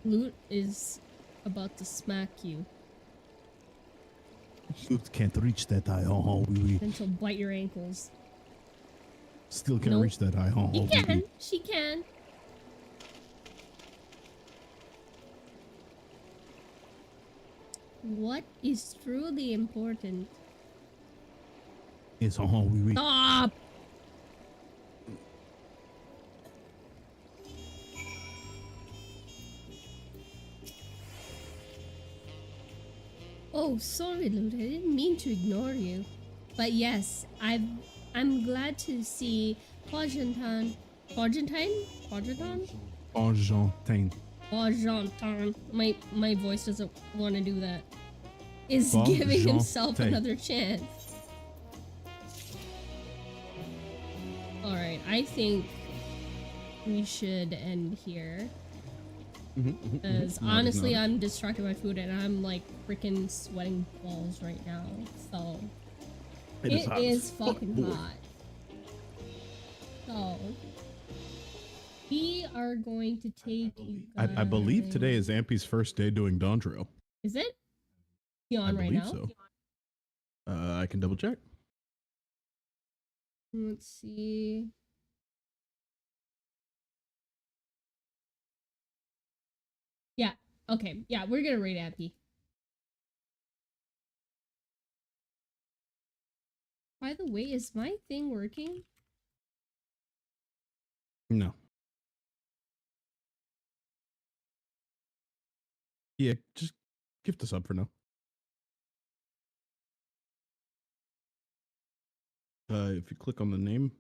Speaker 3: Loot is about to smack you.
Speaker 7: You can't reach that high. Oh, oui, oui.
Speaker 3: Then she'll bite your ankles.
Speaker 4: Still can't
Speaker 3: Nope.
Speaker 4: reach that high. Oh,
Speaker 3: He
Speaker 4: oui,
Speaker 3: can.
Speaker 4: oui.
Speaker 3: She can. What is truly important?
Speaker 7: Yes, oh, oui, oui.
Speaker 3: Stop! Oh, sorry, Lute. I didn't mean to ignore you. But yes, I'm glad to see Argentine. Argentine? My voice doesn't want to do that. Is giving himself another chance. Alright, I think we should end here. Because honestly, I'm distracted by food and I'm like freaking sweating balls right now. So
Speaker 1: It is hot as fuck,
Speaker 3: fucking
Speaker 1: boy.
Speaker 3: hot. So we are going to take.
Speaker 1: I believe today is Ampy's first day doing Dawn Trail.
Speaker 3: Is it? He on
Speaker 1: I
Speaker 3: right
Speaker 1: believe
Speaker 3: now?
Speaker 1: so. I can double check.
Speaker 3: Let's see. Yeah. Okay. Yeah, we're gonna rate Ampy. By the way, is my thing working?
Speaker 1: No. Yeah, just gift us up for now. If you click on the name,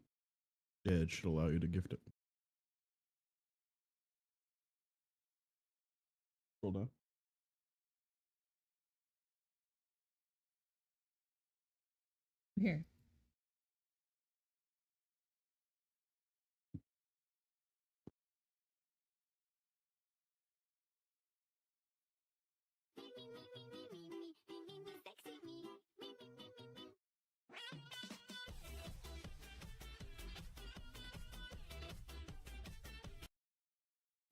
Speaker 1: yeah, it should allow you to gift it. Scroll down.
Speaker 3: Here.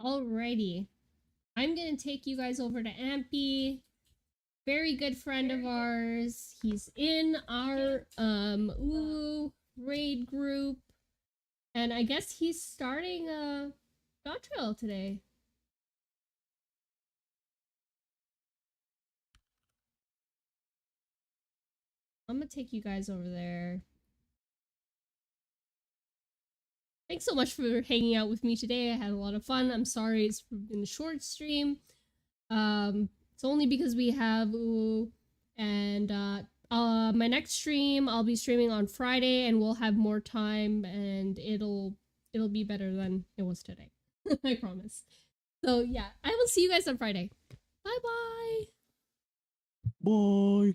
Speaker 3: Alrighty. I'm gonna take you guys over to Ampy. Very good friend of ours. He's in our raid group. And I guess he's starting a Dawn Trail today. I'm gonna take you guys over there. Thanks so much for hanging out with me today. I had a lot of fun. I'm sorry it's been a short stream. It's only because we have and my next stream I'll be streaming on Friday, and we'll have more time, and it'll be better than it was today. I promise. So yeah, I will see you guys on Friday. Bye bye.
Speaker 1: Bye.